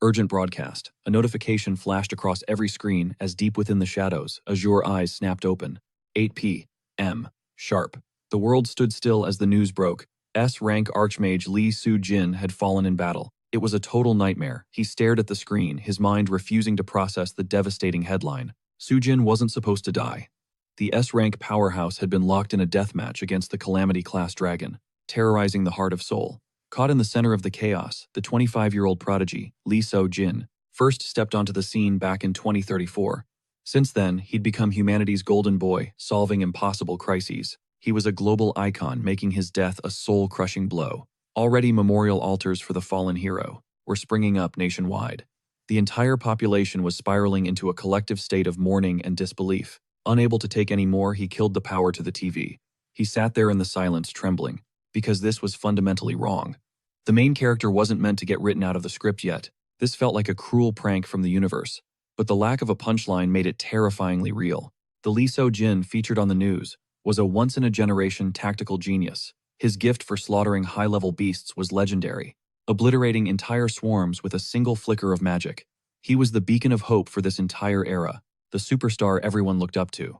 Urgent broadcast. A notification flashed across every screen as deep within the shadows, azure eyes snapped open. 8 p.m. Sharp. The world stood still as the news broke. S-rank Archmage Lee Soo-jin had fallen in battle. It was a total nightmare. He stared at the screen, his mind refusing to process the devastating headline. Soo-jin wasn't supposed to die. The S-rank powerhouse had been locked in a deathmatch against the Calamity-class dragon, terrorizing the heart of Seoul. Caught in the center of the chaos, the 25-year-old prodigy, Lee Soo-jin, first stepped onto the scene back in 2034. Since then, he'd become humanity's golden boy, solving impossible crises. He was a global icon, making his death a soul-crushing blow. Already memorial altars for the fallen hero were springing up nationwide. The entire population was spiraling into a collective state of mourning and disbelief. Unable to take any more, he killed the power to the TV. He sat there in the silence, trembling, because this was fundamentally wrong. The main character wasn't meant to get written out of the script yet. This felt like a cruel prank from the universe. But the lack of a punchline made it terrifyingly real. The Lee Soo-jin featured on the news was a once-in-a-generation tactical genius. His gift for slaughtering high-level beasts was legendary, obliterating entire swarms with a single flicker of magic. He was the beacon of hope for this entire era, the superstar everyone looked up to.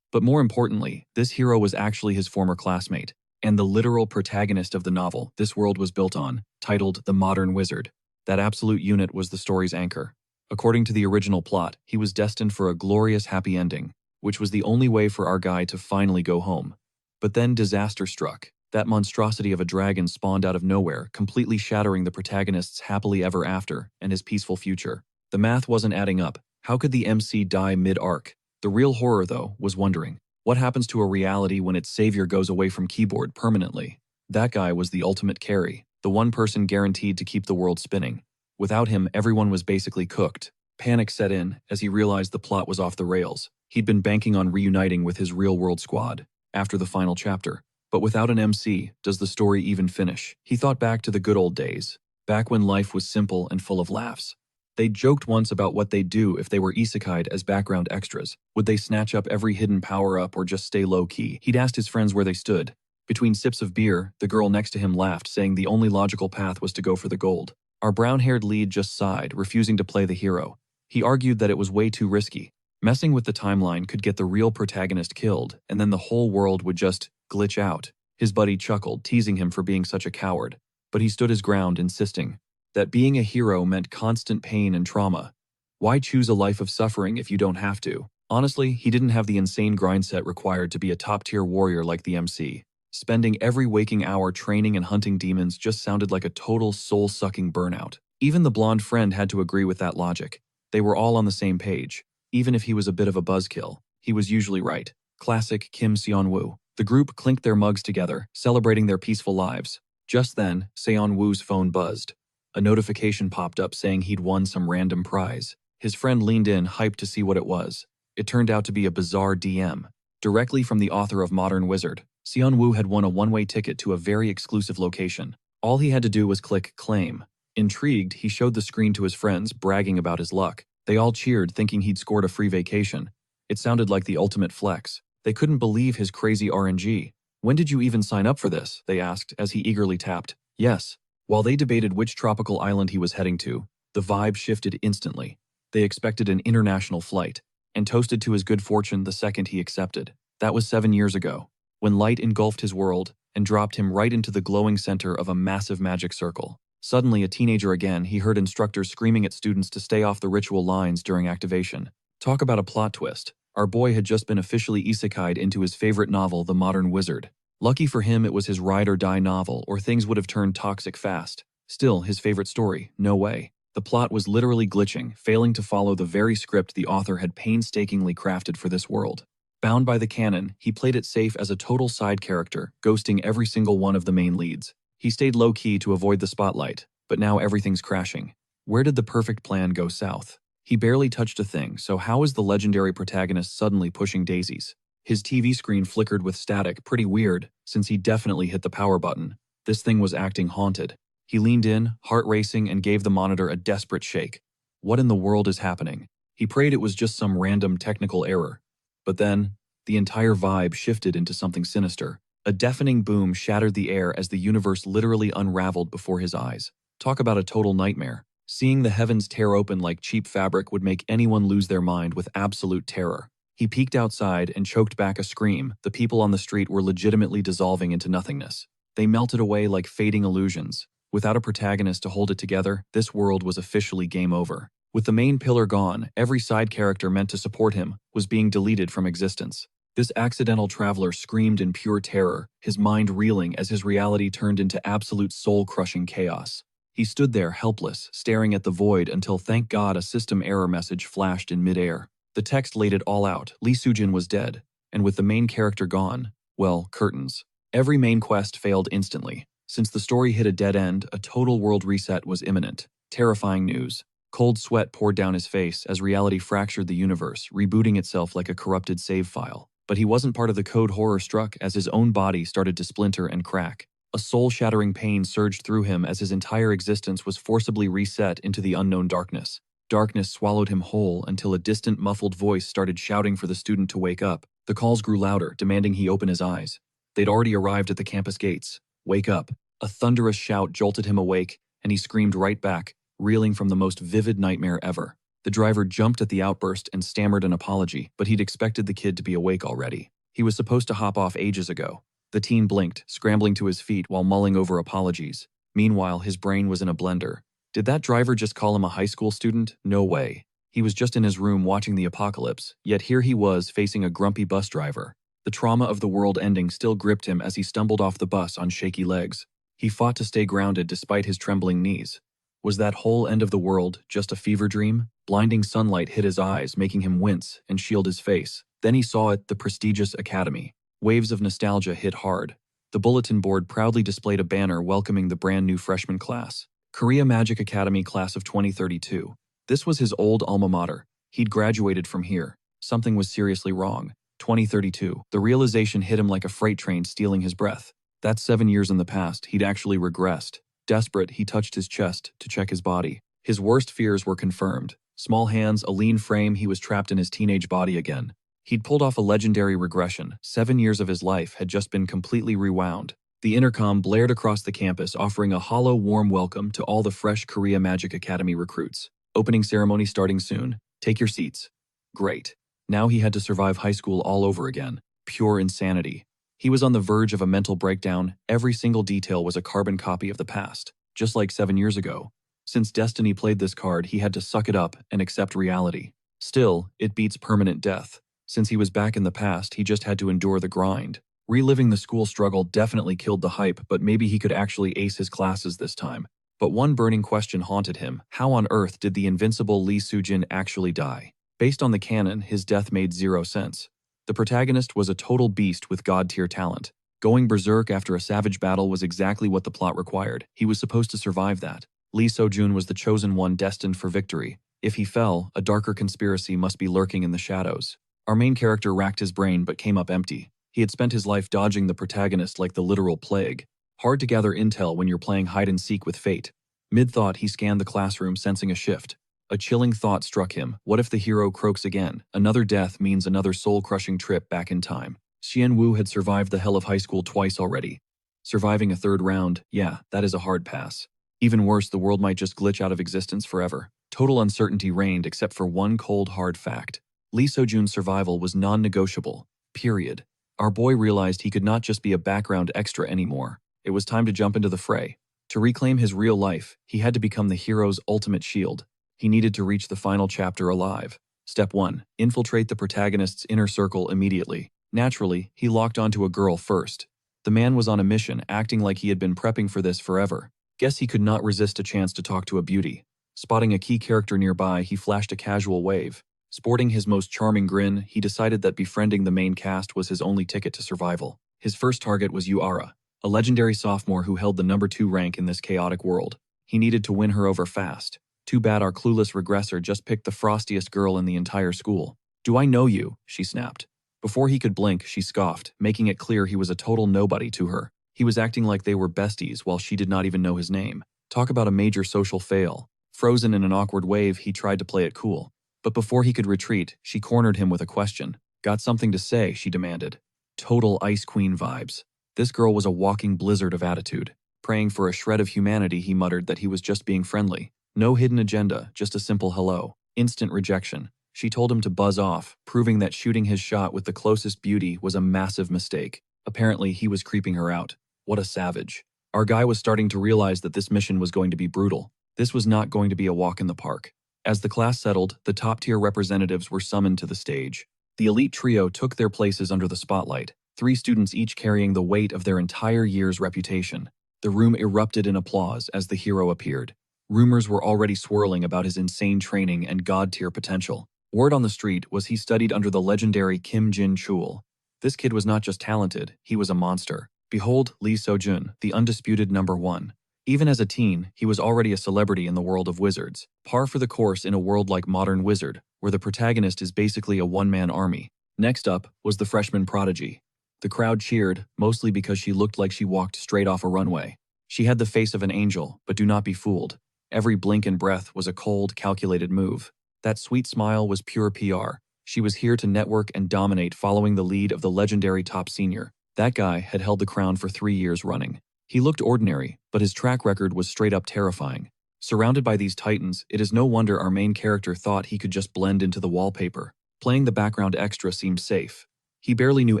But more importantly, this hero was actually his former classmate, and the literal protagonist of the novel this world was built on, titled The Modern Wizard. That absolute unit was the story's anchor. According to the original plot, he was destined for a glorious happy ending, which was the only way for our guy to finally go home. But then disaster struck. That monstrosity of a dragon spawned out of nowhere, completely shattering the protagonist's happily ever after and his peaceful future. The math wasn't adding up. How could the MC die mid-arc? The real horror, though, was wondering, what happens to a reality when its savior goes away from keyboard permanently? That guy was the ultimate carry, the one person guaranteed to keep the world spinning. Without him, everyone was basically cooked. Panic set in as he realized the plot was off the rails. He'd been banking on reuniting with his real-world squad after the final chapter. But without an MC, does the story even finish? He thought back to the good old days, back when life was simple and full of laughs. They'd joked once about what they'd do if they were isekai'd as background extras. Would they snatch up every hidden power-up or just stay low-key? He'd asked his friends where they stood. Between sips of beer, the girl next to him laughed, saying the only logical path was to go for the gold. Our brown-haired lead just sighed, refusing to play the hero. He argued that it was way too risky. Messing with the timeline could get the real protagonist killed, and then the whole world would just glitch out. His buddy chuckled, teasing him for being such a coward. But he stood his ground, insisting that being a hero meant constant pain and trauma. Why choose a life of suffering if you don't have to? Honestly, he didn't have the insane grind set required to be a top-tier warrior like the MC. Spending every waking hour training and hunting demons just sounded like a total soul-sucking burnout. Even the blonde friend had to agree with that logic. They were all on the same page. Even if he was a bit of a buzzkill, he was usually right. Classic Kim Seon-woo. The group clinked their mugs together, celebrating their peaceful lives. Just then, Seon-woo's phone buzzed. A notification popped up saying he'd won some random prize. His friend leaned in, hyped to see what it was. It turned out to be a bizarre DM, directly from the author of Modern Wizard. Seon-woo had won a one-way ticket to a very exclusive location. All he had to do was click Claim. Intrigued, he showed the screen to his friends, bragging about his luck. They all cheered, thinking he'd scored a free vacation. It sounded like the ultimate flex. They couldn't believe his crazy RNG. When did you even sign up for this? They asked as he eagerly tapped yes. While they debated which tropical island he was heading to, the vibe shifted instantly. They expected an international flight, and toasted to his good fortune the second he accepted. That was 7 years ago, when light engulfed his world and dropped him right into the glowing center of a massive magic circle. Suddenly, a teenager again, he heard instructors screaming at students to stay off the ritual lines during activation. Talk about a plot twist. Our boy had just been officially isekai'd into his favorite novel, The Modern Wizard. Lucky for him, it was his ride-or-die novel, or things would have turned toxic fast. Still, his favorite story, no way. The plot was literally glitching, failing to follow the very script the author had painstakingly crafted for this world. Bound by the canon, he played it safe as a total side character, ghosting every single one of the main leads. He stayed low-key to avoid the spotlight, but now everything's crashing. Where did the perfect plan go south? He barely touched a thing, so how is the legendary protagonist suddenly pushing daisies? His TV screen flickered with static, pretty weird, since he definitely hit the power button. This thing was acting haunted. He leaned in, heart racing, and gave the monitor a desperate shake. What in the world is happening? He prayed it was just some random technical error. But then, the entire vibe shifted into something sinister. A deafening boom shattered the air as the universe literally unraveled before his eyes. Talk about a total nightmare. Seeing the heavens tear open like cheap fabric would make anyone lose their mind with absolute terror. He peeked outside and choked back a scream. The people on the street were legitimately dissolving into nothingness. They melted away like fading illusions. Without a protagonist to hold it together, this world was officially game over. With the main pillar gone, every side character meant to support him was being deleted from existence. This accidental traveler screamed in pure terror, his mind reeling as his reality turned into absolute soul-crushing chaos. He stood there helpless, staring at the void until, thank God, a system error message flashed in midair. The text laid it all out. Lee Soo-jin was dead, and with the main character gone, well, curtains. Every main quest failed instantly. Since the story hit a dead end, a total world reset was imminent. Terrifying news. Cold sweat poured down his face as reality fractured the universe, rebooting itself like a corrupted save file. But he wasn't part of the code. Horror struck as his own body started to splinter and crack. A soul-shattering pain surged through him as his entire existence was forcibly reset into the unknown darkness. Darkness swallowed him whole until a distant, muffled voice started shouting for the student to wake up. The calls grew louder, demanding he open his eyes. They'd already arrived at the campus gates. Wake up. A thunderous shout jolted him awake, and he screamed right back, reeling from the most vivid nightmare ever. The driver jumped at the outburst and stammered an apology, but he'd expected the kid to be awake already. He was supposed to hop off ages ago. The teen blinked, scrambling to his feet while mulling over apologies. Meanwhile, his brain was in a blender. Did that driver just call him a high school student? No way. He was just in his room watching the apocalypse, yet here he was facing a grumpy bus driver. The trauma of the world ending still gripped him as he stumbled off the bus on shaky legs. He fought to stay grounded despite his trembling knees. Was that whole end of the world just a fever dream? Blinding sunlight hit his eyes, making him wince and shield his face. Then he saw it, the prestigious academy. Waves of nostalgia hit hard. The bulletin board proudly displayed a banner welcoming the brand new freshman class. Korea Magic Academy Class of 2032. This was his old alma mater. He'd graduated from here. Something was seriously wrong. 2032. The realization hit him like a freight train stealing his breath. That's 7 years in the past. He'd actually regressed. Desperate, he touched his chest to check his body. His worst fears were confirmed. Small hands, a lean frame, he was trapped in his teenage body again. He'd pulled off a legendary regression. 7 years of his life had just been completely rewound. The intercom blared across the campus, offering a hollow, warm welcome to all the fresh Korea Magic Academy recruits. Opening ceremony starting soon. Take your seats. Great. Now he had to survive high school all over again. Pure insanity. He was on the verge of a mental breakdown. Every single detail was a carbon copy of the past, just like 7 years ago. Since destiny played this card, he had to suck it up and accept reality. Still, it beats permanent death. Since he was back in the past, he just had to endure the grind. Reliving the school struggle definitely killed the hype, but maybe he could actually ace his classes this time. But one burning question haunted him. How on earth did the invincible Lee Soo-jin actually die? Based on the canon, his death made zero sense. The protagonist was a total beast with god-tier talent. Going berserk after a savage battle was exactly what the plot required. He was supposed to survive that. Lee Soo-jun was the chosen one destined for victory. If he fell, a darker conspiracy must be lurking in the shadows. Our main character racked his brain but came up empty. He had spent his life dodging the protagonist like the literal plague. Hard to gather intel when you're playing hide-and-seek with fate. Mid-thought, he scanned the classroom, sensing a shift. A chilling thought struck him. What if the hero croaks again? Another death means another soul-crushing trip back in time. Xian Wu had survived the hell of high school twice already. Surviving a third round, yeah, that is a hard pass. Even worse, the world might just glitch out of existence forever. Total uncertainty reigned except for one cold, hard fact. Lee Soo-jun's survival was non-negotiable. Period. Our boy realized he could not just be a background extra anymore. It was time to jump into the fray. To reclaim his real life, he had to become the hero's ultimate shield. He needed to reach the final chapter alive. Step 1. Infiltrate the protagonist's inner circle immediately. Naturally, he locked onto a girl first. The man was on a mission, acting like he had been prepping for this forever. Guess he could not resist a chance to talk to a beauty. Spotting a key character nearby, he flashed a casual wave. Sporting his most charming grin, he decided that befriending the main cast was his only ticket to survival. His first target was Yuara, a legendary sophomore who held the number 2 rank in this chaotic world. He needed to win her over fast. Too bad our clueless regressor just picked the frostiest girl in the entire school. "Do I know you?" she snapped. Before he could blink, she scoffed, making it clear he was a total nobody to her. He was acting like they were besties while she did not even know his name. Talk about a major social fail. Frozen in an awkward wave, he tried to play it cool. But before he could retreat, she cornered him with a question. "Got something to say?" she demanded. Total Ice Queen vibes. This girl was a walking blizzard of attitude. Praying for a shred of humanity, he muttered that he was just being friendly. No hidden agenda, just a simple hello. Instant rejection. She told him to buzz off, proving that shooting his shot with the closest beauty was a massive mistake. Apparently, he was creeping her out. What a savage. Our guy was starting to realize that this mission was going to be brutal. This was not going to be a walk in the park. As the class settled, the top-tier representatives were summoned to the stage. The elite trio took their places under the spotlight, 3 students each carrying the weight of their entire year's reputation. The room erupted in applause as the hero appeared. Rumors were already swirling about his insane training and god-tier potential. Word on the street was he studied under the legendary Kim Jin-chul. This kid was not just talented, he was a monster. Behold Lee So-jun, the undisputed #1. Even as a teen, he was already a celebrity in the world of wizards. Par for the course in a world like Modern Wizard, where the protagonist is basically a one-man army. Next up was the freshman prodigy. The crowd cheered, mostly because she looked like she walked straight off a runway. She had the face of an angel, but do not be fooled. Every blink and breath was a cold, calculated move. That sweet smile was pure PR. She was here to network and dominate, following the lead of the legendary top senior. That guy had held the crown for 3 years running. He looked ordinary, but his track record was straight up terrifying. Surrounded by these titans, it is no wonder our main character thought he could just blend into the wallpaper. Playing the background extra seemed safe. He barely knew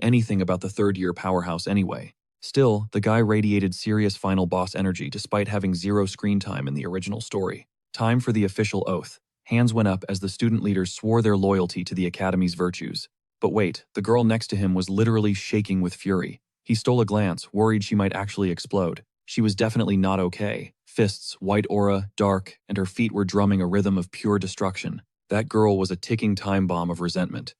anything about the third-year powerhouse anyway. Still, the guy radiated serious final boss energy despite having 0 screen time in the original story. Time for the official oath. Hands went up as the student leaders swore their loyalty to the Academy's virtues. But wait, the girl next to him was literally shaking with fury. He stole a glance, worried she might actually explode. She was definitely not okay. Fists, white aura, dark, and her feet were drumming a rhythm of pure destruction. That girl was a ticking time bomb of resentment.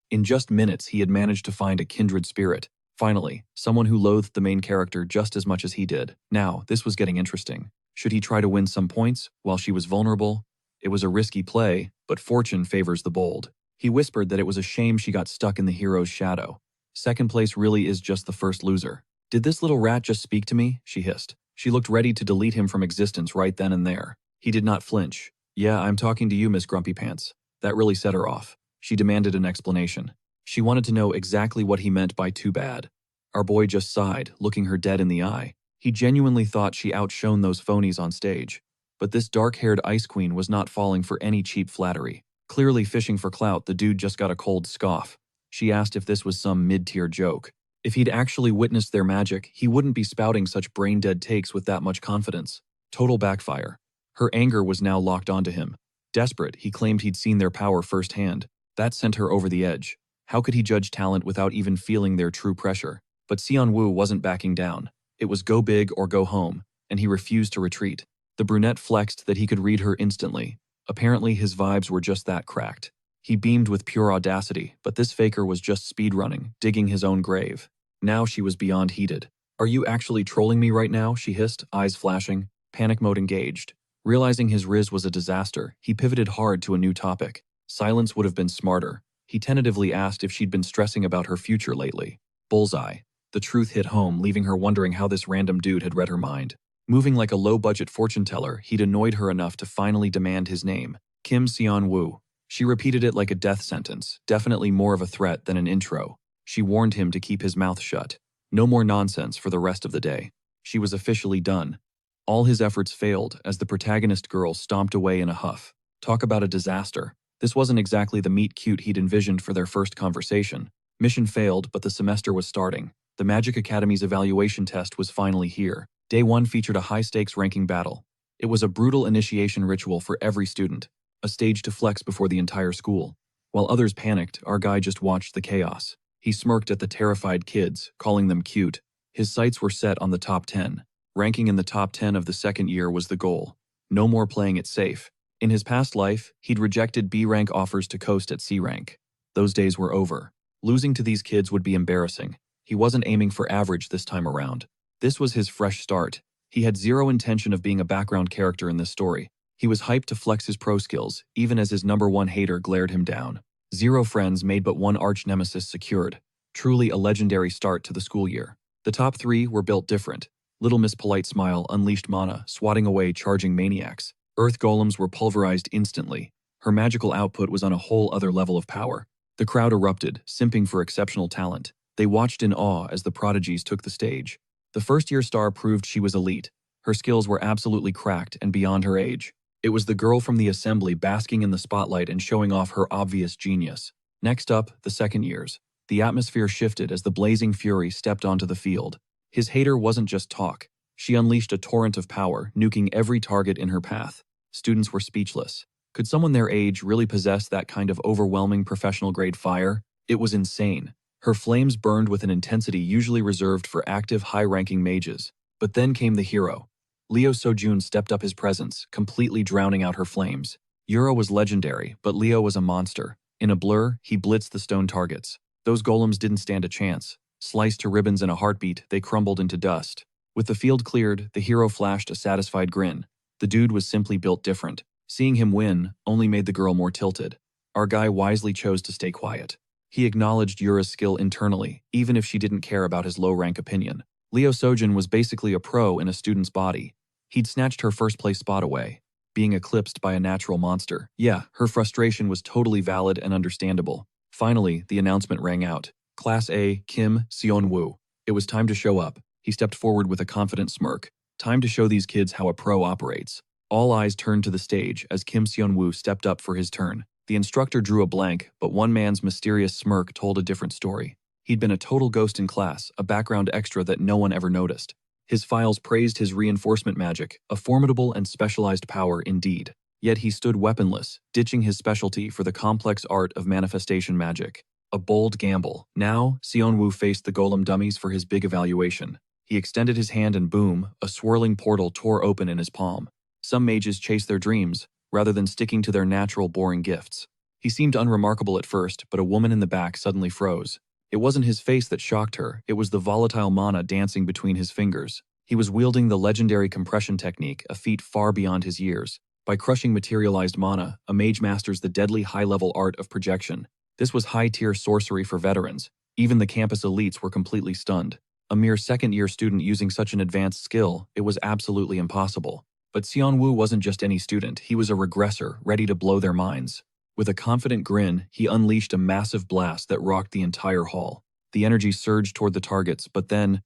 In just minutes, he had managed to find a kindred spirit. Finally, someone who loathed the main character just as much as he did. Now, this was getting interesting. Should he try to win some points while she was vulnerable? It was a risky play, but fortune favors the bold. He whispered that it was a shame she got stuck in the hero's shadow. Second place really is just the first loser. Did this little rat just speak to me? She hissed. She looked ready to delete him from existence right then and there. He did not flinch. Yeah, I'm talking to you, Miss Grumpy Pants. That really set her off. She demanded an explanation. She wanted to know exactly what he meant by too bad. Our boy just sighed, looking her dead in the eye. He genuinely thought she outshone those phonies on stage. But this dark-haired ice queen was not falling for any cheap flattery. Clearly fishing for clout, the dude just got a cold scoff. She asked if this was some mid-tier joke. If he'd actually witnessed their magic, he wouldn't be spouting such brain-dead takes with that much confidence. Total backfire. Her anger was now locked onto him. Desperate, he claimed he'd seen their power firsthand. That sent her over the edge. How could he judge talent without even feeling their true pressure? But Seon-woo wasn't backing down. It was go big or go home, and he refused to retreat. The brunette flexed that he could read her instantly. Apparently, his vibes were just that cracked. He beamed with pure audacity, but this faker was just speedrunning, digging his own grave. Now she was beyond heated. Are you actually trolling me right now? She hissed, eyes flashing, panic mode engaged. Realizing his riz was a disaster, he pivoted hard to a new topic. Silence would have been smarter. He tentatively asked if she'd been stressing about her future lately. Bullseye. The truth hit home, leaving her wondering how this random dude had read her mind. Moving like a low-budget fortune teller, he'd annoyed her enough to finally demand his name. Kim Seon-woo. She repeated it like a death sentence, definitely more of a threat than an intro. She warned him to keep his mouth shut. No more nonsense for the rest of the day. She was officially done. All his efforts failed as the protagonist girl stomped away in a huff. Talk about a disaster. This wasn't exactly the meet-cute he'd envisioned for their first conversation. Mission failed, but the semester was starting. The Magic Academy's evaluation test was finally here. Day 1 featured a high-stakes ranking battle. It was a brutal initiation ritual for every student, a stage to flex before the entire school. While others panicked, our guy just watched the chaos. He smirked at the terrified kids, calling them cute. His sights were set on the top 10. Ranking in the top 10 of the second year was the goal. No more playing it safe. In his past life, he'd rejected B-rank offers to coast at C-rank. Those days were over. Losing to these kids would be embarrassing. He wasn't aiming for average this time around. This was his fresh start. He had zero intention of being a background character in this story. He was hyped to flex his pro skills, even as his #1 hater glared him down. 0 friends made but 1 arch nemesis secured. Truly a legendary start to the school year. The top 3 were built different. Little Miss Polite Smile unleashed mana, swatting away charging maniacs. Earth golems were pulverized instantly. Her magical output was on a whole other level of power. The crowd erupted, simping for exceptional talent. They watched in awe as the prodigies took the stage. The first-year star proved she was elite. Her skills were absolutely cracked and beyond her age. It was the girl from the assembly basking in the spotlight and showing off her obvious genius. Next up, the second years. The atmosphere shifted as the blazing fury stepped onto the field. His hater wasn't just talk. She unleashed a torrent of power, nuking every target in her path. Students were speechless. Could someone their age really possess that kind of overwhelming professional-grade fire? It was insane. Her flames burned with an intensity usually reserved for active, high-ranking mages. But then came the hero. Leo Sojun stepped up his presence, completely drowning out her flames. Yura was legendary, but Leo was a monster. In a blur, he blitzed the stone targets. Those golems didn't stand a chance. Sliced to ribbons in a heartbeat, they crumbled into dust. With the field cleared, the hero flashed a satisfied grin. The dude was simply built different. Seeing him win only made the girl more tilted. Our guy wisely chose to stay quiet. He acknowledged Yura's skill internally, even if she didn't care about his low-rank opinion. Leo Sojun was basically a pro in a student's body. He'd snatched her first-place spot away, being eclipsed by a natural monster. Yeah, her frustration was totally valid and understandable. Finally, the announcement rang out. Class A, Kim Seon-woo. It was time to show up. He stepped forward with a confident smirk. Time to show these kids how a pro operates. All eyes turned to the stage as Kim Seon-woo stepped up for his turn. The instructor drew a blank, but one man's mysterious smirk told a different story. He'd been a total ghost in class, a background extra that no one ever noticed. His files praised his reinforcement magic, a formidable and specialized power indeed. Yet he stood weaponless, ditching his specialty for the complex art of manifestation magic. A bold gamble. Now, Seon-woo faced the golem dummies for his big evaluation. He extended his hand and boom, a swirling portal tore open in his palm. Some mages chase their dreams, rather than sticking to their natural boring gifts. He seemed unremarkable at first, but a woman in the back suddenly froze. It wasn't his face that shocked her, it was the volatile mana dancing between his fingers. He was wielding the legendary compression technique, a feat far beyond his years. By crushing materialized mana, a mage masters the deadly high-level art of projection. This was high-tier sorcery for veterans. Even the campus elites were completely stunned. A mere second-year student using such an advanced skill, it was absolutely impossible. But Seon-woo wasn't just any student, he was a regressor, ready to blow their minds. With a confident grin, he unleashed a massive blast that rocked the entire hall. The energy surged toward the targets, but then,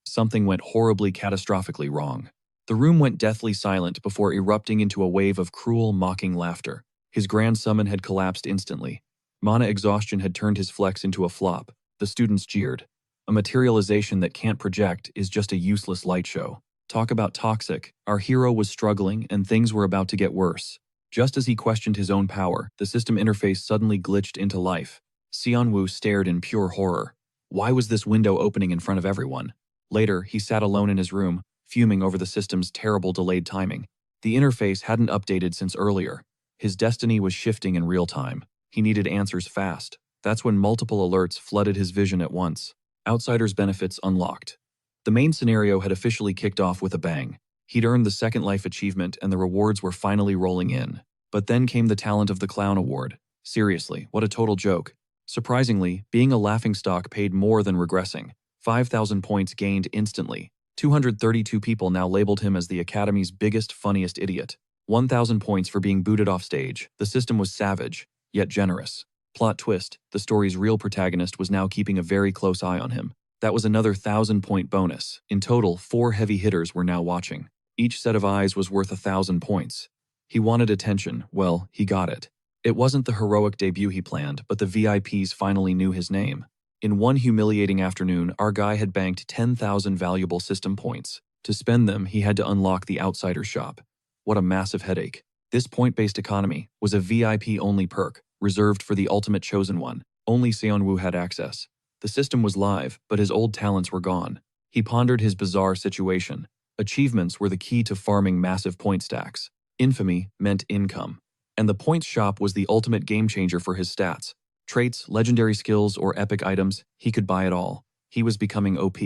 something went horribly catastrophically wrong. The room went deathly silent before erupting into a wave of cruel, mocking laughter. His grand summon had collapsed instantly. Mana exhaustion had turned his flex into a flop. The students jeered. A materialization that can't project is just a useless light show. Talk about toxic. Our hero was struggling and things were about to get worse. Just as he questioned his own power, the system interface suddenly glitched into life. Seon-woo stared in pure horror. Why was this window opening in front of everyone? Later, he sat alone in his room, fuming over the system's terrible delayed timing. The interface hadn't updated since earlier. His destiny was shifting in real time. He needed answers fast. That's when multiple alerts flooded his vision at once. Outsiders' benefits unlocked. The main scenario had officially kicked off with a bang. He'd earned the Second Life achievement and the rewards were finally rolling in. But then came the Talent of the Clown award. Seriously, what a total joke. Surprisingly, being a laughingstock paid more than regressing. 5,000 points gained instantly. 232 people now labeled him as the Academy's biggest, funniest idiot. 1,000 points for being booted off stage. The system was savage, yet generous. Plot twist, the story's real protagonist was now keeping a very close eye on him. That was another 1,000-point bonus. In total, 4 heavy hitters were now watching. Each set of eyes was worth 1,000 points. He wanted attention. Well, he got it. It wasn't the heroic debut he planned, but the VIPs finally knew his name. In one humiliating afternoon, our guy had banked 10,000 valuable system points. To spend them, he had to unlock the Outsider Shop. What a massive headache. This point-based economy was a VIP-only perk, reserved for the ultimate chosen one. Only Seon-woo had access. The system was live, but his old talents were gone. He pondered his bizarre situation. Achievements were the key to farming massive point stacks. Infamy meant income. And the points shop was the ultimate game-changer for his stats. Traits, legendary skills, or epic items, he could buy it all. He was becoming OP.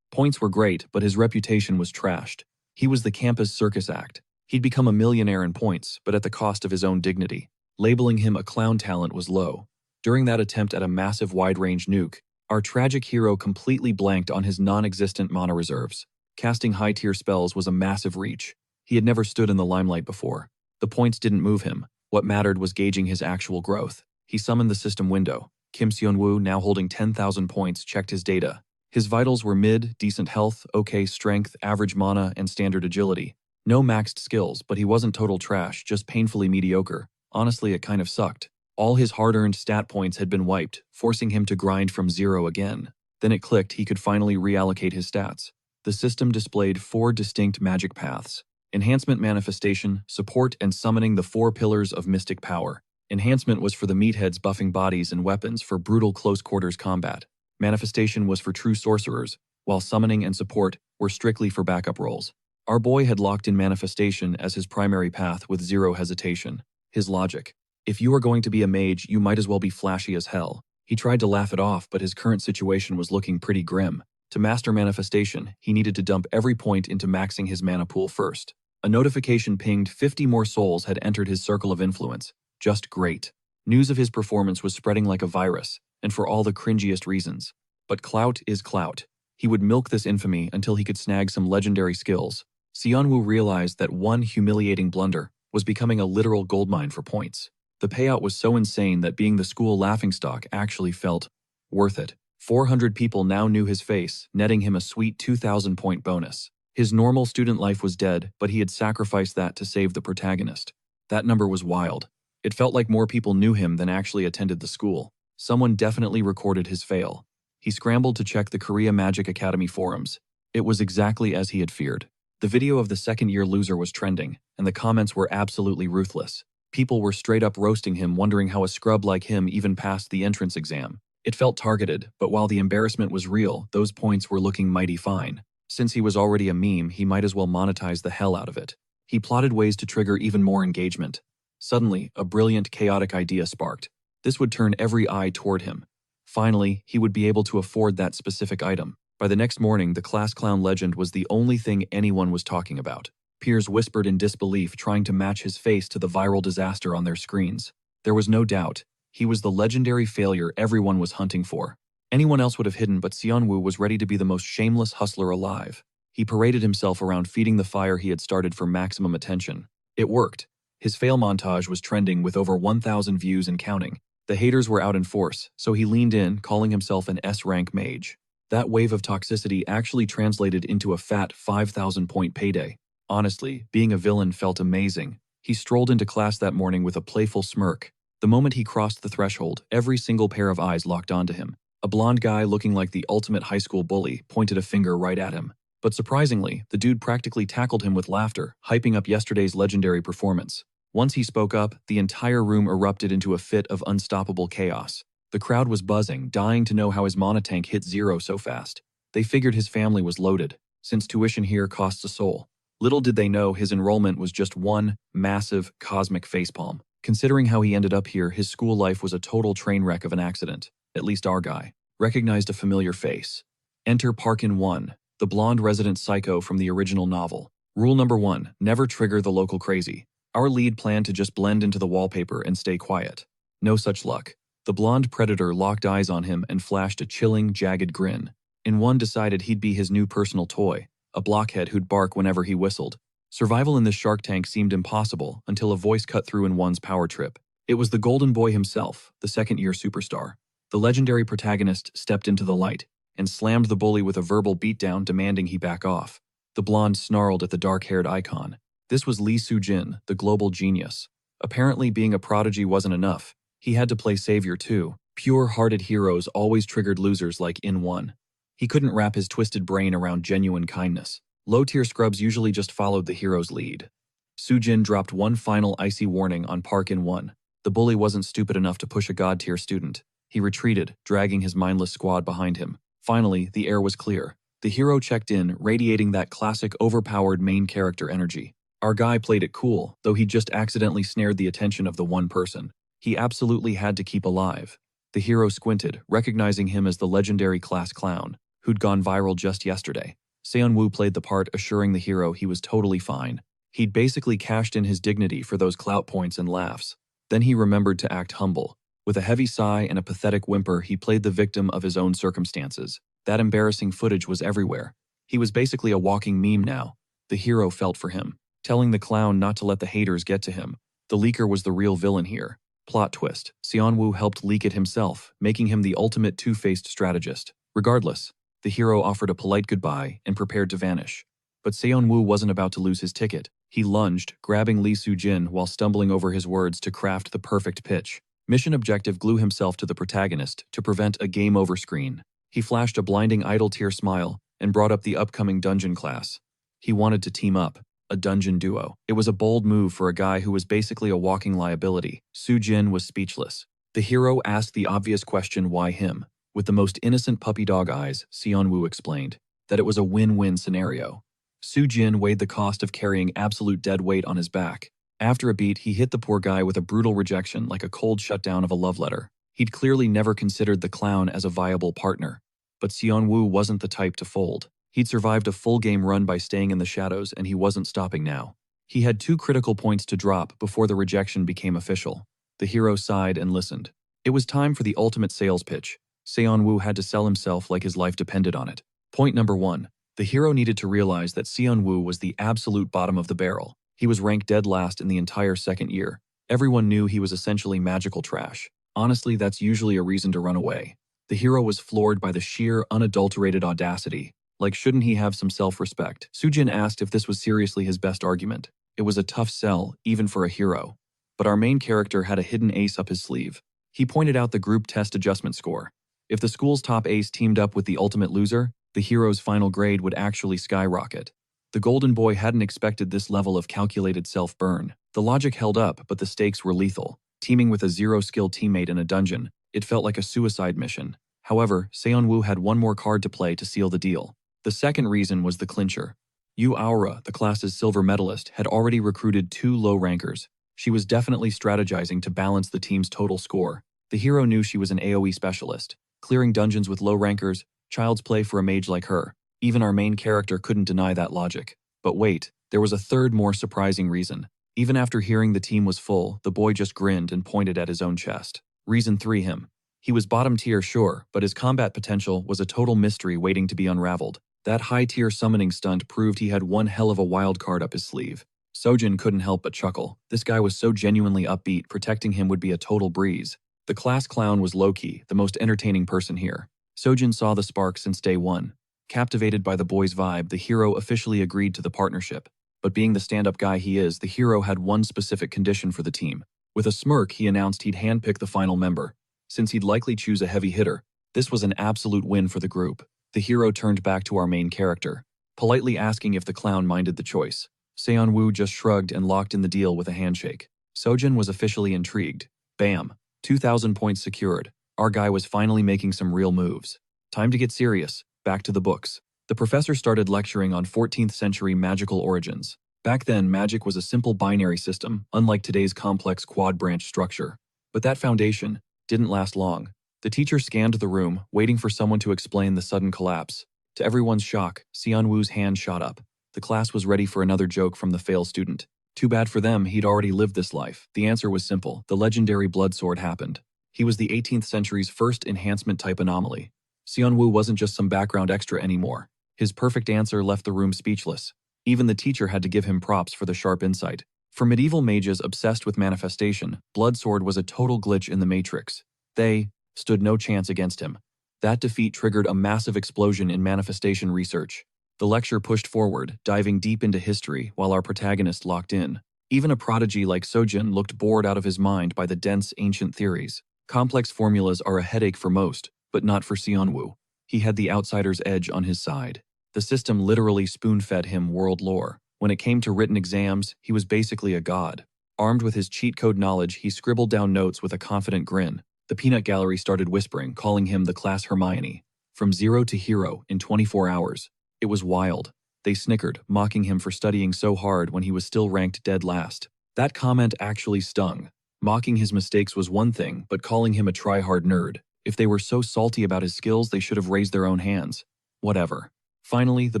Points were great, but his reputation was trashed. He was the campus circus act. He'd become a millionaire in points, but at the cost of his own dignity. Labeling him a clown talent was low. During that attempt at a massive wide-range nuke, our tragic hero completely blanked on his non-existent mana reserves. Casting high-tier spells was a massive reach. He had never stood in the limelight before. The points didn't move him. What mattered was gauging his actual growth. He summoned the system window. Kim Seon-woo, now holding 10,000 points, checked his data. His vitals were mid, decent health, okay strength, average mana, and standard agility. No maxed skills, but he wasn't total trash, just painfully mediocre. Honestly, it kind of sucked. All his hard-earned stat points had been wiped, forcing him to grind from 0 again. Then it clicked, he could finally reallocate his stats. The system displayed 4 distinct magic paths: enhancement, manifestation, support, and summoning, the 4 pillars of mystic power. Enhancement was for the meatheads buffing bodies and weapons for brutal close-quarters combat. Manifestation was for true sorcerers, while summoning and support were strictly for backup roles. Our boy had locked in manifestation as his primary path with 0 hesitation. His logic: if you are going to be a mage, you might as well be flashy as hell. He tried to laugh it off, but his current situation was looking pretty grim. To master manifestation, he needed to dump every point into maxing his mana pool first. A notification pinged 50 more souls had entered his circle of influence. Just great. News of his performance was spreading like a virus, and for all the cringiest reasons. But clout is clout. He would milk this infamy until he could snag some legendary skills. Xianwu realized that one humiliating blunder was becoming a literal goldmine for points. The payout was so insane that being the school laughingstock actually felt worth it. 400 people now knew his face, netting him a sweet 2,000-point bonus. His normal student life was dead, but he had sacrificed that to save the protagonist. That number was wild. It felt like more people knew him than actually attended the school. Someone definitely recorded his fail. He scrambled to check the Korea Magic Academy forums. It was exactly as he had feared. The video of the second-year loser was trending, and the comments were absolutely ruthless. People were straight up roasting him, wondering how a scrub like him even passed the entrance exam. It felt targeted, but while the embarrassment was real, those points were looking mighty fine. Since he was already a meme, he might as well monetize the hell out of it. He plotted ways to trigger even more engagement. Suddenly, a brilliant, chaotic idea sparked. This would turn every eye toward him. Finally, he would be able to afford that specific item. By the next morning, the class clown legend was the only thing anyone was talking about. Peers whispered in disbelief, trying to match his face to the viral disaster on their screens. There was no doubt. He was the legendary failure everyone was hunting for. Anyone else would have hidden, but Xianwu was ready to be the most shameless hustler alive. He paraded himself around, feeding the fire he had started for maximum attention. It worked. His fail montage was trending with over 1,000 views and counting. The haters were out in force, so he leaned in, calling himself an S-rank mage. That wave of toxicity actually translated into a fat 5,000-point payday. Honestly, being a villain felt amazing. He strolled into class that morning with a playful smirk. The moment he crossed the threshold, every single pair of eyes locked onto him. A blonde guy looking like the ultimate high school bully pointed a finger right at him. But surprisingly, the dude practically tackled him with laughter, hyping up yesterday's legendary performance. Once he spoke up, the entire room erupted into a fit of unstoppable chaos. The crowd was buzzing, dying to know how his mana tank hit 0 so fast. They figured his family was loaded, since tuition here costs a soul. Little did they know his enrollment was just one massive cosmic facepalm. Considering how he ended up here, his school life was a total train wreck of an accident. At least our guy recognized a familiar face. Enter Parkin 1, the blonde resident psycho from the original novel. Rule number 1, never trigger the local crazy. Our lead planned to just blend into the wallpaper and stay quiet. No such luck. The blonde predator locked eyes on him and flashed a chilling, jagged grin. In one decided he'd be his new personal toy, a blockhead who'd bark whenever he whistled. Survival in this shark tank seemed impossible until a voice cut through in one's power trip. It was the golden boy himself, the second-year superstar. The legendary protagonist stepped into the light and slammed the bully with a verbal beatdown, demanding he back off. The blonde snarled at the dark-haired icon. This was Lee Soo-jin, the global genius. Apparently being a prodigy wasn't enough. He had to play savior too. Pure-hearted heroes always triggered losers like in one. He couldn't wrap his twisted brain around genuine kindness. Low-tier scrubs usually just followed the hero's lead. Soo-jin dropped one final icy warning on Park in 1. The bully wasn't stupid enough to push a god-tier student. He retreated, dragging his mindless squad behind him. Finally, the air was clear. The hero checked in, radiating that classic overpowered main character energy. Our guy played it cool, though he just accidentally snared the attention of the one person he absolutely had to keep alive. The hero squinted, recognizing him as the legendary class clown, who'd gone viral just yesterday. Seon-woo played the part, assuring the hero he was totally fine. He'd basically cashed in his dignity for those clout points and laughs. Then he remembered to act humble. With a heavy sigh and a pathetic whimper, he played the victim of his own circumstances. That embarrassing footage was everywhere. He was basically a walking meme now. The hero felt for him, telling the clown not to let the haters get to him. The leaker was the real villain here. Plot twist: Seon-woo helped leak it himself, making him the ultimate two-faced strategist. Regardless, the hero offered a polite goodbye and prepared to vanish. But Seon-woo wasn't about to lose his ticket. He lunged, grabbing Lee Soo-jin while stumbling over his words to craft the perfect pitch. Mission objective: glue himself to the protagonist to prevent a game over screen. He flashed a blinding idle-tear smile and brought up the upcoming dungeon class. He wanted to team up, a dungeon duo. It was a bold move for a guy who was basically a walking liability. Soo-jin was speechless. The hero asked the obvious question, why him? With the most innocent puppy dog eyes, Seon-woo explained that it was a win-win scenario. Soo-jin weighed the cost of carrying absolute dead weight on his back. After a beat, he hit the poor guy with a brutal rejection like a cold shutdown of a love letter. He'd clearly never considered the clown as a viable partner. But Seon-woo wasn't the type to fold. He'd survived a full game run by staying in the shadows, and he wasn't stopping now. He had 2 critical points to drop before the rejection became official. The hero sighed and listened. It was time for the ultimate sales pitch. Seon-woo had to sell himself like his life depended on it. Point number 1. The hero needed to realize that Seon-woo was the absolute bottom of the barrel. He was ranked dead last in the entire second year. Everyone knew he was essentially magical trash. Honestly, that's usually a reason to run away. The hero was floored by the sheer, unadulterated audacity. Like, shouldn't he have some self-respect? Soo-jin asked if this was seriously his best argument. It was a tough sell, even for a hero. But our main character had a hidden ace up his sleeve. He pointed out the group test adjustment score. If the school's top ace teamed up with the ultimate loser, the hero's final grade would actually skyrocket. The golden boy hadn't expected this level of calculated self-burn. The logic held up, but the stakes were lethal. Teaming with a zero-skill teammate in a dungeon, it felt like a suicide mission. However, Seon-woo had one more card to play to seal the deal. The second reason was the clincher. Yu Aura, the class's silver medalist, had already recruited 2 low rankers. She was definitely strategizing to balance the team's total score. The hero knew she was an AoE specialist. Clearing dungeons with low rankers, child's play for a mage like her. Even our main character couldn't deny that logic. But wait, there was a third, more surprising reason. Even after hearing the team was full, the boy just grinned and pointed at his own chest. Reason 3: him. He was bottom tier, sure, but his combat potential was a total mystery waiting to be unraveled. That high-tier summoning stunt proved he had one hell of a wild card up his sleeve. Soo-jin couldn't help but chuckle. This guy was so genuinely upbeat, protecting him would be a total breeze. The class clown was low-key, the most entertaining person here. Soo-jin saw the spark since day one. Captivated by the boy's vibe, the hero officially agreed to the partnership. But being the stand-up guy he is, the hero had one specific condition for the team. With a smirk, he announced he'd handpick the final member. Since he'd likely choose a heavy hitter, this was an absolute win for the group. The hero turned back to our main character, politely asking if the clown minded the choice. Seon-woo just shrugged and locked in the deal with a handshake. Soo-jin was officially intrigued. Bam! 2,000 points secured. Our guy was finally making some real moves. Time to get serious. Back to the books. The professor started lecturing on 14th century magical origins. Back then, magic was a simple binary system, unlike today's complex quad-branch structure. But that foundation didn't last long. The teacher scanned the room, waiting for someone to explain the sudden collapse. To everyone's shock, Seon-woo's hand shot up. The class was ready for another joke from the fail student. Too bad for them, he'd already lived this life. The answer was simple. The legendary blood sword happened. He was the 18th century's first enhancement-type anomaly. Seon-woo wasn't just some background extra anymore. His perfect answer left the room speechless. Even the teacher had to give him props for the sharp insight. For medieval mages obsessed with manifestation, blood sword was a total glitch in the matrix. They stood no chance against him. That defeat triggered a massive explosion in manifestation research. The lecture pushed forward, diving deep into history while our protagonist locked in. Even a prodigy like Soo-jin looked bored out of his mind by the dense, ancient theories. Complex formulas are a headache for most, but not for Seon-woo. He had the outsider's edge on his side. The system literally spoon-fed him world lore. When it came to written exams, he was basically a god. Armed with his cheat code knowledge, he scribbled down notes with a confident grin. The peanut gallery started whispering, calling him the class Hermione. From zero to hero in 24 hours. It was wild. They snickered, mocking him for studying so hard when he was still ranked dead last. That comment actually stung. Mocking his mistakes was one thing, but calling him a try-hard nerd. If they were so salty about his skills, they should have raised their own hands. Whatever. Finally, the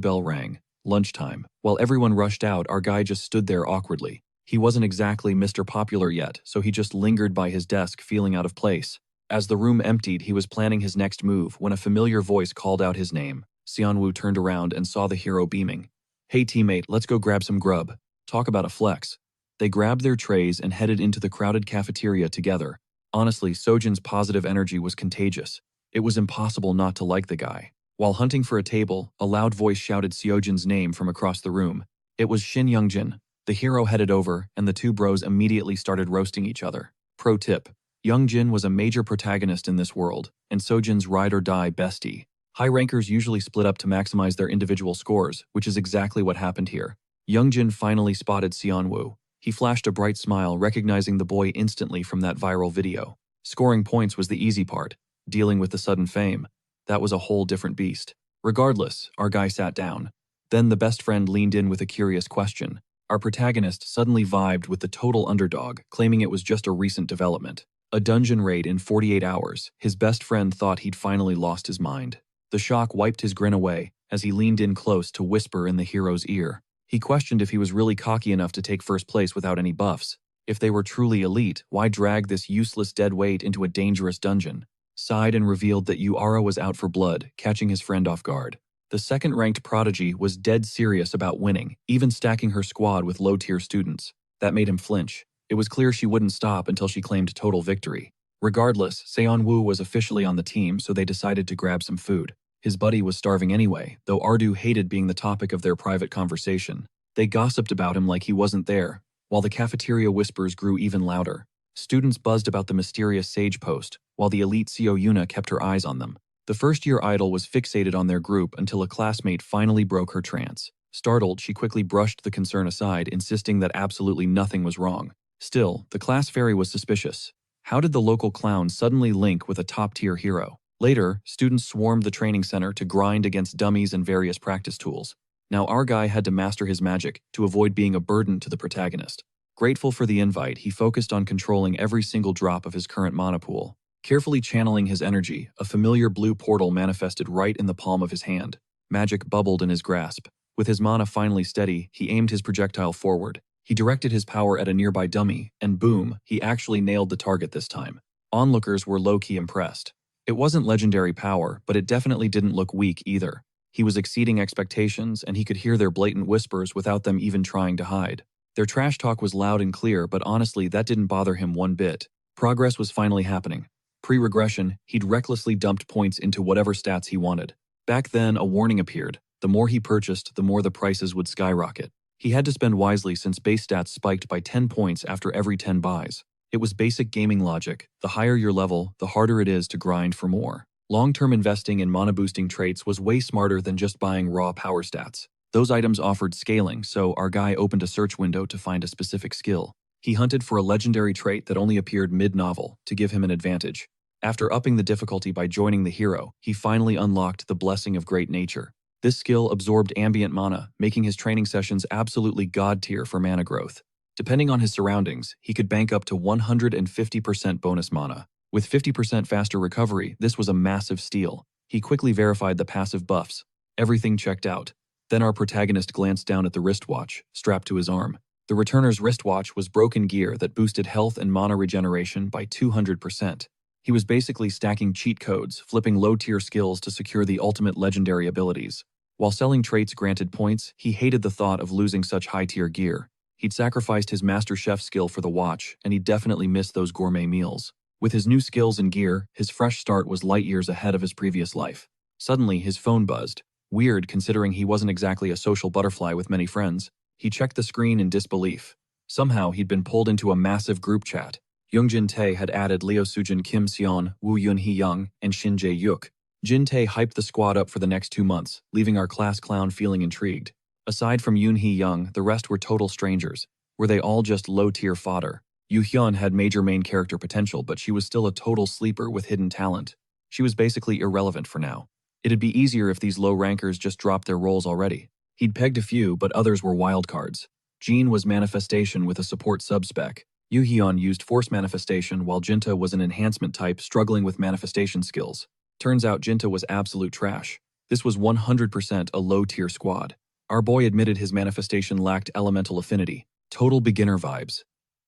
bell rang. Lunchtime. While everyone rushed out, our guy just stood there awkwardly. He wasn't exactly Mr. Popular yet, so he just lingered by his desk feeling out of place. As the room emptied, he was planning his next move when a familiar voice called out his name. Seon-woo turned around and saw the hero beaming. "Hey teammate, let's go grab some grub. Talk about a flex." They grabbed their trays and headed into the crowded cafeteria together. Honestly, Soo-jin's positive energy was contagious. It was impossible not to like the guy. While hunting for a table, a loud voice shouted Seo-jin's name from across the room. It was Shin Young-jin. The hero headed over, and the two bros immediately started roasting each other. Pro tip: Young Jin was a major protagonist in this world, and Sojin's ride-or-die bestie. High rankers usually split up to maximize their individual scores, which is exactly what happened here. Young Jin finally spotted Seonwoo. He flashed a bright smile, recognizing the boy instantly from that viral video. Scoring points was the easy part. Dealing with the sudden fame, that was a whole different beast. Regardless, our guy sat down. Then the best friend leaned in with a curious question. Our protagonist suddenly vibed with the total underdog, claiming it was just a recent development. A dungeon raid in 48 hours. His best friend thought he'd finally lost his mind. The shock wiped his grin away as he leaned in close to whisper in the hero's ear. He questioned if he was really cocky enough to take first place without any buffs. If they were truly elite, why drag this useless dead weight into a dangerous dungeon? Sighed and revealed that Uara was out for blood, catching his friend off guard. The second-ranked prodigy was dead serious about winning, even stacking her squad with low-tier students. That made him flinch. It was clear she wouldn't stop until she claimed total victory. Regardless, Seonwoo was officially on the team, so they decided to grab some food. His buddy was starving anyway, though Ardu hated being the topic of their private conversation. They gossiped about him like he wasn't there, while the cafeteria whispers grew even louder. Students buzzed about the mysterious sage post, while the elite Seo Yuna kept her eyes on them. The first-year idol was fixated on their group until a classmate finally broke her trance. Startled, she quickly brushed the concern aside, insisting that absolutely nothing was wrong. Still, the class fairy was suspicious. How did the local clown suddenly link with a top-tier hero? Later, students swarmed the training center to grind against dummies and various practice tools. Now our guy had to master his magic to avoid being a burden to the protagonist. Grateful for the invite, he focused on controlling every single drop of his current mana pool. Carefully channeling his energy, a familiar blue portal manifested right in the palm of his hand. Magic bubbled in his grasp. With his mana finally steady, he aimed his projectile forward. He directed his power at a nearby dummy, and boom, he actually nailed the target this time. Onlookers were low-key impressed. It wasn't legendary power, but it definitely didn't look weak either. He was exceeding expectations, and he could hear their blatant whispers without them even trying to hide. Their trash talk was loud and clear, but honestly, that didn't bother him one bit. Progress was finally happening. Pre-regression, he'd recklessly dumped points into whatever stats he wanted. Back then, a warning appeared. The more he purchased, the more the prices would skyrocket. He had to spend wisely since base stats spiked by 10 points after every 10 buys. It was basic gaming logic. The higher your level, the harder it is to grind for more. Long-term investing in mana-boosting traits was way smarter than just buying raw power stats. Those items offered scaling, so our guy opened a search window to find a specific skill. He hunted for a legendary trait that only appeared mid-novel to give him an advantage. After upping the difficulty by joining the hero, he finally unlocked the Blessing of Great Nature. This skill absorbed ambient mana, making his training sessions absolutely god-tier for mana growth. Depending on his surroundings, he could bank up to 150% bonus mana. With 50% faster recovery, this was a massive steal. He quickly verified the passive buffs. Everything checked out. Then our protagonist glanced down at the wristwatch, strapped to his arm. The returner's wristwatch was broken gear that boosted health and mana regeneration by 200%. He was basically stacking cheat codes, flipping low-tier skills to secure the ultimate legendary abilities. While selling traits granted points, he hated the thought of losing such high-tier gear. He'd sacrificed his Master Chef skill for the watch, and he definitely missed those gourmet meals. With his new skills and gear, his fresh start was light years ahead of his previous life. Suddenly, his phone buzzed. Weird, considering he wasn't exactly a social butterfly with many friends. He checked the screen in disbelief. Somehow, he'd been pulled into a massive group chat. Yoongjin Tae had added Leo Sujin Kim Seon, Woo Yun Hee Young, and Shin Jae Yuk. Jin Tae hyped the squad up for the next 2 months, leaving our class clown feeling intrigued. Aside from Yoon Hee Young, the rest were total strangers. Were they all just low-tier fodder? Yoo Hyun had major main character potential, but she was still a total sleeper with hidden talent. She was basically irrelevant for now. It'd be easier if these low rankers just dropped their roles already. He'd pegged a few, but others were wildcards. Jean was manifestation with a support subspec. Yoo Hyun used force manifestation, while Jinta was an enhancement type struggling with manifestation skills. Turns out Jinta was absolute trash. This was 100% a low-tier squad. Our boy admitted his manifestation lacked elemental affinity. Total beginner vibes.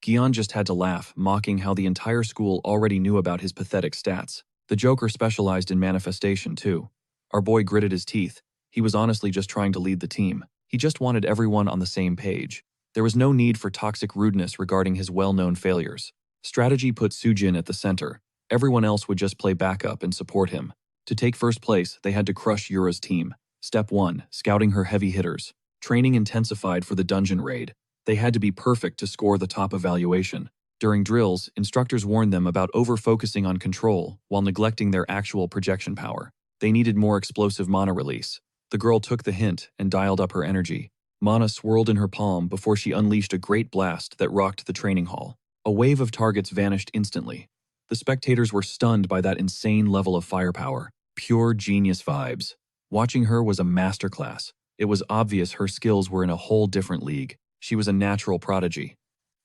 Gion just had to laugh, mocking how the entire school already knew about his pathetic stats. The Joker specialized in manifestation too. Our boy gritted his teeth. He was honestly just trying to lead the team. He just wanted everyone on the same page. There was no need for toxic rudeness regarding his well-known failures. Strategy put Sujin at the center. Everyone else would just play backup and support him. To take first place, they had to crush Yura's team. Step 1. Scouting her heavy hitters. Training intensified for the dungeon raid. They had to be perfect to score the top evaluation. During drills, instructors warned them about over-focusing on control while neglecting their actual projection power. They needed more explosive mana release. The girl took the hint and dialed up her energy. Mana swirled in her palm before she unleashed a great blast that rocked the training hall. A wave of targets vanished instantly. The spectators were stunned by that insane level of firepower. Pure genius vibes. Watching her was a masterclass. It was obvious her skills were in a whole different league. She was a natural prodigy.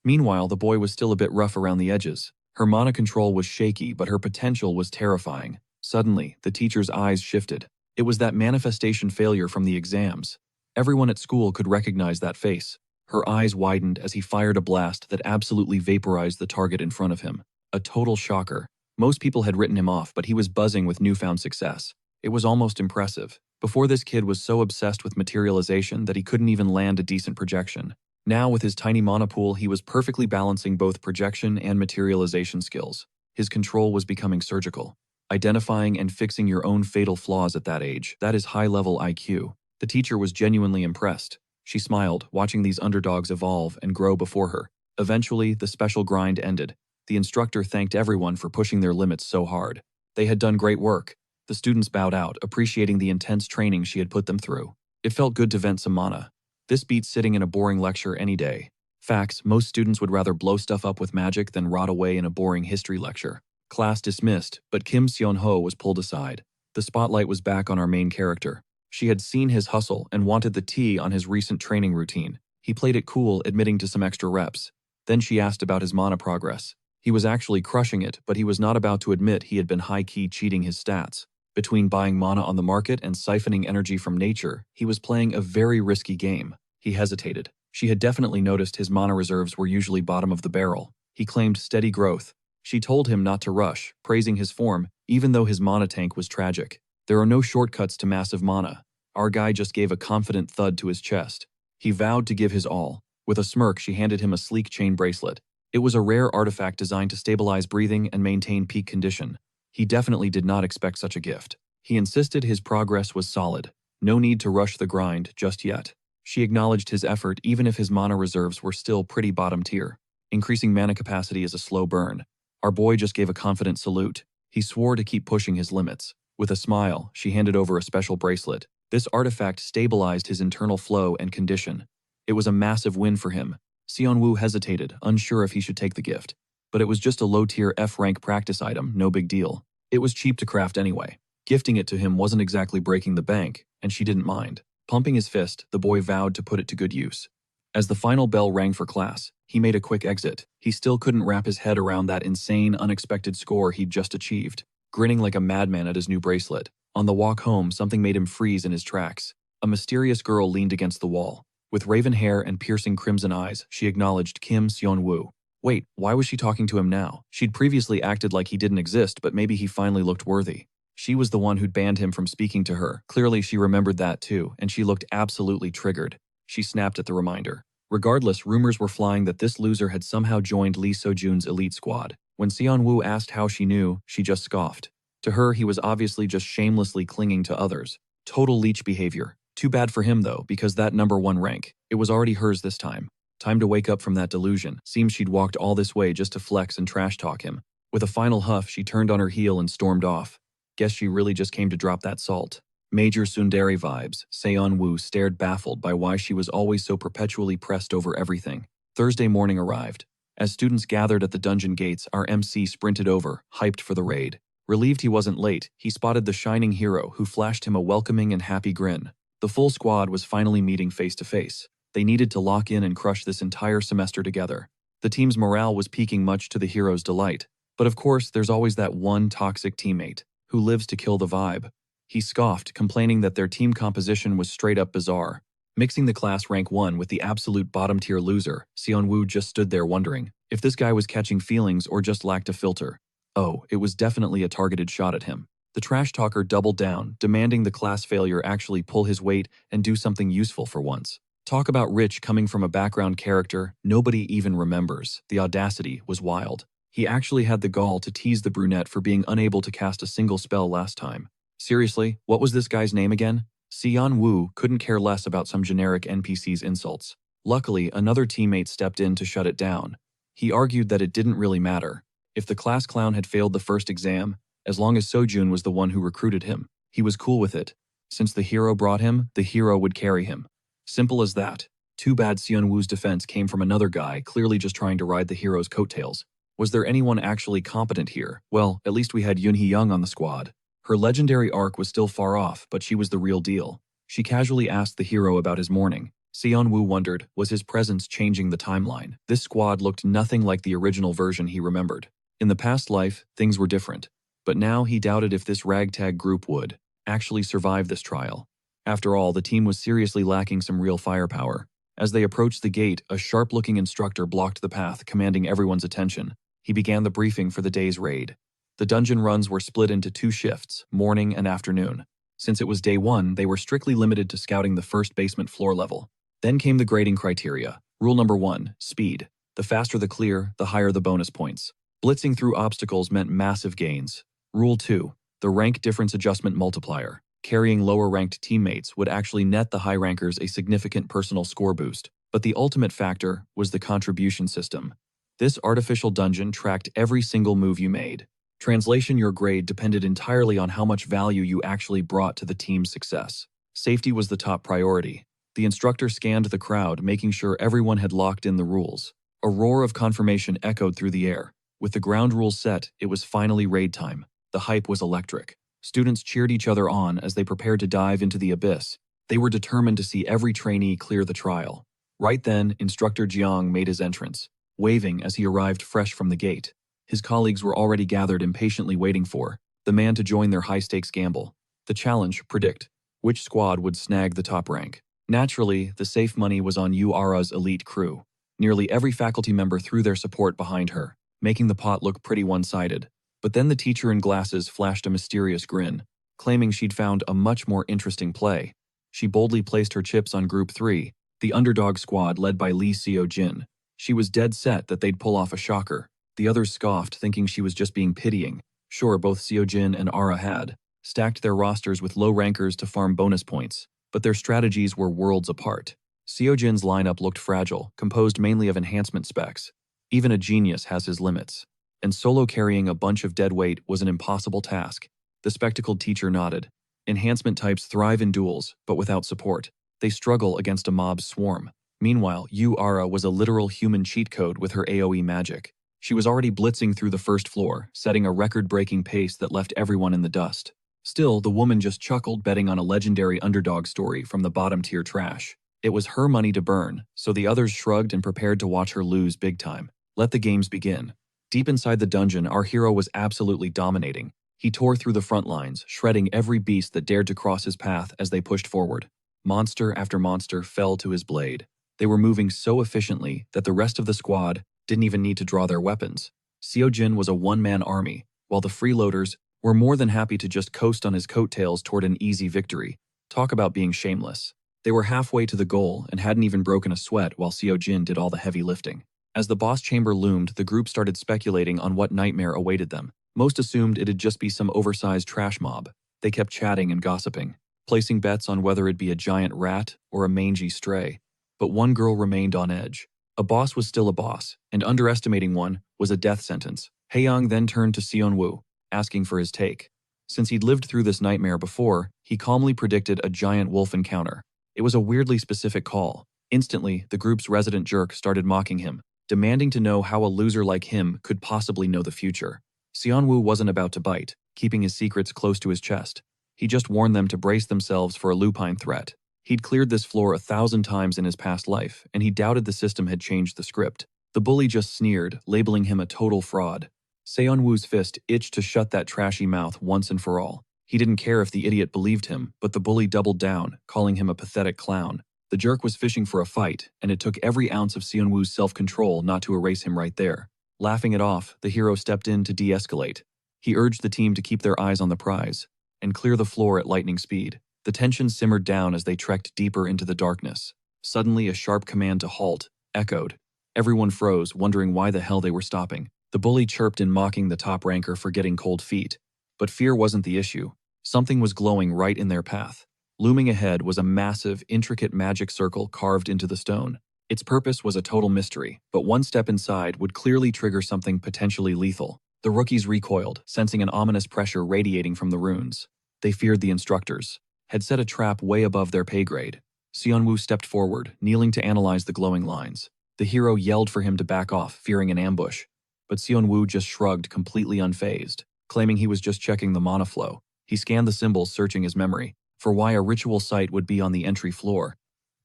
Meanwhile, the boy was still a bit rough around the edges. Her mana control was shaky, but her potential was terrifying. Suddenly, the teacher's eyes shifted. It was that manifestation failure from the exams. Everyone at school could recognize that face. Her eyes widened as he fired a blast that absolutely vaporized the target in front of him. A total shocker. Most people had written him off, but he was buzzing with newfound success. It was almost impressive. Before, this kid was so obsessed with materialization that he couldn't even land a decent projection. Now, with his tiny mana pool, he was perfectly balancing both projection and materialization skills. His control was becoming surgical. Identifying and fixing your own fatal flaws at that age, that is high-level IQ. The teacher was genuinely impressed. She smiled, watching these underdogs evolve and grow before her. Eventually, the special grind ended. The instructor thanked everyone for pushing their limits so hard. They had done great work. The students bowed out, appreciating the intense training she had put them through. It felt good to vent some mana. This beats sitting in a boring lecture any day. Facts, most students would rather blow stuff up with magic than rot away in a boring history lecture. Class dismissed, but Kim Seon-ho was pulled aside. The spotlight was back on our main character. She had seen his hustle and wanted the tea on his recent training routine. He played it cool, admitting to some extra reps. Then she asked about his mana progress. He was actually crushing it, but he was not about to admit he had been high-key cheating his stats. Between buying mana on the market and siphoning energy from nature, he was playing a very risky game. He hesitated. She had definitely noticed his mana reserves were usually bottom of the barrel. He claimed steady growth. She told him not to rush, praising his form, even though his mana tank was tragic. There are no shortcuts to massive mana. Our guy just gave a confident thud to his chest. He vowed to give his all. With a smirk, she handed him a sleek chain bracelet. It was a rare artifact designed to stabilize breathing and maintain peak condition. He definitely did not expect such a gift. He insisted his progress was solid. No need to rush the grind just yet. She acknowledged his effort even if his mana reserves were still pretty bottom tier. Increasing mana capacity is a slow burn. Our boy just gave a confident salute. He swore to keep pushing his limits. With a smile, she handed over a special bracelet. This artifact stabilized his internal flow and condition. It was a massive win for him. Seon-woo hesitated, unsure if he should take the gift. But it was just a low-tier F-rank practice item, no big deal. It was cheap to craft anyway. Gifting it to him wasn't exactly breaking the bank, and she didn't mind. Pumping his fist, the boy vowed to put it to good use. As the final bell rang for class, he made a quick exit. He still couldn't wrap his head around that insane, unexpected score he'd just achieved. Grinning like a madman at his new bracelet. On the walk home, something made him freeze in his tracks. A mysterious girl leaned against the wall. With raven hair and piercing crimson eyes, she acknowledged Kim Seon-woo. Wait, why was she talking to him now? She'd previously acted like he didn't exist, but maybe he finally looked worthy. She was the one who'd banned him from speaking to her. Clearly, she remembered that too, and she looked absolutely triggered. She snapped at the reminder. Regardless, rumors were flying that this loser had somehow joined Lee So-jun's elite squad. When Seon-woo asked how she knew, she just scoffed. To her, he was obviously just shamelessly clinging to others. Total leech behavior. Too bad for him though, because that #1 rank, it was already hers this time. Time to wake up from that delusion. Seems she'd walked all this way just to flex and trash talk him. With a final huff, she turned on her heel and stormed off. Guess she really just came to drop that salt. Major tsundere vibes. Seon-woo stared baffled by why she was always so perpetually pressed over everything. Thursday morning arrived. As students gathered at the dungeon gates, our MC sprinted over, hyped for the raid. Relieved he wasn't late, he spotted the shining hero who flashed him a welcoming and happy grin. The full squad was finally meeting face to face. They needed to lock in and crush this entire semester together. The team's morale was peaking, much to the hero's delight. But of course, there's always that one toxic teammate who lives to kill the vibe. He scoffed, complaining that their team composition was straight up bizarre. Mixing the class rank 1 with the absolute bottom-tier loser, Seon-woo just stood there wondering if this guy was catching feelings or just lacked a filter. Oh, it was definitely a targeted shot at him. The trash talker doubled down, demanding the class failure actually pull his weight and do something useful for once. Talk about rich coming from a background character nobody even remembers. The audacity was wild. He actually had the gall to tease the brunette for being unable to cast a single spell last time. Seriously, what was this guy's name again? Seon-woo couldn't care less about some generic NPC's insults. Luckily, another teammate stepped in to shut it down. He argued that it didn't really matter. If the class clown had failed the first exam, as long as Sojun was the one who recruited him, he was cool with it. Since the hero brought him, the hero would carry him. Simple as that. Too bad Seonwoo's defense came from another guy clearly just trying to ride the hero's coattails. Was there anyone actually competent here? Well, at least we had Yoon Hee-young on the squad. Her legendary arc was still far off, but she was the real deal. She casually asked the hero about his morning. Seonwoo wondered, was his presence changing the timeline? This squad looked nothing like the original version he remembered. In the past life, things were different. But now he doubted if this ragtag group would actually survive this trial. After all, the team was seriously lacking some real firepower. As they approached the gate, a sharp-looking instructor blocked the path, commanding everyone's attention. He began the briefing for the day's raid. The dungeon runs were split into 2 shifts, morning and afternoon. Since it was day 1, they were strictly limited to scouting the first basement floor level. Then came the grading criteria. Rule number 1, speed. The faster the clear, the higher the bonus points. Blitzing through obstacles meant massive gains. Rule 2, the rank difference adjustment multiplier. Carrying lower-ranked teammates would actually net the high rankers a significant personal score boost. But the ultimate factor was the contribution system. This artificial dungeon tracked every single move you made. Translation: your grade depended entirely on how much value you actually brought to the team's success. Safety was the top priority. The instructor scanned the crowd, making sure everyone had locked in the rules. A roar of confirmation echoed through the air. With the ground rules set, it was finally raid time. The hype was electric. Students cheered each other on as they prepared to dive into the abyss. They were determined to see every trainee clear the trial. Right then, Instructor Jiang made his entrance, waving as he arrived fresh from the gate. His colleagues were already gathered, impatiently waiting for the man to join their high-stakes gamble. The challenge: predict which squad would snag the top rank. Naturally, the safe money was on Ara's elite crew. Nearly every faculty member threw their support behind her, making the pot look pretty one-sided. But then the teacher in glasses flashed a mysterious grin, claiming she'd found a much more interesting play. She boldly placed her chips on Group 3, the underdog squad led by Lee Seo-jin. She was dead set that they'd pull off a shocker. The others scoffed, thinking she was just being pitying. Sure, both Seo-jin and Ara had stacked their rosters with low rankers to farm bonus points, but their strategies were worlds apart. Seo-jin's lineup looked fragile, composed mainly of enhancement specs. Even a genius has his limits. And solo carrying a bunch of deadweight was an impossible task. The spectacled teacher nodded. Enhancement types thrive in duels, but without support. They struggle against a mob's swarm. Meanwhile, Ara was a literal human cheat code with her AoE magic. She was already blitzing through the first floor, setting a record-breaking pace that left everyone in the dust. Still, the woman just chuckled, betting on a legendary underdog story from the bottom-tier trash. It was her money to burn, so the others shrugged and prepared to watch her lose big time. Let the games begin. Deep inside the dungeon, our hero was absolutely dominating. He tore through the front lines, shredding every beast that dared to cross his path as they pushed forward. Monster after monster fell to his blade. They were moving so efficiently that the rest of the squad didn't even need to draw their weapons. Seo-jin was a one-man army, while the freeloaders were more than happy to just coast on his coattails toward an easy victory. Talk about being shameless. They were halfway to the goal and hadn't even broken a sweat while Seo-jin did all the heavy lifting. As the boss chamber loomed, the group started speculating on what nightmare awaited them. Most assumed it'd just be some oversized trash mob. They kept chatting and gossiping, placing bets on whether it'd be a giant rat or a mangy stray. But one girl remained on edge. A boss was still a boss, and underestimating one was a death sentence. Haeyang then turned to Seonwoo, asking for his take. Since he'd lived through this nightmare before, he calmly predicted a giant wolf encounter. It was a weirdly specific call. Instantly, the group's resident jerk started mocking him, demanding to know how a loser like him could possibly know the future. Seonwoo wasn't about to bite, keeping his secrets close to his chest. He just warned them to brace themselves for a lupine threat. He'd cleared this floor 1,000 times in his past life, and he doubted the system had changed the script. The bully just sneered, labeling him a total fraud. Seonwoo's fist itched to shut that trashy mouth once and for all. He didn't care if the idiot believed him, but the bully doubled down, calling him a pathetic clown. The jerk was fishing for a fight, and it took every ounce of Seonwoo's self-control not to erase him right there. Laughing it off, the hero stepped in to de-escalate. He urged the team to keep their eyes on the prize and clear the floor at lightning speed. The tension simmered down as they trekked deeper into the darkness. Suddenly, a sharp command to halt echoed. Everyone froze, wondering why the hell they were stopping. The bully chirped in, mocking the top ranker for getting cold feet. But fear wasn't the issue. Something was glowing right in their path. Looming ahead was a massive, intricate magic circle carved into the stone. Its purpose was a total mystery, but one step inside would clearly trigger something potentially lethal. The rookies recoiled, sensing an ominous pressure radiating from the runes. They feared the instructors had set a trap way above their pay grade. Seonwoo stepped forward, kneeling to analyze the glowing lines. The hero yelled for him to back off, fearing an ambush. But Seonwoo just shrugged, completely unfazed, claiming he was just checking the mana flow. He scanned the symbols, searching his memory for why a ritual site would be on the entry floor.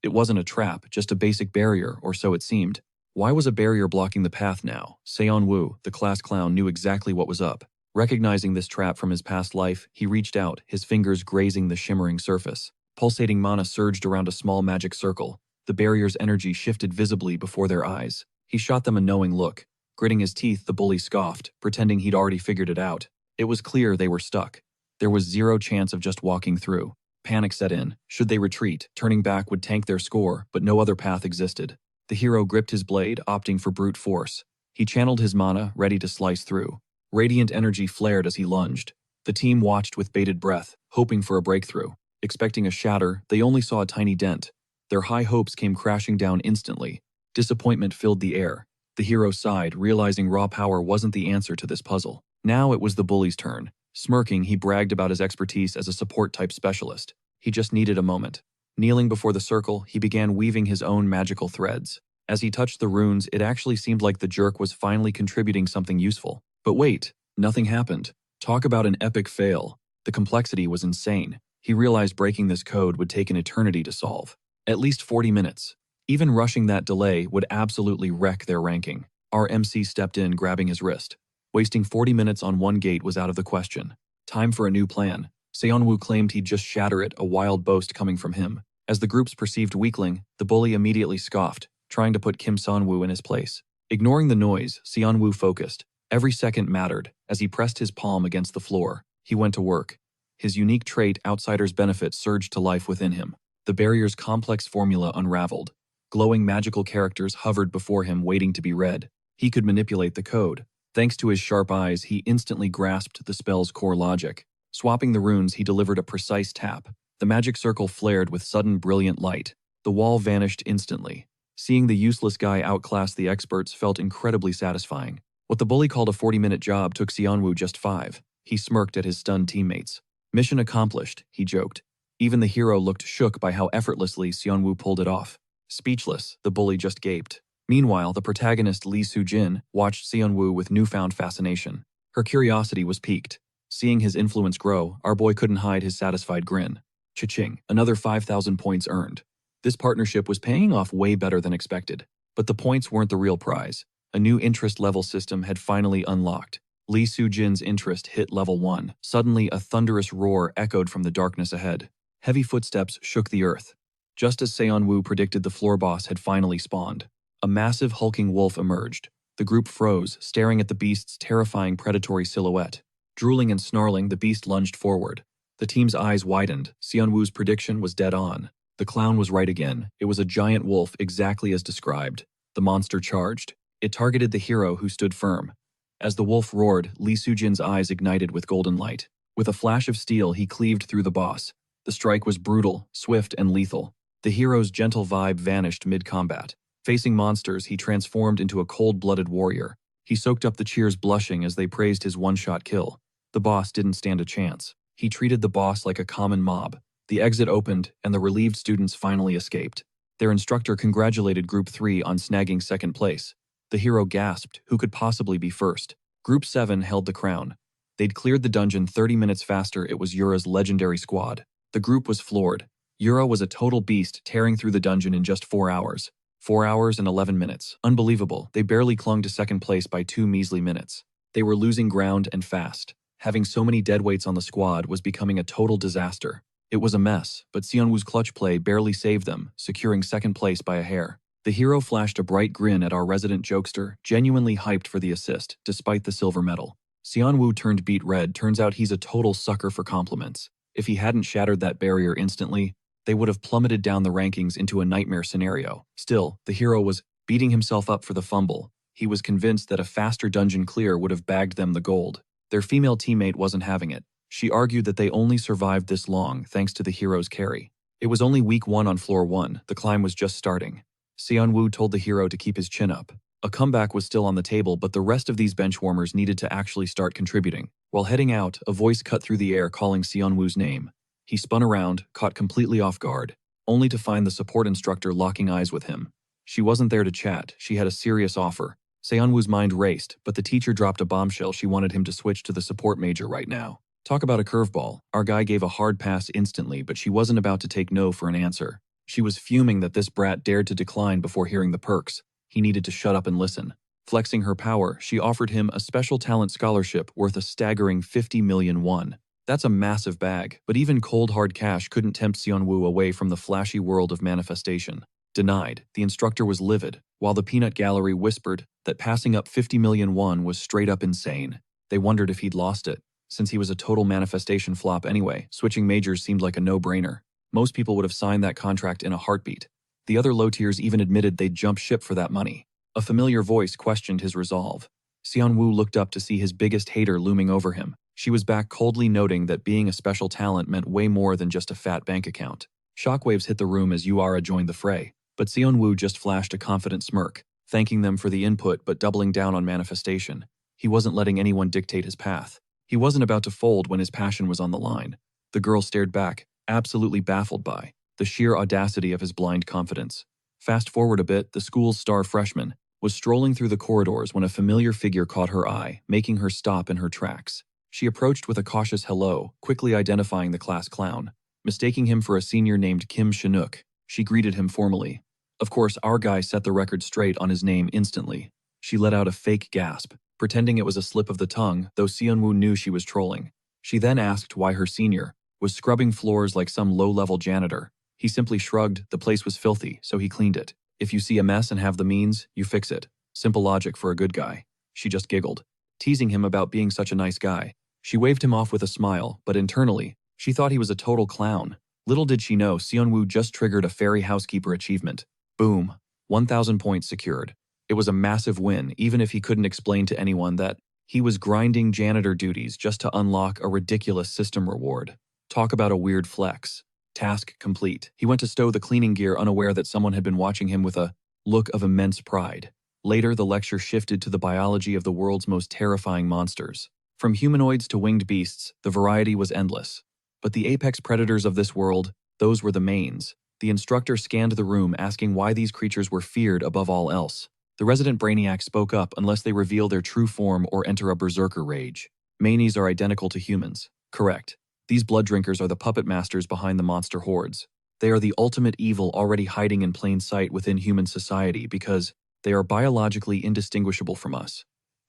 It wasn't a trap, just a basic barrier, or so it seemed. Why was a barrier blocking the path now? Seonwoo, the class clown, knew exactly what was up. Recognizing this trap from his past life, he reached out, his fingers grazing the shimmering surface. Pulsating mana surged around a small magic circle. The barrier's energy shifted visibly before their eyes. He shot them a knowing look. Gritting his teeth, the bully scoffed, pretending he'd already figured it out. It was clear they were stuck. There was zero chance of just walking through. Panic set in. Should they retreat, turning back would tank their score, but no other path existed. The hero gripped his blade, opting for brute force. He channeled his mana, ready to slice through. Radiant energy flared as he lunged. The team watched with bated breath, hoping for a breakthrough. Expecting a shatter, they only saw a tiny dent. Their high hopes came crashing down instantly. Disappointment filled the air. The hero sighed, realizing raw power wasn't the answer to this puzzle. Now it was the bully's turn. Smirking, he bragged about his expertise as a support-type specialist. He just needed a moment. Kneeling before the circle, he began weaving his own magical threads. As he touched the runes, it actually seemed like the jerk was finally contributing something useful. But wait, nothing happened. Talk about an epic fail. The complexity was insane. He realized breaking this code would take an eternity to solve. At least 40 minutes. Even rushing that delay would absolutely wreck their ranking. Our MC stepped in, grabbing his wrist. Wasting 40 minutes on one gate was out of the question. Time for a new plan. Seonwoo claimed he'd just shatter it, a wild boast coming from him. As the group's perceived weakling, the bully immediately scoffed, trying to put Kim Seonwoo in his place. Ignoring the noise, Seonwoo focused. Every second mattered. As he pressed his palm against the floor, he went to work. His unique trait, Outsider's Benefit, surged to life within him. The barrier's complex formula unraveled. Glowing magical characters hovered before him, waiting to be read. He could manipulate the code. Thanks to his sharp eyes, he instantly grasped the spell's core logic. Swapping the runes, he delivered a precise tap. The magic circle flared with sudden brilliant light. The wall vanished instantly. Seeing the useless guy outclass the experts felt incredibly satisfying. What the bully called a 40-minute job took Seonwoo just 5. He smirked at his stunned teammates. Mission accomplished, he joked. Even the hero looked shook by how effortlessly Seonwoo pulled it off. Speechless, the bully just gaped. Meanwhile, the protagonist Lee Soo-jin watched Seonwoo with newfound fascination. Her curiosity was piqued. Seeing his influence grow, our boy couldn't hide his satisfied grin. Cha-ching, another 5,000 points earned. This partnership was paying off way better than expected. But the points weren't the real prize. A new interest level system had finally unlocked. Lee Soo-jin's interest hit level 1. Suddenly, a thunderous roar echoed from the darkness ahead. Heavy footsteps shook the earth. Just as Seonwoo predicted, the floor boss had finally spawned. A massive hulking wolf emerged. The group froze, staring at the beast's terrifying predatory silhouette. Drooling and snarling, the beast lunged forward. The team's eyes widened. Seonwoo's prediction was dead on. The clown was right again. It was a giant wolf, exactly as described. The monster charged. It targeted the hero, who stood firm. As the wolf roared, Lee Soo-jin's eyes ignited with golden light. With a flash of steel, he cleaved through the boss. The strike was brutal, swift, and lethal. The hero's gentle vibe vanished mid-combat. Facing monsters, he transformed into a cold-blooded warrior. He soaked up the cheers, blushing as they praised his one-shot kill. The boss didn't stand a chance. He treated the boss like a common mob. The exit opened, and the relieved students finally escaped. Their instructor congratulated Group 3 on snagging second place. The hero gasped, who could possibly be first? Group 7 held the crown. They'd cleared the dungeon 30 minutes faster. It was Yura's legendary squad. The group was floored. Yura was a total beast, tearing through the dungeon in just 4 hours. 4 hours and 11 minutes. Unbelievable. They barely clung to second place by 2 measly minutes. They were losing ground and fast. Having so many deadweights on the squad was becoming a total disaster. It was a mess, but Seonwoo's clutch play barely saved them, securing second place by a hair. The hero flashed a bright grin at our resident jokester, genuinely hyped for the assist, despite the silver medal. Seonwoo turned beet red. Turns out he's a total sucker for compliments. If he hadn't shattered that barrier instantly, they would have plummeted down the rankings into a nightmare scenario. Still, the hero was beating himself up for the fumble. He was convinced that a faster dungeon clear would have bagged them the gold. Their female teammate wasn't having it. She argued that they only survived this long thanks to the hero's carry. It was only week 1 on floor 1. The climb was just starting. Seon-woo told the hero to keep his chin up. A comeback was still on the table, but the rest of these benchwarmers needed to actually start contributing. While heading out, a voice cut through the air calling Seon-woo's name. He spun around, caught completely off guard, only to find the support instructor locking eyes with him. She wasn't there to chat, she had a serious offer. Seon-woo's mind raced, but the teacher dropped a bombshell. She wanted him to switch to the support major right now. Talk about a curveball. Our guy gave a hard pass instantly, but she wasn't about to take no for an answer. She was fuming that this brat dared to decline before hearing the perks. He needed to shut up and listen. Flexing her power, she offered him a special talent scholarship worth a staggering 50 million won. That's a massive bag, but even cold hard cash couldn't tempt Seon-woo away from the flashy world of manifestation. Denied, the instructor was livid, while the peanut gallery whispered that passing up 50 million won was straight up insane. They wondered if he'd lost it. Since he was a total manifestation flop anyway, switching majors seemed like a no-brainer. Most people would have signed that contract in a heartbeat. The other low tiers even admitted they'd jump ship for that money. A familiar voice questioned his resolve. Seon-woo looked up to see his biggest hater looming over him. She was back, coldly noting that being a special talent meant way more than just a fat bank account. Shockwaves hit the room as Yuara joined the fray, but Seon-woo just flashed a confident smirk, thanking them for the input but doubling down on manifestation. He wasn't letting anyone dictate his path. He wasn't about to fold when his passion was on the line. The girl stared back, absolutely baffled by the sheer audacity of his blind confidence. Fast forward a bit, the school's star freshman was strolling through the corridors when a familiar figure caught her eye, making her stop in her tracks. She approached with a cautious hello, quickly identifying the class clown. Mistaking him for a senior named Kim Chinook, she greeted him formally. Of course, our guy set the record straight on his name instantly. She let out a fake gasp, pretending it was a slip of the tongue, though Seon-woo knew she was trolling. She then asked why her senior was scrubbing floors like some low-level janitor. He simply shrugged. The place was filthy, so he cleaned it. If you see a mess and have the means, you fix it. Simple logic for a good guy. She just giggled, teasing him about being such a nice guy. She waved him off with a smile, but internally, she thought he was a total clown. Little did she know, Seon-woo just triggered a fairy housekeeper achievement. Boom. 1,000 points secured. It was a massive win, even if he couldn't explain to anyone that he was grinding janitor duties just to unlock a ridiculous system reward. Talk about a weird flex. Task complete. He went to stow the cleaning gear, unaware that someone had been watching him with a look of immense pride. Later, the lecture shifted to the biology of the world's most terrifying monsters. From humanoids to winged beasts, the variety was endless. But the apex predators of this world, those were the mains. The instructor scanned the room, asking why these creatures were feared above all else. The resident brainiac spoke up unless they reveal their true form or enter a berserker rage. Manies are identical to humans. Correct. These blood drinkers are the puppet masters behind the monster hordes. They are the ultimate evil already hiding in plain sight within human society because they are biologically indistinguishable from us.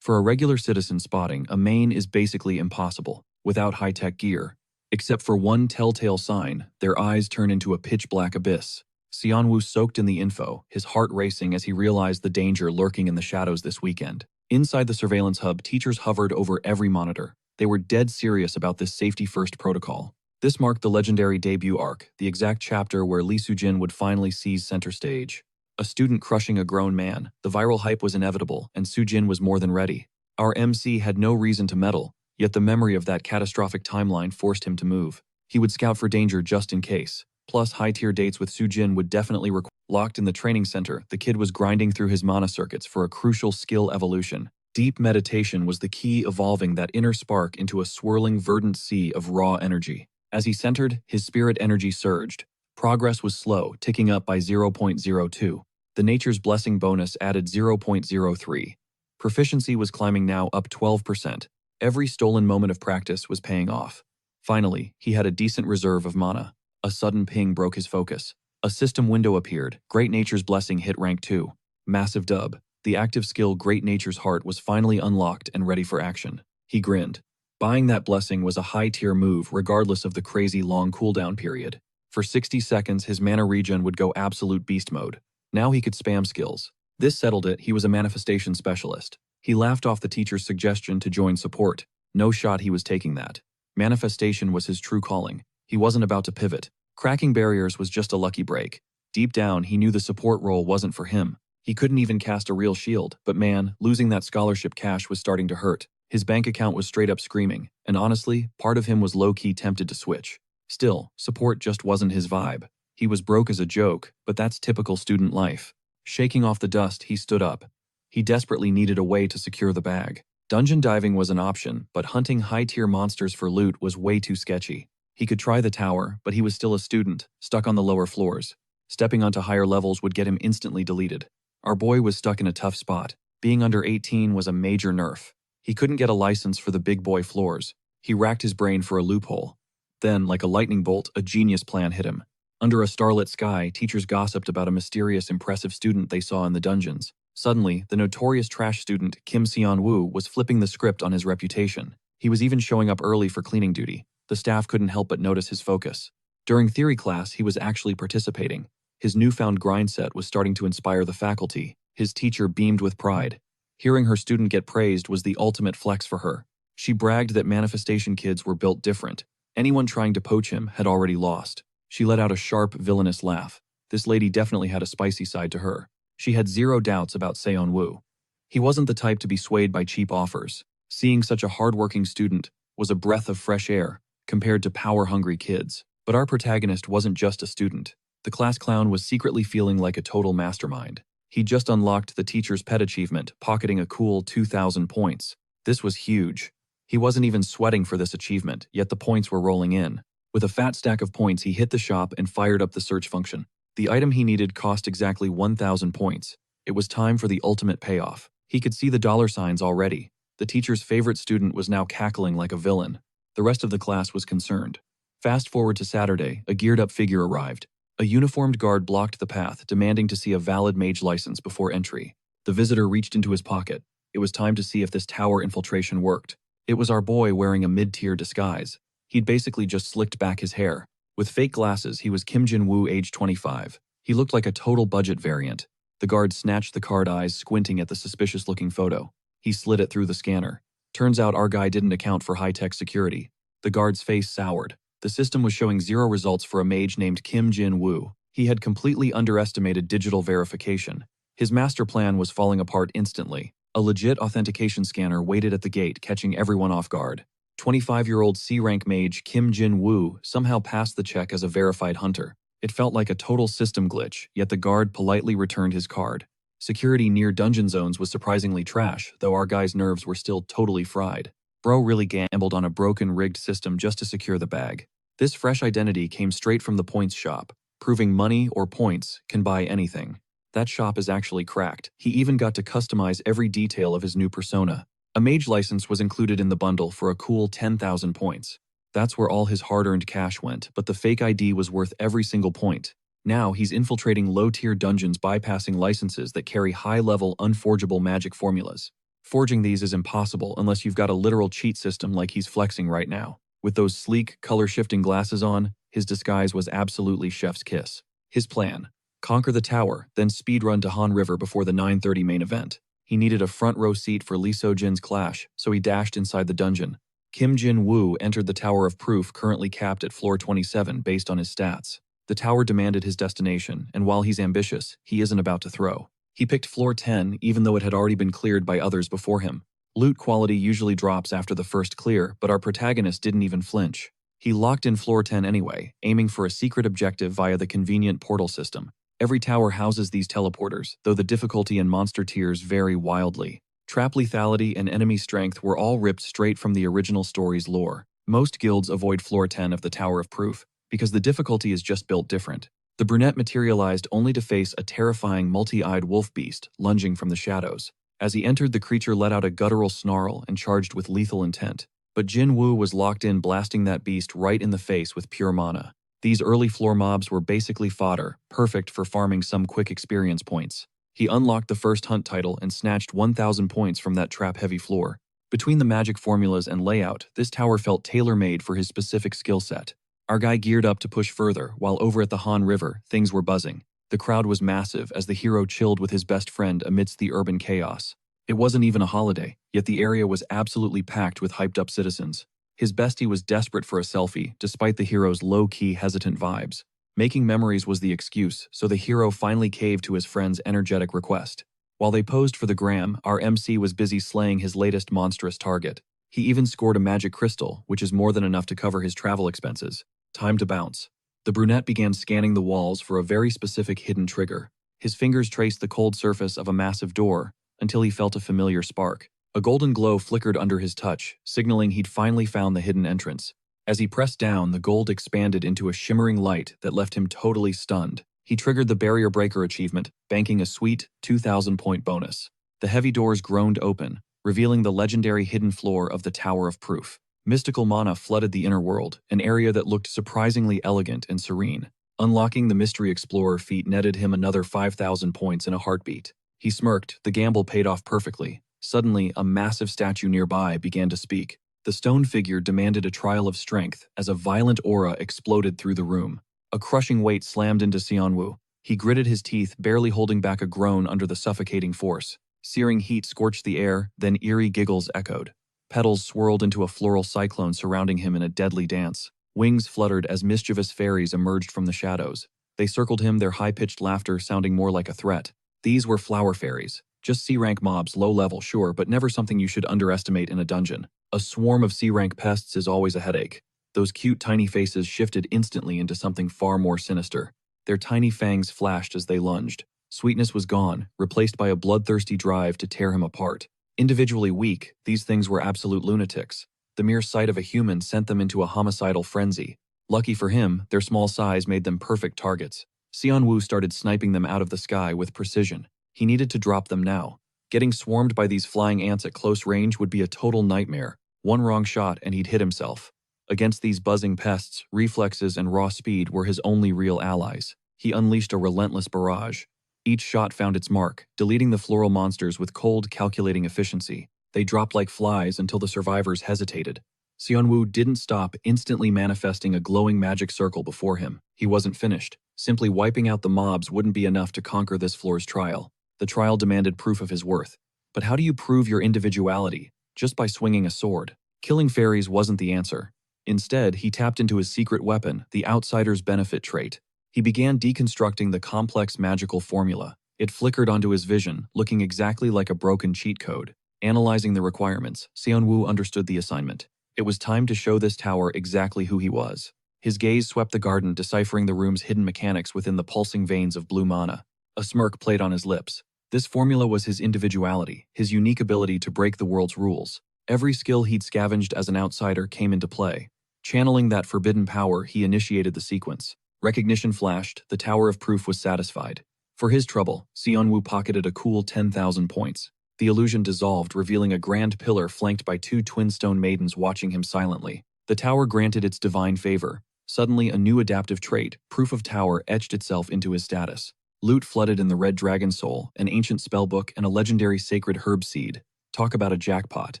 For a regular citizen, spotting a main is basically impossible without high-tech gear. Except for one telltale sign, their eyes turn into a pitch-black abyss. Seon-woo soaked in the info, his heart racing as he realized the danger lurking in the shadows this weekend. Inside the surveillance hub, teachers hovered over every monitor. They were dead serious about this safety-first protocol. This marked the legendary debut arc, the exact chapter where Lee Soo-jin would finally seize center stage. A student crushing a grown man, the viral hype was inevitable, and Soo-jin was more than ready. Our MC had no reason to meddle, yet the memory of that catastrophic timeline forced him to move. He would scout for danger just in case. Plus, high-tier dates with Soo-jin would definitely require. Locked in the training center, the kid was grinding through his mana circuits for a crucial skill evolution. Deep meditation was the key, evolving that inner spark into a swirling, verdant sea of raw energy. As he centered, his spirit energy surged. Progress was slow, ticking up by 0.02. The Nature's Blessing bonus added 0.03. Proficiency was climbing, now up 12%. Every stolen moment of practice was paying off. Finally, he had a decent reserve of mana. A sudden ping broke his focus. A system window appeared. Great Nature's Blessing hit rank 2. Massive dub. The active skill Great Nature's Heart was finally unlocked and ready for action. He grinned. Buying that blessing was a high-tier move regardless of the crazy long cooldown period. For 60 seconds, his mana regen would go absolute beast mode. Now he could spam skills. This settled it, he was a manifestation specialist. He laughed off the teacher's suggestion to join support. No shot he was taking that. Manifestation was his true calling. He wasn't about to pivot. Cracking barriers was just a lucky break. Deep down, he knew the support role wasn't for him. He couldn't even cast a real shield, but man, losing that scholarship cash was starting to hurt. His bank account was straight up screaming, and honestly, part of him was low-key tempted to switch. Still, support just wasn't his vibe. He was broke as a joke, but that's typical student life. Shaking off the dust, he stood up. He desperately needed a way to secure the bag. Dungeon diving was an option, but hunting high-tier monsters for loot was way too sketchy. He could try the tower, but he was still a student, stuck on the lower floors. Stepping onto higher levels would get him instantly deleted. Our boy was stuck in a tough spot. Being under 18 was a major nerf. He couldn't get a license for the big boy floors. He racked his brain for a loophole. Then, like a lightning bolt, a genius plan hit him. Under a starlit sky, teachers gossiped about a mysterious, impressive student they saw in the dungeons. Suddenly, the notorious trash student Kim Seon-woo was flipping the script on his reputation. He was even showing up early for cleaning duty. The staff couldn't help but notice his focus. During theory class, he was actually participating. His newfound grind set was starting to inspire the faculty. His teacher beamed with pride. Hearing her student get praised was the ultimate flex for her. She bragged that manifestation kids were built different. Anyone trying to poach him had already lost. She let out a sharp, villainous laugh. This lady definitely had a spicy side to her. She had zero doubts about Seon-woo. He wasn't the type to be swayed by cheap offers. Seeing such a hardworking student was a breath of fresh air compared to power-hungry kids. But our protagonist wasn't just a student. The class clown was secretly feeling like a total mastermind. He just unlocked the teacher's pet achievement, pocketing a cool 2,000 points. This was huge. He wasn't even sweating for this achievement, yet the points were rolling in. With a fat stack of points, he hit the shop and fired up the search function. The item he needed cost exactly 1,000 points. It was time for the ultimate payoff. He could see the dollar signs already. The teacher's favorite student was now cackling like a villain. The rest of the class was concerned. Fast forward to Saturday, a geared-up figure arrived. A uniformed guard blocked the path, demanding to see a valid mage license before entry. The visitor reached into his pocket. It was time to see if this tower infiltration worked. It was our boy wearing a mid-tier disguise. He'd basically just slicked back his hair. With fake glasses, he was Kim Jin-woo, age 25. He looked like a total budget variant. The guard snatched the card, eyes squinting at the suspicious-looking photo. He slid it through the scanner. Turns out our guy didn't account for high-tech security. The guard's face soured. The system was showing 0 results for a mage named Kim Jin-woo. He had completely underestimated digital verification. His master plan was falling apart instantly. A legit authentication scanner waited at the gate, catching everyone off guard. 25-year-old C-rank mage Kim Jin-woo somehow passed the check as a verified hunter. It felt like a total system glitch, yet the guard politely returned his card. Security near dungeon zones was surprisingly trash, though our guy's nerves were still totally fried. Bro really gambled on a broken rigged system just to secure the bag. This fresh identity came straight from the points shop, proving money or points can buy anything. That shop is actually cracked. He even got to customize every detail of his new persona. A mage license was included in the bundle for a cool 10,000 points. That's where all his hard-earned cash went, but the fake ID was worth every single point. Now he's infiltrating low-tier dungeons, bypassing licenses that carry high-level, unforgeable magic formulas. Forging these is impossible unless you've got a literal cheat system like he's flexing right now. With those sleek, color-shifting glasses on, his disguise was absolutely chef's kiss. His plan: conquer the tower, then speedrun to Han River before the 9:30 main event. He needed a front-row seat for Lee So-jin's clash, so he dashed inside the dungeon. Kim Jin-woo entered the Tower of Proof, currently capped at floor 27 based on his stats. The tower demanded his destination, and while he's ambitious, he isn't about to throw. He picked floor 10 even though it had already been cleared by others before him. Loot quality usually drops after the first clear, but our protagonist didn't even flinch. He locked in floor 10 anyway, aiming for a secret objective via the convenient portal system. Every tower houses these teleporters, though the difficulty and monster tiers vary wildly. Trap lethality and enemy strength were all ripped straight from the original story's lore. Most guilds avoid floor 10 of the Tower of Proof, because the difficulty is just built different. The brunette materialized only to face a terrifying multi-eyed wolf beast lunging from the shadows. As he entered, the creature let out a guttural snarl and charged with lethal intent. But Jin-woo was locked in, blasting that beast right in the face with pure mana. These early floor mobs were basically fodder, perfect for farming some quick experience points. He unlocked the first hunt title and snatched 1,000 points from that trap-heavy floor. Between the magic formulas and layout, this tower felt tailor-made for his specific skill set. Our guy geared up to push further, while over at the Han River, things were buzzing. The crowd was massive as the hero chilled with his best friend amidst the urban chaos. It wasn't even a holiday, yet the area was absolutely packed with hyped-up citizens. His bestie was desperate for a selfie, despite the hero's low-key, hesitant vibes. Making memories was the excuse, so the hero finally caved to his friend's energetic request. While they posed for the gram, our MC was busy slaying his latest monstrous target. He even scored a magic crystal, which is more than enough to cover his travel expenses. Time to bounce. The brunette began scanning the walls for a very specific hidden trigger. His fingers traced the cold surface of a massive door until he felt a familiar spark. A golden glow flickered under his touch, signaling he'd finally found the hidden entrance. As he pressed down, the gold expanded into a shimmering light that left him totally stunned. He triggered the Barrier Breaker achievement, banking a sweet 2,000-point bonus. The heavy doors groaned open, revealing the legendary hidden floor of the Tower of Proof. Mystical mana flooded the inner world, an area that looked surprisingly elegant and serene. Unlocking the Mystery Explorer feat netted him another 5,000 points in a heartbeat. He smirked, the gamble paid off perfectly. Suddenly, a massive statue nearby began to speak. The stone figure demanded a trial of strength as a violent aura exploded through the room. A crushing weight slammed into Xianwu. He gritted his teeth, barely holding back a groan under the suffocating force. Searing heat scorched the air, then eerie giggles echoed. Petals swirled into a floral cyclone surrounding him in a deadly dance. Wings fluttered as mischievous fairies emerged from the shadows. They circled him, their high-pitched laughter sounding more like a threat. These were flower fairies. Just C-rank mobs, low-level, sure, but never something you should underestimate in a dungeon. A swarm of C-rank pests is always a headache. Those cute tiny faces shifted instantly into something far more sinister. Their tiny fangs flashed as they lunged. Sweetness was gone, replaced by a bloodthirsty drive to tear him apart. Individually weak, these things were absolute lunatics. The mere sight of a human sent them into a homicidal frenzy. Lucky for him, their small size made them perfect targets. Xianwu started sniping them out of the sky with precision. He needed to drop them now. Getting swarmed by these flying ants at close range would be a total nightmare. One wrong shot and he'd hit himself. Against these buzzing pests, reflexes and raw speed were his only real allies. He unleashed a relentless barrage. Each shot found its mark, deleting the floral monsters with cold, calculating efficiency. They dropped like flies until the survivors hesitated. Xianwu didn't stop, instantly manifesting a glowing magic circle before him. He wasn't finished. Simply wiping out the mobs wouldn't be enough to conquer this floor's trial. The trial demanded proof of his worth. But how do you prove your individuality? Just by swinging a sword. Killing fairies wasn't the answer. Instead, he tapped into his secret weapon, the Outsider's Benefit trait. He began deconstructing the complex magical formula. It flickered onto his vision, looking exactly like a broken cheat code. Analyzing the requirements, Xianwu understood the assignment. It was time to show this tower exactly who he was. His gaze swept the garden, deciphering the room's hidden mechanics within the pulsing veins of blue mana. A smirk played on his lips. This formula was his individuality, his unique ability to break the world's rules. Every skill he'd scavenged as an outsider came into play. Channeling that forbidden power, he initiated the sequence. Recognition flashed, the Tower of Proof was satisfied. For his trouble, Xianwu pocketed a cool 10,000 points. The illusion dissolved, revealing a grand pillar flanked by two twin stone maidens watching him silently. The tower granted its divine favor. Suddenly, a new adaptive trait, Proof of Tower, etched itself into his status. Loot flooded in the Red Dragon Soul, an ancient spellbook, and a legendary sacred herb seed. Talk about a jackpot.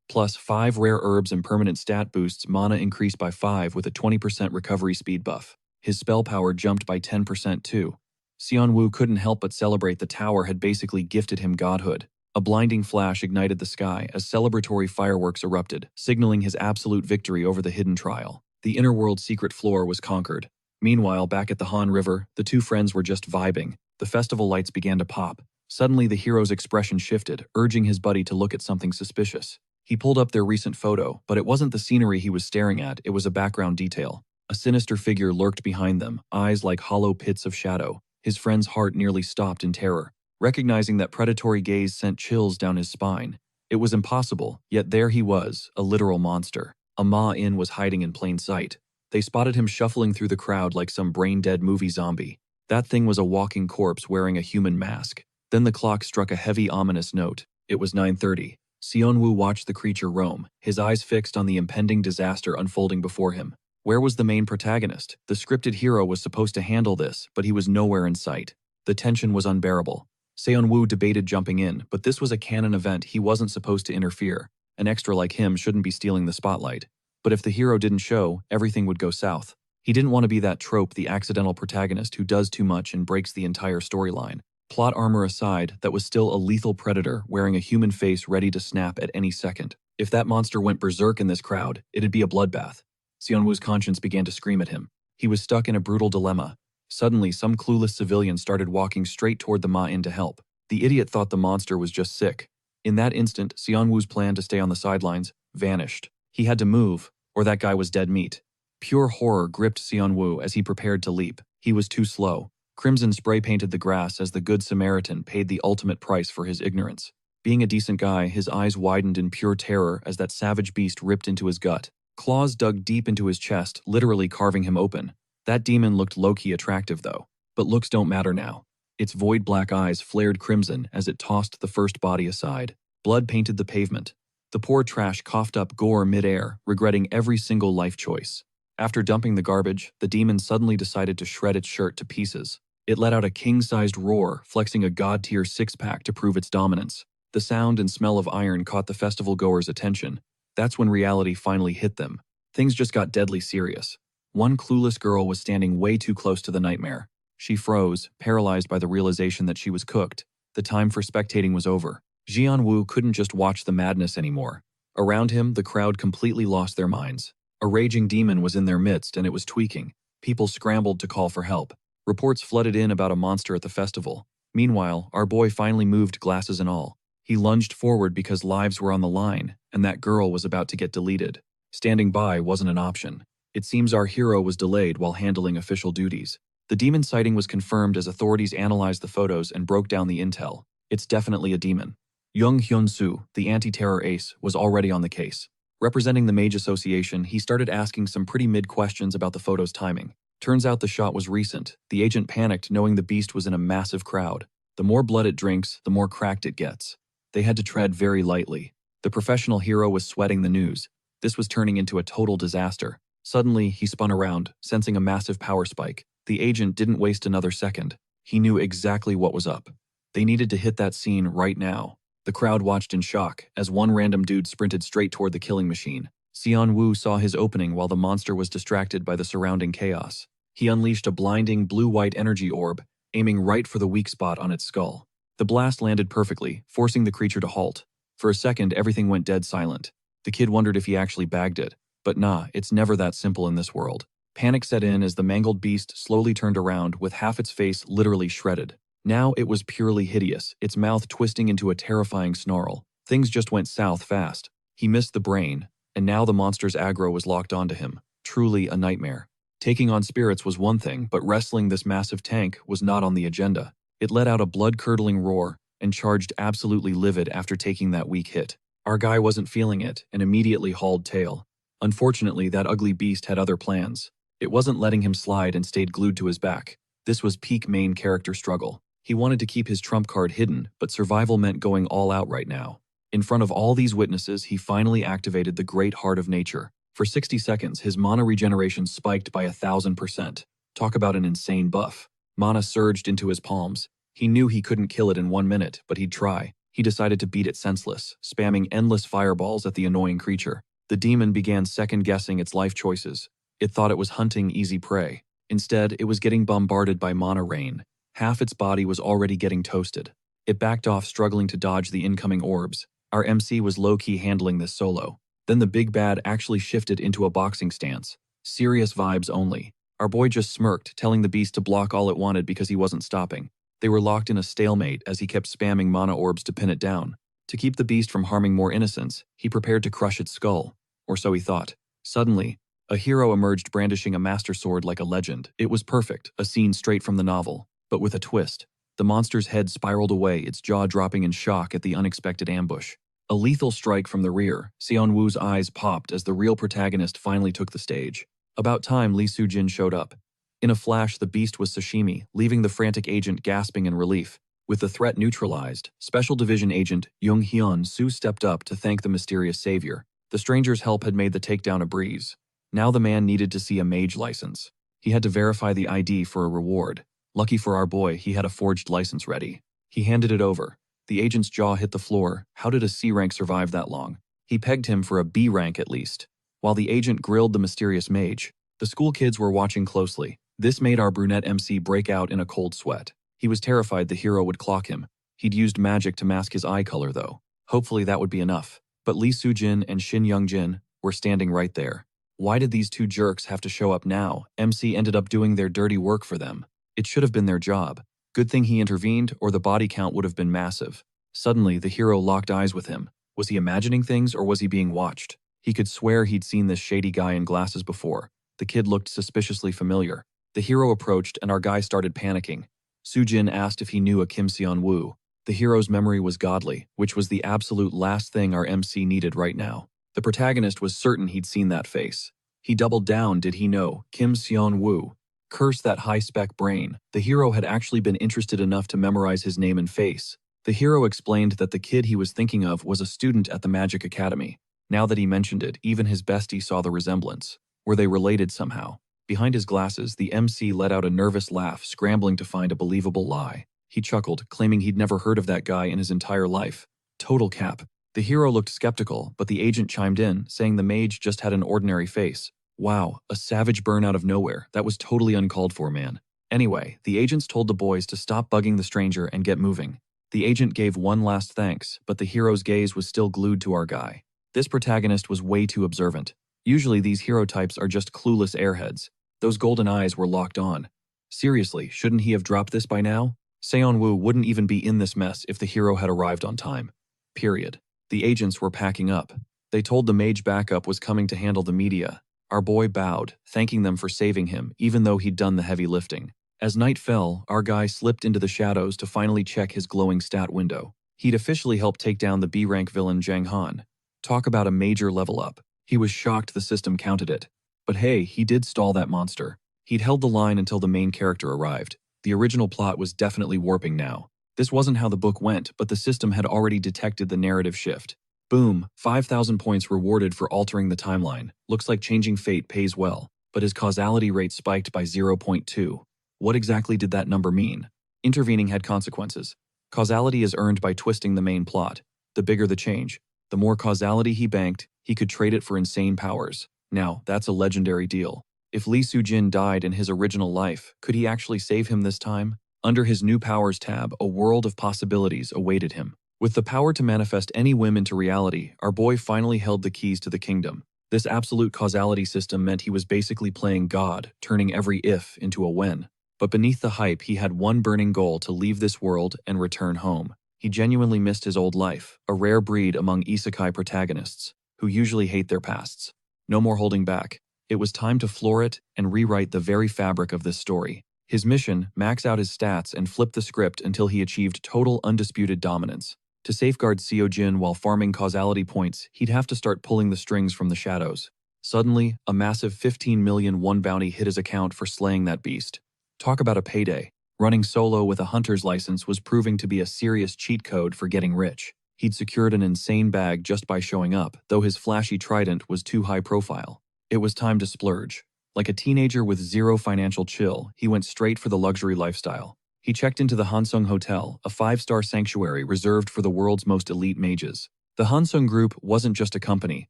Plus 5 rare herbs and permanent stat boosts, mana increased by 5 with a 20% recovery speed buff. His spell power jumped by 10% too. Xianwu couldn't help but celebrate. The tower had basically gifted him godhood. A blinding flash ignited the sky as celebratory fireworks erupted, signaling his absolute victory over the hidden trial. The inner world's secret floor was conquered. Meanwhile, back at the Han River, the two friends were just vibing. The festival lights began to pop. Suddenly, the hero's expression shifted, urging his buddy to look at something suspicious. He pulled up their recent photo, but it wasn't the scenery he was staring at, it was a background detail. A sinister figure lurked behind them, eyes like hollow pits of shadow. His friend's heart nearly stopped in terror. Recognizing that predatory gaze sent chills down his spine. It was impossible, yet there he was, a literal monster. A Ma-In was hiding in plain sight. They spotted him shuffling through the crowd like some brain-dead movie zombie. That thing was a walking corpse wearing a human mask. Then the clock struck a heavy, ominous note. It was 9:30. Xianwu watched the creature roam, his eyes fixed on the impending disaster unfolding before him. Where was the main protagonist? The scripted hero was supposed to handle this, but he was nowhere in sight. The tension was unbearable. Xianwu debated jumping in, but this was a canon event. He wasn't supposed to interfere. An extra like him shouldn't be stealing the spotlight. But if the hero didn't show, everything would go south. He didn't want to be that trope, the accidental protagonist who does too much and breaks the entire storyline. Plot armor aside, that was still a lethal predator wearing a human face ready to snap at any second. If that monster went berserk in this crowd, it'd be a bloodbath. Xianwu's conscience began to scream at him. He was stuck in a brutal dilemma. Suddenly, some clueless civilian started walking straight toward the Ma-In to help. The idiot thought the monster was just sick. In that instant, Xianwu's plan to stay on the sidelines vanished. He had to move, or that guy was dead meat. Pure horror gripped Xianwu as he prepared to leap. He was too slow. Crimson spray-painted the grass as the Good Samaritan paid the ultimate price for his ignorance. Being a decent guy, his eyes widened in pure terror as that savage beast ripped into his gut. Claws dug deep into his chest, literally carving him open. That demon looked low-key attractive, though. But looks don't matter now. Its void black eyes flared crimson as it tossed the first body aside. Blood painted the pavement. The poor trash coughed up gore mid-air, regretting every single life choice. After dumping the garbage, the demon suddenly decided to shred its shirt to pieces. It let out a king-sized roar, flexing a god-tier six-pack to prove its dominance. The sound and smell of iron caught the festival-goers' attention. That's when reality finally hit them. Things just got deadly serious. One clueless girl was standing way too close to the nightmare. She froze, paralyzed by the realization that she was cooked. The time for spectating was over. Jianwu couldn't just watch the madness anymore. Around him, the crowd completely lost their minds. A raging demon was in their midst and it was tweaking. People scrambled to call for help. Reports flooded in about a monster at the festival. Meanwhile, our boy finally moved, glasses and all. He lunged forward because lives were on the line, and that girl was about to get deleted. Standing by wasn't an option. It seems our hero was delayed while handling official duties. The demon sighting was confirmed as authorities analyzed the photos and broke down the intel. It's definitely a demon. Young Hyun-soo, the anti-terror ace, was already on the case. Representing the Mage Association, he started asking some pretty mid-questions about the photo's timing. Turns out the shot was recent. The agent panicked knowing the beast was in a massive crowd. The more blood it drinks, the more cracked it gets. They had to tread very lightly. The professional hero was sweating the news. This was turning into a total disaster. Suddenly, he spun around, sensing a massive power spike. The agent didn't waste another second. He knew exactly what was up. They needed to hit that scene right now. The crowd watched in shock as one random dude sprinted straight toward the killing machine. Xian-Wu saw his opening while the monster was distracted by the surrounding chaos. He unleashed a blinding blue-white energy orb, aiming right for the weak spot on its skull. The blast landed perfectly, forcing the creature to halt. For a second, everything went dead silent. The kid wondered if he actually bagged it. But nah, it's never that simple in this world. Panic set in as the mangled beast slowly turned around with half its face literally shredded. Now it was purely hideous, its mouth twisting into a terrifying snarl. Things just went south fast. He missed the brain, and now the monster's aggro was locked onto him. Truly a nightmare. Taking on spirits was one thing, but wrestling this massive tank was not on the agenda. It let out a blood-curdling roar and charged absolutely livid after taking that weak hit. Our guy wasn't feeling it and immediately hauled tail. Unfortunately, that ugly beast had other plans. It wasn't letting him slide and stayed glued to his back. This was peak main character struggle. He wanted to keep his trump card hidden, but survival meant going all out right now. In front of all these witnesses, he finally activated the great heart of nature. For 60 seconds, his mana regeneration spiked by 1,000%. Talk about an insane buff. Mana surged into his palms. He knew he couldn't kill it in 1 minute, but he'd try. He decided to beat it senseless, spamming endless fireballs at the annoying creature. The demon began second-guessing its life choices. It thought it was hunting easy prey. Instead, it was getting bombarded by mana rain. Half its body was already getting toasted. It backed off, struggling to dodge the incoming orbs. Our MC was low-key handling this solo. Then the big bad actually shifted into a boxing stance. Serious vibes only. Our boy just smirked, telling the beast to block all it wanted because he wasn't stopping. They were locked in a stalemate as he kept spamming mana orbs to pin it down. To keep the beast from harming more innocents, he prepared to crush its skull. Or so he thought. Suddenly, a hero emerged brandishing a master sword like a legend. It was perfect, a scene straight from the novel. But with a twist. The monster's head spiraled away, its jaw dropping in shock at the unexpected ambush. A lethal strike from the rear. Xian-Wu's eyes popped as the real protagonist finally took the stage. About time, Lee Soo-jin showed up. In a flash, the beast was sashimi, leaving the frantic agent gasping in relief. With the threat neutralized, Special Division Agent Jung Hyun-soo stepped up to thank the mysterious savior. The stranger's help had made the takedown a breeze. Now the man needed to see a mage license. He had to verify the ID for a reward. Lucky for our boy, he had a forged license ready. He handed it over. The agent's jaw hit the floor. How did a C rank survive that long? He pegged him for a B rank at least. While the agent grilled the mysterious mage, the school kids were watching closely. This made our brunette MC break out in a cold sweat. He was terrified the hero would clock him. He'd used magic to mask his eye color though. Hopefully that would be enough. But Lee Soo-jin and Shin Young-jin were standing right there. Why did these two jerks have to show up now? MC ended up doing their dirty work for them. It should have been their job. Good thing he intervened, or the body count would have been massive. Suddenly, the hero locked eyes with him. Was he imagining things, or was he being watched? He could swear he'd seen this shady guy in glasses before. The kid looked suspiciously familiar. The hero approached and our guy started panicking. Sujin asked if he knew a Kim Seon-woo. The hero's memory was godly, which was the absolute last thing our MC needed right now. The protagonist was certain he'd seen that face. He doubled down, did he know? Kim Seon-woo. Curse that high-spec brain. The hero had actually been interested enough to memorize his name and face. The hero explained that the kid he was thinking of was a student at the Magic Academy. Now that he mentioned it, even his bestie saw the resemblance. Were they related somehow? Behind his glasses, the MC let out a nervous laugh, scrambling to find a believable lie. He chuckled, claiming he'd never heard of that guy in his entire life. Total cap. The hero looked skeptical, but the agent chimed in, saying the mage just had an ordinary face. Wow, a savage burn out of nowhere. That was totally uncalled for, man. Anyway, the agents told the boys to stop bugging the stranger and get moving. The agent gave one last thanks, but the hero's gaze was still glued to our guy. This protagonist was way too observant. Usually these hero types are just clueless airheads. Those golden eyes were locked on. Seriously, shouldn't he have dropped this by now? Seon-woo wouldn't even be in this mess if the hero had arrived on time. Period. The agents were packing up. They told the mage backup was coming to handle the media. Our boy bowed, thanking them for saving him, even though he'd done the heavy lifting. As night fell, our guy slipped into the shadows to finally check his glowing stat window. He'd officially helped take down the B-rank villain Jang Han. Talk about a major level up. He was shocked the system counted it. But hey, he did stall that monster. He'd held the line until the main character arrived. The original plot was definitely warping now. This wasn't how the book went, but the system had already detected the narrative shift. Boom, 5,000 points rewarded for altering the timeline. Looks like changing fate pays well, but his causality rate spiked by 0.2. What exactly did that number mean? Intervening had consequences. Causality is earned by twisting the main plot. The bigger the change, the more causality he banked, he could trade it for insane powers. Now, that's a legendary deal. If Lee Soo-jin died in his original life, could he actually save him this time? Under his new powers tab, a world of possibilities awaited him. With the power to manifest any whim into reality, our boy finally held the keys to the kingdom. This absolute causality system meant he was basically playing God, turning every if into a when. But beneath the hype, he had one burning goal: to leave this world and return home. He genuinely missed his old life, a rare breed among isekai protagonists, who usually hate their pasts. No more holding back. It was time to floor it and rewrite the very fabric of this story. His mission: max out his stats and flip the script until he achieved total undisputed dominance. To safeguard Seo-jin while farming causality points, he'd have to start pulling the strings from the shadows. Suddenly, a massive 15 million won bounty hit his account for slaying that beast. Talk about a payday. Running solo with a hunter's license was proving to be a serious cheat code for getting rich. He'd secured an insane bag just by showing up, though his flashy trident was too high profile. It was time to splurge. Like a teenager with zero financial chill, he went straight for the luxury lifestyle. He checked into the Hansung Hotel, a 5-star sanctuary reserved for the world's most elite mages. The Hansung Group wasn't just a company.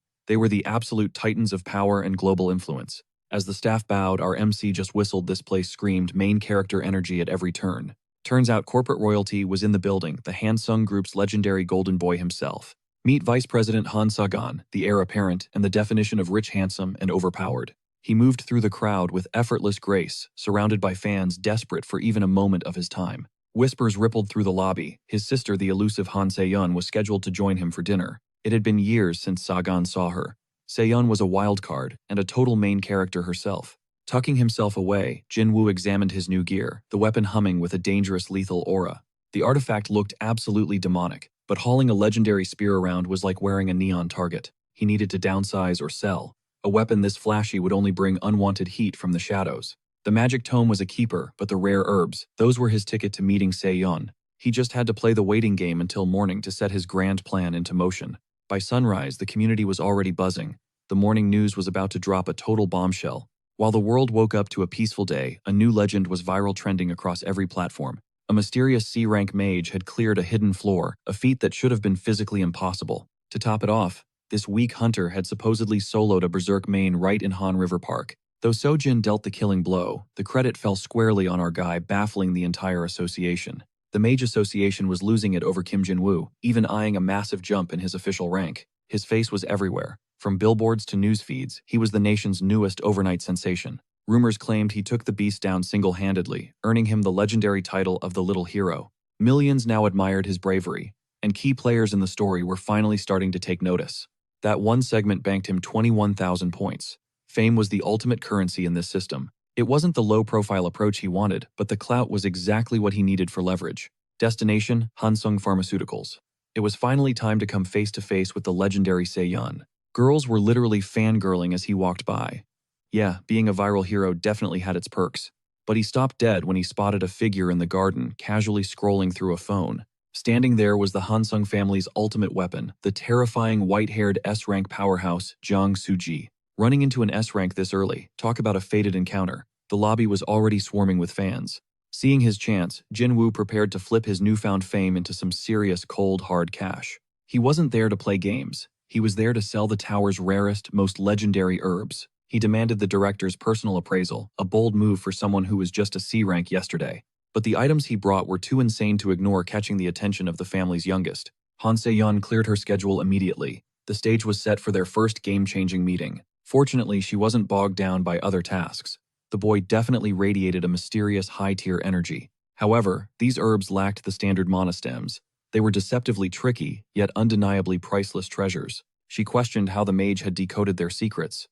They were the absolute titans of power and global influence. As the staff bowed, our MC just whistled. This place screamed main character energy at every turn. Turns out corporate royalty was in the building, the Hansung Group's legendary golden boy himself. Meet Vice President Han Sagan, the heir apparent and the definition of rich, handsome, and overpowered. He moved through the crowd with effortless grace, surrounded by fans desperate for even a moment of his time. Whispers rippled through the lobby. His sister, the elusive Han Se-yeon, was scheduled to join him for dinner. It had been years since Sagan saw her. Se-yeon was a wild card and a total main character herself. Tucking himself away, Jin-woo examined his new gear, the weapon humming with a dangerous lethal aura. The artifact looked absolutely demonic, but hauling a legendary spear around was like wearing a neon target. He needed to downsize or sell. A weapon this flashy would only bring unwanted heat from the shadows. The magic tome was a keeper, but the rare herbs, those were his ticket to meeting Se-yeon. He just had to play the waiting game until morning to set his grand plan into motion. By sunrise, the community was already buzzing. The morning news was about to drop a total bombshell. While the world woke up to a peaceful day, a new legend was viral, trending across every platform. A mysterious C-rank mage had cleared a hidden floor, a feat that should have been physically impossible. To top it off, this weak hunter had supposedly soloed a berserk main right in Han River Park. Though Seo-jin dealt the killing blow, the credit fell squarely on our guy, baffling the entire association. The Mage Association was losing it over Kim Jin-woo, even eyeing a massive jump in his official rank. His face was everywhere. From billboards to news feeds, he was the nation's newest overnight sensation. Rumors claimed he took the beast down single-handedly, earning him the legendary title of the Little Hero. Millions now admired his bravery, and key players in the story were finally starting to take notice. That one segment banked him 21,000 points. Fame was the ultimate currency in this system. It wasn't the low-profile approach he wanted, but the clout was exactly what he needed for leverage. Destination, Hansung Pharmaceuticals. It was finally time to come face-to-face with the legendary Seiyan. Girls were literally fangirling as he walked by. Yeah, being a viral hero definitely had its perks. But he stopped dead when he spotted a figure in the garden, casually scrolling through a phone. Standing there was the Hansung family's ultimate weapon, the terrifying white-haired S-rank powerhouse, Jiang Suji. Running into an S-rank this early, talk about a fated encounter. The lobby was already swarming with fans. Seeing his chance, Jinwoo prepared to flip his newfound fame into some serious cold, hard cash. He wasn't there to play games. He was there to sell the tower's rarest, most legendary herbs. He demanded the director's personal appraisal, a bold move for someone who was just a C-rank yesterday. But the items he brought were too insane to ignore, catching the attention of the family's youngest. Han Se-yeon cleared her schedule immediately. The stage was set for their first game-changing meeting. Fortunately, she wasn't bogged down by other tasks. The boy definitely radiated a mysterious high-tier energy. However, these herbs lacked the standard monostems. They were deceptively tricky, yet undeniably priceless treasures. She questioned how the mage had decoded their secrets.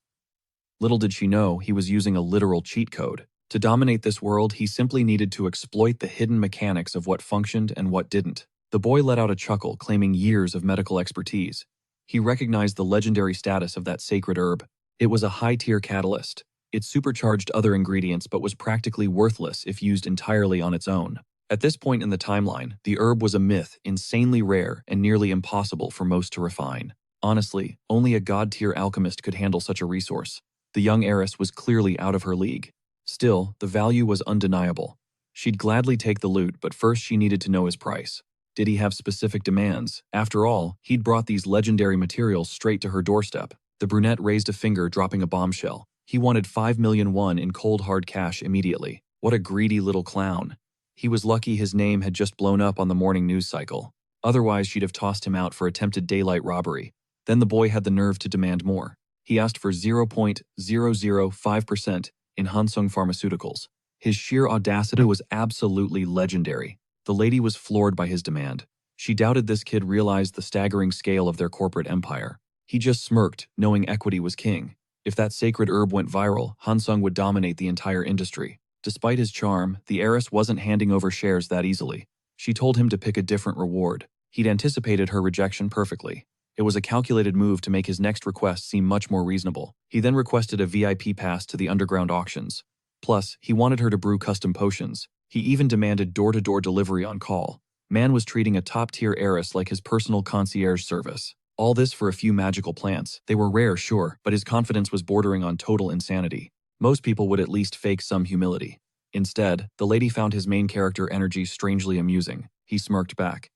Little did she know he was using a literal cheat code. To dominate this world, he simply needed to exploit the hidden mechanics of what functioned and what didn't. The boy let out a chuckle, claiming years of medical expertise. He recognized the legendary status of that sacred herb. It was a high-tier catalyst. It supercharged other ingredients but was practically worthless if used entirely on its own. At this point in the timeline, the herb was a myth, insanely rare, and nearly impossible for most to refine. Honestly, only a god-tier alchemist could handle such a resource. The young heiress was clearly out of her league. Still, the value was undeniable. She'd gladly take the loot, but first she needed to know his price. Did he have specific demands? After all, he'd brought these legendary materials straight to her doorstep. The brunette raised a finger, dropping a bombshell. He wanted 5 million won in cold hard cash immediately. What a greedy little clown. He was lucky his name had just blown up on the morning news cycle. Otherwise, she'd have tossed him out for attempted daylight robbery. Then the boy had the nerve to demand more. He asked for 0.005% in Hansung Pharmaceuticals. His sheer audacity was absolutely legendary. The lady was floored by his demand. She doubted this kid realized the staggering scale of their corporate empire. He just smirked, knowing equity was king. If that sacred herb went viral, Hansung would dominate the entire industry. Despite his charm, the heiress wasn't handing over shares that easily. She told him to pick a different reward. He'd anticipated her rejection perfectly. It was a calculated move to make his next request seem much more reasonable. He then requested a VIP pass to the underground auctions. Plus, he wanted her to brew custom potions. He even demanded door-to-door delivery on call. Man was treating a top-tier heiress like his personal concierge service. All this for a few magical plants. They were rare, sure, but his confidence was bordering on total insanity. Most people would at least fake some humility. Instead, the lady found his main character energy strangely amusing. He smirked back.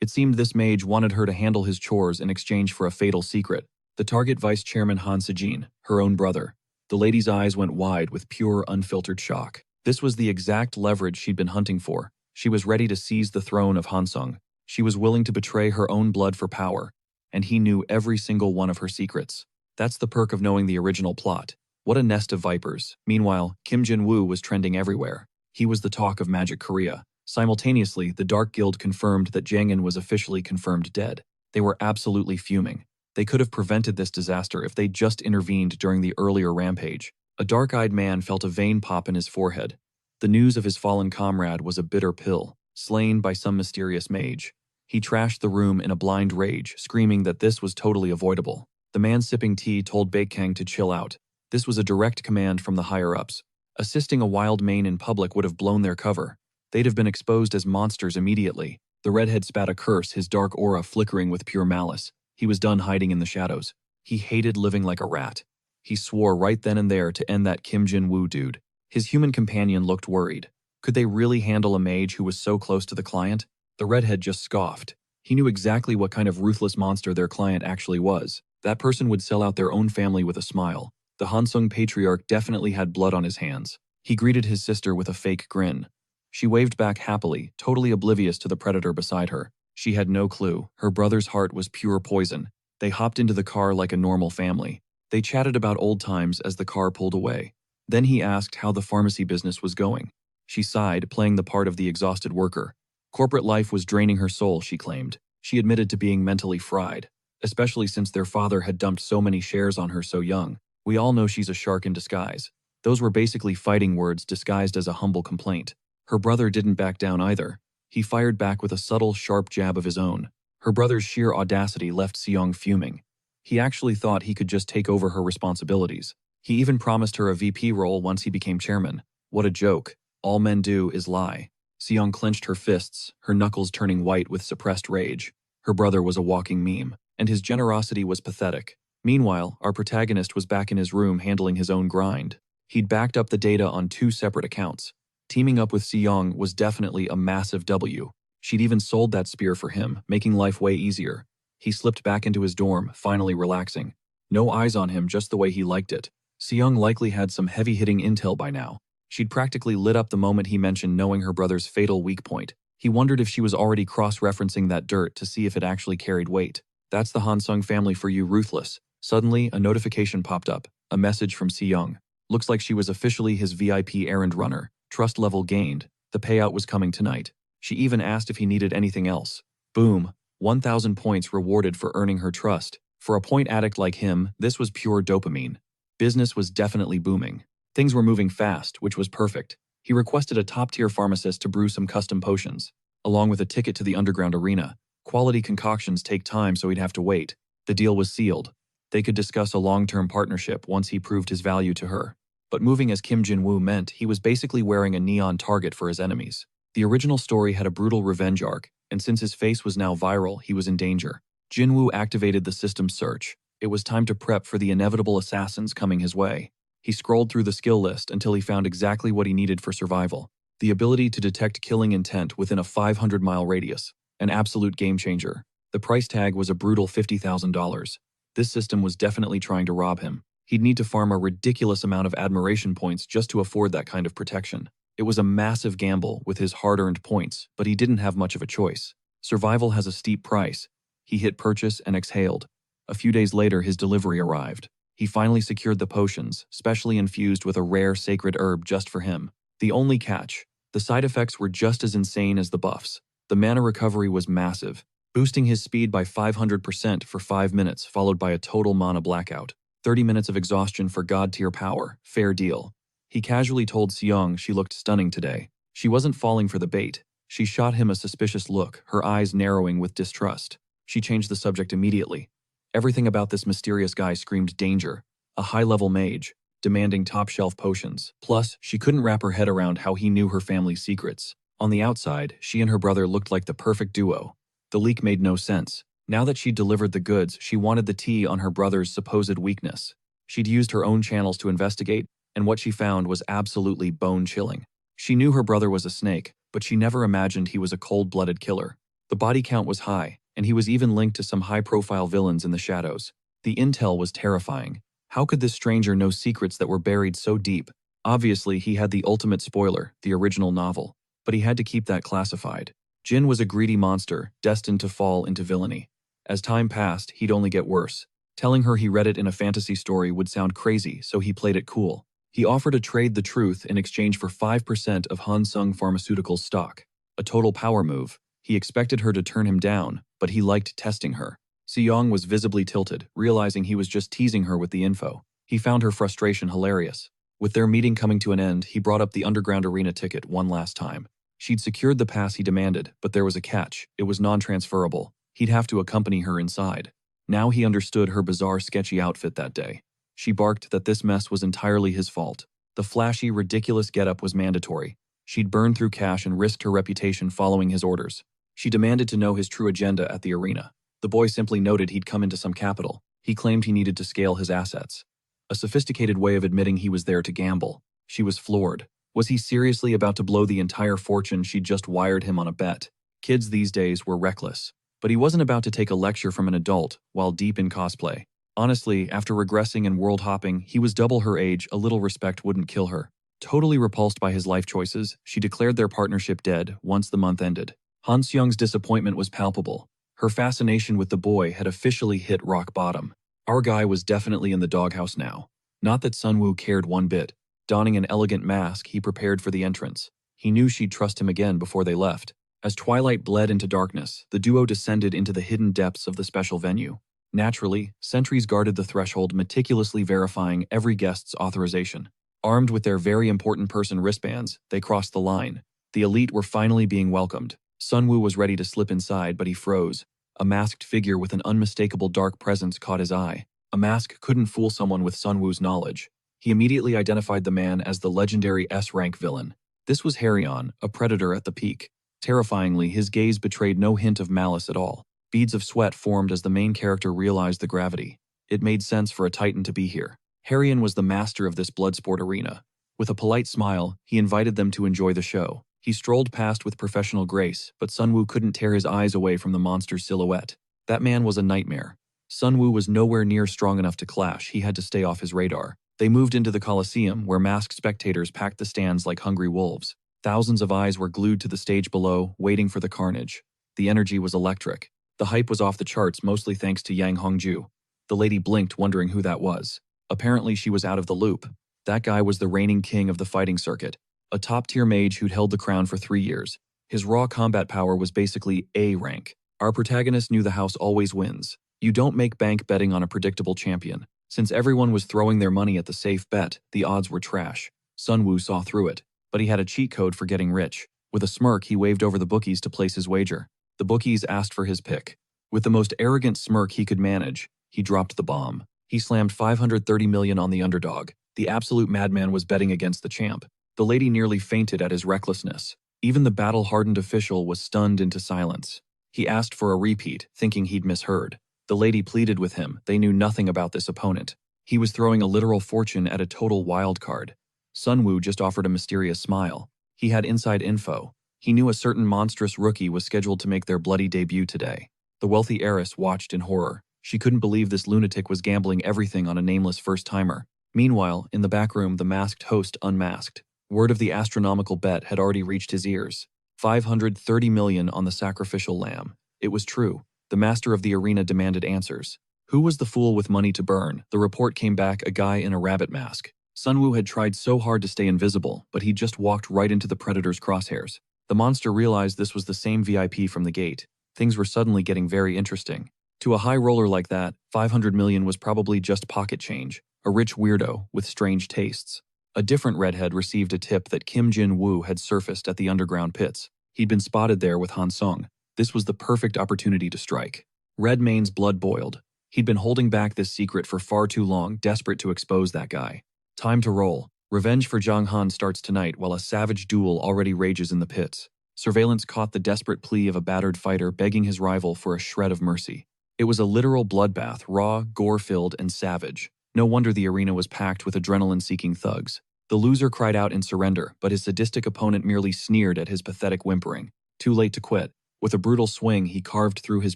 It seemed this mage wanted her to handle his chores in exchange for a fatal secret. The target vice chairman Han Se-jin, her own brother. The lady's eyes went wide with pure, unfiltered shock. This was the exact leverage she'd been hunting for. She was ready to seize the throne of Hansung. She was willing to betray her own blood for power. And he knew every single one of her secrets. That's the perk of knowing the original plot. What a nest of vipers. Meanwhile, Kim Jin-woo was trending everywhere. He was the talk of Magic Korea. Simultaneously, the Dark Guild confirmed that Jang-in was officially confirmed dead. They were absolutely fuming. They could have prevented this disaster if they'd just intervened during the earlier rampage. A dark-eyed man felt a vein pop in his forehead. The news of his fallen comrade was a bitter pill, slain by some mysterious mage. He trashed the room in a blind rage, screaming that this was totally avoidable. The man sipping tea told Baekhyang to chill out. This was a direct command from the higher-ups. Assisting a wild mane in public would have blown their cover. They'd have been exposed as monsters immediately. The redhead spat a curse, his dark aura flickering with pure malice. He was done hiding in the shadows. He hated living like a rat. He swore right then and there to end that Kim Jin-woo dude. His human companion looked worried. Could they really handle a mage who was so close to the client? The redhead just scoffed. He knew exactly what kind of ruthless monster their client actually was. That person would sell out their own family with a smile. The Hansung patriarch definitely had blood on his hands. He greeted his sister with a fake grin. She waved back happily, totally oblivious to the predator beside her. She had no clue. Her brother's heart was pure poison. They hopped into the car like a normal family. They chatted about old times as the car pulled away. Then he asked how the pharmacy business was going. She sighed, playing the part of the exhausted worker. Corporate life was draining her soul, she claimed. She admitted to being mentally fried, especially since their father had dumped so many shares on her so young. We all know she's a shark in disguise. Those were basically fighting words disguised as a humble complaint. Her brother didn't back down either. He fired back with a subtle, sharp jab of his own. Her brother's sheer audacity left Seong fuming. He actually thought he could just take over her responsibilities. He even promised her a VP role once he became chairman. What a joke. All men do is lie. Seong clenched her fists, her knuckles turning white with suppressed rage. Her brother was a walking meme, and his generosity was pathetic. Meanwhile, our protagonist was back in his room handling his own grind. He'd backed up the data on 2 separate accounts. Teaming up with Seong was definitely a massive W. She'd even sold that spear for him, making life way easier. He slipped back into his dorm, finally relaxing. No eyes on him, just the way he liked it. Seong likely had some heavy-hitting intel by now. She'd practically lit up the moment he mentioned knowing her brother's fatal weak point. He wondered if she was already cross-referencing that dirt to see if it actually carried weight. That's the Hansung family for you, ruthless. Suddenly, a notification popped up. A message from Seong. Looks like she was officially his VIP errand runner. Trust level gained. The payout was coming tonight. She even asked if he needed anything else. Boom. 1,000 points rewarded for earning her trust. For a point addict like him, this was pure dopamine. Business was definitely booming. Things were moving fast, which was perfect. He requested a top-tier pharmacist to brew some custom potions, along with a ticket to the underground arena. Quality concoctions take time, so he'd have to wait. The deal was sealed. They could discuss a long-term partnership once he proved his value to her. But moving as Kim Jin-woo meant he was basically wearing a neon target for his enemies. The original story had a brutal revenge arc, and since his face was now viral, he was in danger. Jin-woo activated the system's search. It was time to prep for the inevitable assassins coming his way. He scrolled through the skill list until he found exactly what he needed for survival. The ability to detect killing intent within a 500-mile radius. An absolute game-changer. The price tag was a brutal $50,000. This system was definitely trying to rob him. He'd need to farm a ridiculous amount of admiration points just to afford that kind of protection. It was a massive gamble with his hard-earned points, but he didn't have much of a choice. Survival has a steep price. He hit purchase and exhaled. A few days later, his delivery arrived. He finally secured the potions, specially infused with a rare sacred herb just for him. The only catch: the side effects were just as insane as the buffs. The mana recovery was massive, boosting his speed by 500% for 5 minutes, followed by a total mana blackout. 30 minutes of exhaustion for god-tier power. Fair deal. He casually told Seong she looked stunning today. She wasn't falling for the bait. She shot him a suspicious look, her eyes narrowing with distrust. She changed the subject immediately. Everything about this mysterious guy screamed danger. A high-level mage, demanding top-shelf potions. Plus, she couldn't wrap her head around how he knew her family's secrets. On the outside, she and her brother looked like the perfect duo. The leak made no sense. Now that she'd delivered the goods, she wanted the tea on her brother's supposed weakness. She'd used her own channels to investigate, and what she found was absolutely bone-chilling. She knew her brother was a snake, but she never imagined he was a cold-blooded killer. The body count was high, and he was even linked to some high-profile villains in the shadows. The intel was terrifying. How could this stranger know secrets that were buried so deep? Obviously, he had the ultimate spoiler, the original novel, but he had to keep that classified. Jin was a greedy monster, destined to fall into villainy. As time passed, he'd only get worse. Telling her he read it in a fantasy story would sound crazy, so he played it cool. He offered to trade the truth in exchange for 5% of Hansung Pharmaceuticals stock. A total power move. He expected her to turn him down, but he liked testing her. Seong was visibly tilted, realizing he was just teasing her with the info. He found her frustration hilarious. With their meeting coming to an end, he brought up the underground arena ticket one last time. She'd secured the pass he demanded, but there was a catch. It was non-transferable. He'd have to accompany her inside. Now he understood her bizarre, sketchy outfit that day. She barked that this mess was entirely his fault. The flashy, ridiculous getup was mandatory. She'd burned through cash and risked her reputation following his orders. She demanded to know his true agenda at the arena. The boy simply noted he'd come into some capital. He claimed he needed to scale his assets. A sophisticated way of admitting he was there to gamble. She was floored. Was he seriously about to blow the entire fortune she'd just wired him on a bet? Kids these days were reckless. But he wasn't about to take a lecture from an adult while deep in cosplay. Honestly, after regressing and world hopping, he was double her age. A little respect wouldn't kill her. Totally repulsed by his life choices, she declared their partnership dead once the month ended. Han Seong's disappointment was palpable. Her fascination with the boy had officially hit rock bottom. Our guy was definitely in the doghouse now. Not that Sunwoo cared one bit. Donning an elegant mask, he prepared for the entrance. He knew she'd trust him again before they left. As twilight bled into darkness, the duo descended into the hidden depths of the special venue. Naturally, sentries guarded the threshold, meticulously verifying every guest's authorization. Armed with their very important person wristbands, they crossed the line. The elite were finally being welcomed. Sunwoo was ready to slip inside, but he froze. A masked figure with an unmistakable dark presence caught his eye. A mask couldn't fool someone with Sunwoo's knowledge. He immediately identified the man as the legendary S-rank villain. This was Harryon, a predator at the peak. Terrifyingly, his gaze betrayed no hint of malice at all. Beads of sweat formed as the main character realized the gravity. It made sense for a Titan to be here. Harryon was the master of this bloodsport arena. With a polite smile, he invited them to enjoy the show. He strolled past with professional grace, but Sunwoo couldn't tear his eyes away from the monster's silhouette. That man was a nightmare. Sunwoo was nowhere near strong enough to clash. He had to stay off his radar. They moved into the Coliseum, where masked spectators packed the stands like hungry wolves. Thousands of eyes were glued to the stage below, waiting for the carnage. The energy was electric. The hype was off the charts, mostly thanks to Yang Hongju. The lady blinked, wondering who that was. Apparently, she was out of the loop. That guy was the reigning king of the fighting circuit, a top-tier mage who'd held the crown for 3 years. His raw combat power was basically A rank. Our protagonist knew the house always wins. You don't make bank betting on a predictable champion. Since everyone was throwing their money at the safe bet, the odds were trash. Sunwoo saw through it, but he had a cheat code for getting rich. With a smirk, he waved over the bookies to place his wager. The bookies asked for his pick. With the most arrogant smirk he could manage, he dropped the bomb. He slammed 530 million on the underdog. The absolute madman was betting against the champ. The lady nearly fainted at his recklessness. Even the battle-hardened official was stunned into silence. He asked for a repeat, thinking he'd misheard. The lady pleaded with him. They knew nothing about this opponent. He was throwing a literal fortune at a total wild card. Sunwoo just offered a mysterious smile. He had inside info. He knew a certain monstrous rookie was scheduled to make their bloody debut today. The wealthy heiress watched in horror. She couldn't believe this lunatic was gambling everything on a nameless first-timer. Meanwhile, in the back room, the masked host unmasked. Word of the astronomical bet had already reached his ears. 530 million on the sacrificial lamb. It was true. The master of the arena demanded answers. Who was the fool with money to burn? The report came back, a guy in a rabbit mask. Sunwoo had tried so hard to stay invisible, but he just walked right into the predator's crosshairs. The monster realized this was the same VIP from the gate. Things were suddenly getting very interesting. To a high roller like that, 500 million was probably just pocket change. A rich weirdo with strange tastes. A different redhead received a tip that Kim Jin-woo had surfaced at the underground pits. He'd been spotted there with Han Sung. This was the perfect opportunity to strike. Redmayne's blood boiled. He'd been holding back this secret for far too long, desperate to expose that guy. Time to roll. Revenge for Zhang Han starts tonight while a savage duel already rages in the pits. Surveillance caught the desperate plea of a battered fighter begging his rival for a shred of mercy. It was a literal bloodbath, raw, gore-filled, and savage. No wonder the arena was packed with adrenaline-seeking thugs. The loser cried out in surrender, but his sadistic opponent merely sneered at his pathetic whimpering. Too late to quit. With a brutal swing, he carved through his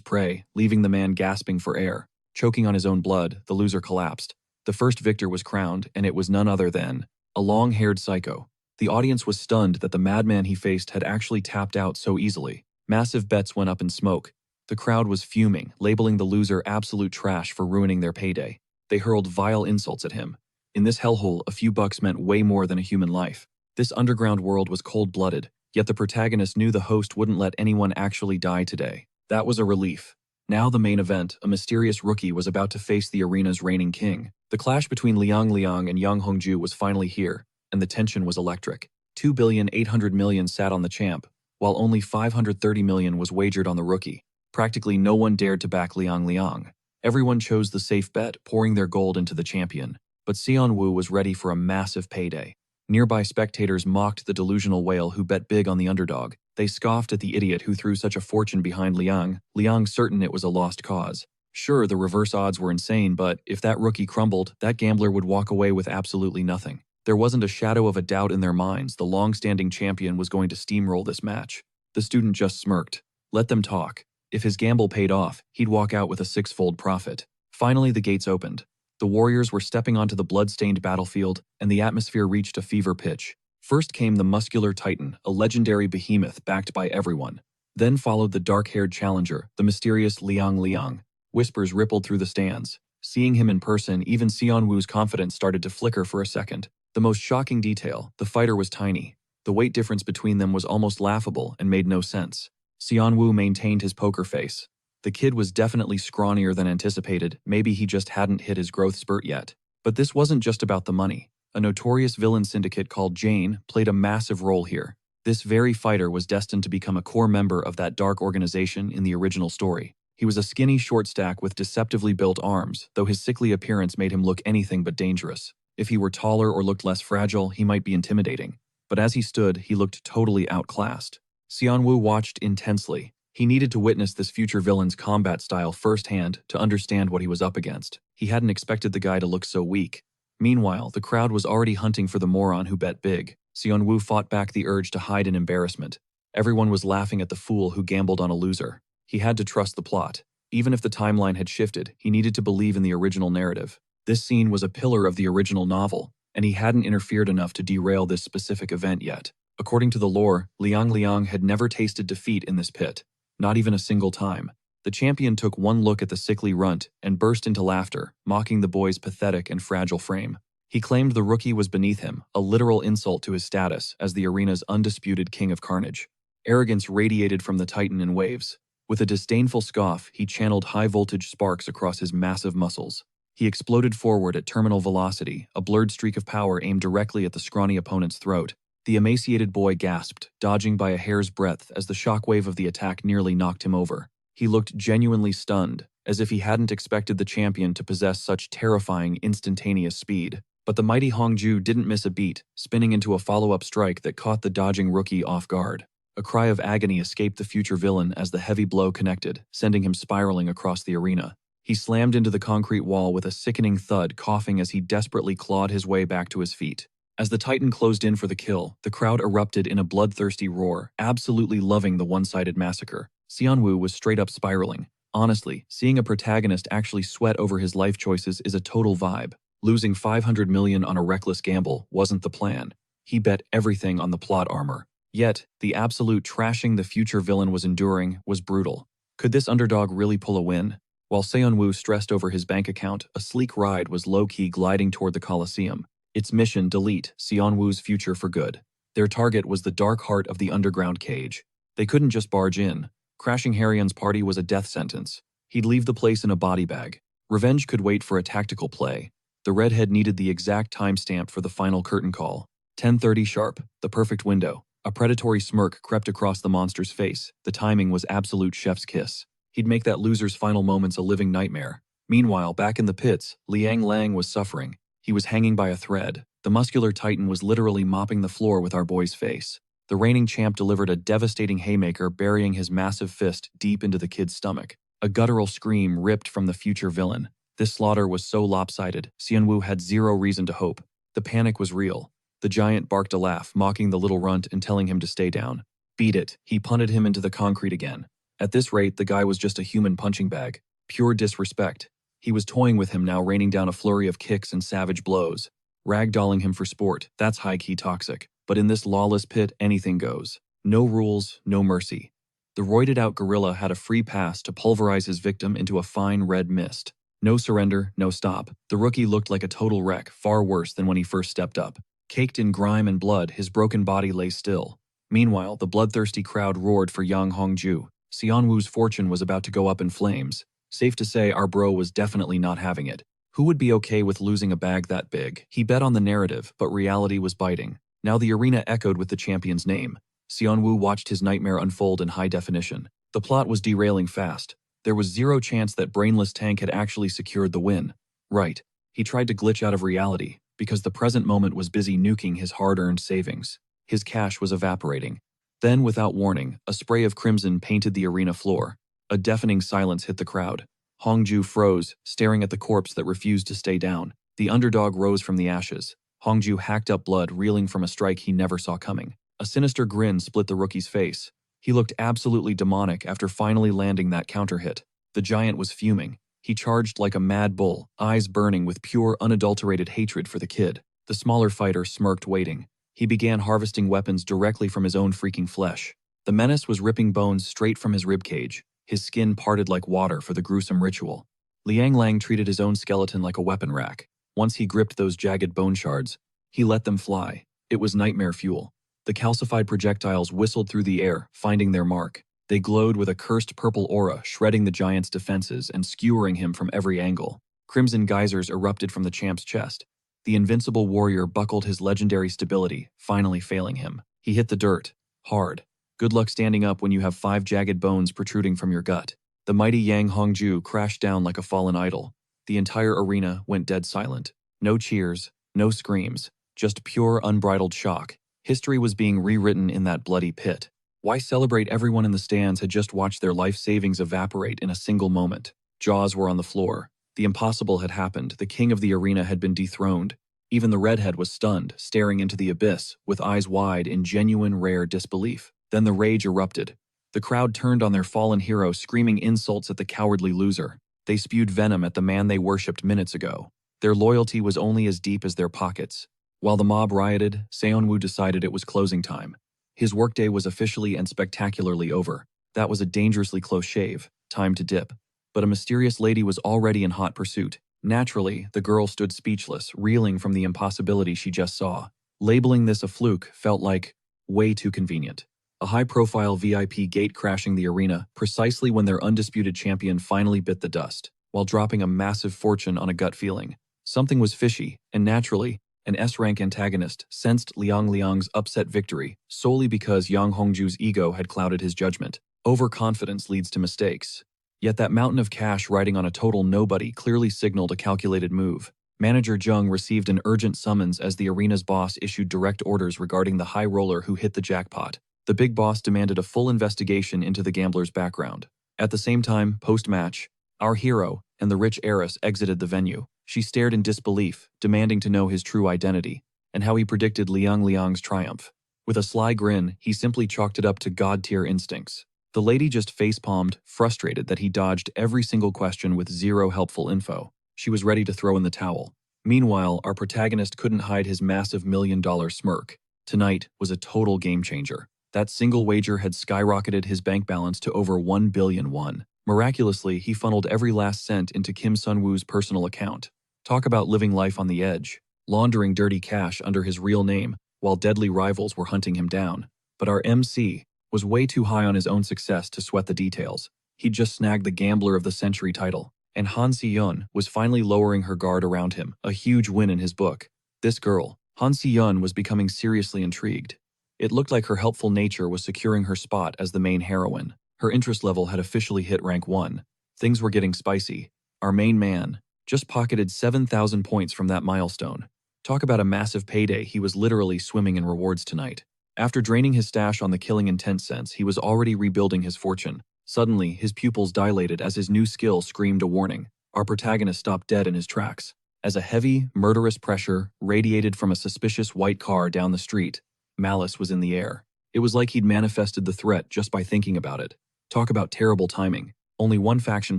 prey, leaving the man gasping for air. Choking on his own blood, the loser collapsed. The first victor was crowned, and it was none other than a long-haired psycho. The audience was stunned that the madman he faced had actually tapped out so easily. Massive bets went up in smoke. The crowd was fuming, labeling the loser absolute trash for ruining their payday. They hurled vile insults at him. In this hellhole, a few bucks meant way more than a human life. This underground world was cold-blooded, yet the protagonist knew the host wouldn't let anyone actually die today. That was a relief. Now the main event, a mysterious rookie was about to face the arena's reigning king. The clash between Liang Liang and Yang Hongju was finally here, and the tension was electric. 2,800 million sat on the champ, while only 530 million was wagered on the rookie. Practically no one dared to back Liang Liang. Everyone chose the safe bet, pouring their gold into the champion. But Xian Wu was ready for a massive payday. Nearby spectators mocked the delusional whale who bet big on the underdog. They scoffed at the idiot who threw such a fortune behind Liang, certain it was a lost cause. Sure, the reverse odds were insane, but if that rookie crumbled, that gambler would walk away with absolutely nothing. There wasn't a shadow of a doubt in their minds the long-standing champion was going to steamroll this match. The student just smirked. Let them talk. If his gamble paid off, he'd walk out with a six-fold profit. Finally, the gates opened. The warriors were stepping onto the blood-stained battlefield, and the atmosphere reached a fever pitch. First came the muscular titan, a legendary behemoth backed by everyone. Then followed the dark-haired challenger, the mysterious Liang Liang. Whispers rippled through the stands. Seeing him in person, even Xian Wu's confidence started to flicker for a second. The most shocking detail, the fighter was tiny. The weight difference between them was almost laughable and made no sense. Xian Wu maintained his poker face. The kid was definitely scrawnier than anticipated, maybe he just hadn't hit his growth spurt yet. But this wasn't just about the money. A notorious villain syndicate called Jane played a massive role here. This very fighter was destined to become a core member of that dark organization in the original story. He was a skinny short stack with deceptively built arms, though his sickly appearance made him look anything but dangerous. If he were taller or looked less fragile, he might be intimidating. But as he stood, he looked totally outclassed. Xianwu watched intensely. He needed to witness this future villain's combat style firsthand to understand what he was up against. He hadn't expected the guy to look so weak. Meanwhile, the crowd was already hunting for the moron who bet big. Xianwu fought back the urge to hide in embarrassment. Everyone was laughing at the fool who gambled on a loser. He had to trust the plot. Even if the timeline had shifted, he needed to believe in the original narrative. This scene was a pillar of the original novel, and he hadn't interfered enough to derail this specific event yet. According to the lore, Liang Liang had never tasted defeat in this pit. Not even a single time. The champion took one look at the sickly runt and burst into laughter, mocking the boy's pathetic and fragile frame. He claimed the rookie was beneath him, a literal insult to his status as the arena's undisputed king of carnage. Arrogance radiated from the titan in waves. With a disdainful scoff, he channeled high-voltage sparks across his massive muscles. He exploded forward at terminal velocity, a blurred streak of power aimed directly at the scrawny opponent's throat. The emaciated boy gasped, dodging by a hair's breadth as the shockwave of the attack nearly knocked him over. He looked genuinely stunned, as if he hadn't expected the champion to possess such terrifying, instantaneous speed. But the mighty Hongju didn't miss a beat, spinning into a follow-up strike that caught the dodging rookie off guard. A cry of agony escaped the future villain as the heavy blow connected, sending him spiraling across the arena. He slammed into the concrete wall with a sickening thud, coughing as he desperately clawed his way back to his feet. As the Titan closed in for the kill, the crowd erupted in a bloodthirsty roar, absolutely loving the one-sided massacre. Xianwu was straight up spiraling. Honestly, seeing a protagonist actually sweat over his life choices is a total vibe. Losing 500 million on a reckless gamble wasn't the plan. He bet everything on the plot armor. Yet, the absolute trashing the future villain was enduring was brutal. Could this underdog really pull a win? While Seonwoo stressed over his bank account, a sleek ride was low-key gliding toward the Colosseum. Its mission: delete Seonwoo's future for good. Their target was the dark heart of the underground cage. They couldn't just barge in. Crashing Harion's party was a death sentence. He'd leave the place in a body bag. Revenge could wait for a tactical play. The redhead needed the exact timestamp for the final curtain call. 10:30 sharp, the perfect window. A predatory smirk crept across the monster's face. The timing was absolute chef's kiss. He'd make that loser's final moments a living nightmare. Meanwhile, back in the pits, Liang Lang was suffering. He was hanging by a thread. The muscular titan was literally mopping the floor with our boy's face. The reigning champ delivered a devastating haymaker, burying his massive fist deep into the kid's stomach. A guttural scream ripped from the future villain. This slaughter was so lopsided, Xianwu had zero reason to hope. The panic was real. The giant barked a laugh, mocking the little runt and telling him to stay down. Beat it. He punted him into the concrete again. At this rate, the guy was just a human punching bag. Pure disrespect. He was toying with him now, raining down a flurry of kicks and savage blows. Ragdolling him for sport, that's high-key toxic. But in this lawless pit, anything goes. No rules, no mercy. The roided-out gorilla had a free pass to pulverize his victim into a fine red mist. No surrender, no stop. The rookie looked like a total wreck, far worse than when he first stepped up. Caked in grime and blood, his broken body lay still. Meanwhile, the bloodthirsty crowd roared for Yang Hongju. Xianwu's fortune was about to go up in flames. Safe to say, our bro was definitely not having it. Who would be okay with losing a bag that big? He bet on the narrative, but reality was biting. Now the arena echoed with the champion's name. Xianwu watched his nightmare unfold in high definition. The plot was derailing fast. There was zero chance that brainless Tank had actually secured the win. Right. He tried to glitch out of reality, because the present moment was busy nuking his hard-earned savings. His cash was evaporating. Then, without warning, a spray of crimson painted the arena floor. A deafening silence hit the crowd. Hongju froze, staring at the corpse that refused to stay down. The underdog rose from the ashes. Hongju hacked up blood, reeling from a strike he never saw coming. A sinister grin split the rookie's face. He looked absolutely demonic after finally landing that counter hit. The giant was fuming. He charged like a mad bull, eyes burning with pure, unadulterated hatred for the kid. The smaller fighter smirked, waiting. He began harvesting weapons directly from his own freaking flesh. The menace was ripping bones straight from his ribcage. His skin parted like water for the gruesome ritual. Liang Lang treated his own skeleton like a weapon rack. Once he gripped those jagged bone shards, he let them fly. It was nightmare fuel. The calcified projectiles whistled through the air, finding their mark. They glowed with a cursed purple aura, shredding the giant's defenses and skewering him from every angle. Crimson geysers erupted from the champ's chest. The invincible warrior buckled his legendary stability, finally failing him. He hit the dirt. Hard. Good luck standing up when you have 5 jagged bones protruding from your gut. The mighty Yang Hongju crashed down like a fallen idol. The entire arena went dead silent. No cheers, no screams, just pure unbridled shock. History was being rewritten in that bloody pit. Why celebrate? Everyone in the stands had just watched their life savings evaporate in a single moment. Jaws were on the floor. The impossible had happened. The king of the arena had been dethroned. Even the redhead was stunned, staring into the abyss, with eyes wide in genuine, rare disbelief. Then the rage erupted. The crowd turned on their fallen hero, screaming insults at the cowardly loser. They spewed venom at the man they worshipped minutes ago. Their loyalty was only as deep as their pockets. While the mob rioted, Seonwoo decided it was closing time. His workday was officially and spectacularly over. That was a dangerously close shave. Time to dip. But a mysterious lady was already in hot pursuit. Naturally, the girl stood speechless, reeling from the impossibility she just saw. Labeling this a fluke felt like way too convenient. A high-profile VIP gate crashing the arena precisely when their undisputed champion finally bit the dust, while dropping a massive fortune on a gut feeling. Something was fishy, and naturally, an S-rank antagonist sensed Liang Liang's upset victory solely because Yang Hongju's ego had clouded his judgment. Overconfidence leads to mistakes. Yet that mountain of cash riding on a total nobody clearly signaled a calculated move. Manager Jung received an urgent summons as the arena's boss issued direct orders regarding the high roller who hit the jackpot. The big boss demanded a full investigation into the gambler's background. At the same time, post-match, our hero and the rich heiress exited the venue. She stared in disbelief, demanding to know his true identity, and how he predicted Liang Liang's triumph. With a sly grin, he simply chalked it up to god-tier instincts. The lady just face-palmed, frustrated that he dodged every single question with zero helpful info. She was ready to throw in the towel. Meanwhile, our protagonist couldn't hide his massive $1 million smirk. Tonight was a total game-changer. That single wager had skyrocketed his bank balance to over 1 billion won. Miraculously, he funneled every last cent into Kim Sun-woo's personal account. Talk about living life on the edge, laundering dirty cash under his real name while deadly rivals were hunting him down. But our MC was way too high on his own success to sweat the details. He'd just snagged the Gambler of the Century title, and Han Si-yeon was finally lowering her guard around him, a huge win in his book. This girl, Han Si-yeon, was becoming seriously intrigued. It looked like her helpful nature was securing her spot as the main heroine. Her interest level had officially hit rank 1. Things were getting spicy. Our main man just pocketed 7,000 points from that milestone. Talk about a massive payday. He was literally swimming in rewards tonight. After draining his stash on the killing intent sense, he was already rebuilding his fortune. Suddenly, his pupils dilated as his new skill screamed a warning. Our protagonist stopped dead in his tracks. As a heavy, murderous pressure radiated from a suspicious white car down the street, malice was in the air. It was like he'd manifested the threat just by thinking about it. Talk about terrible timing. Only one faction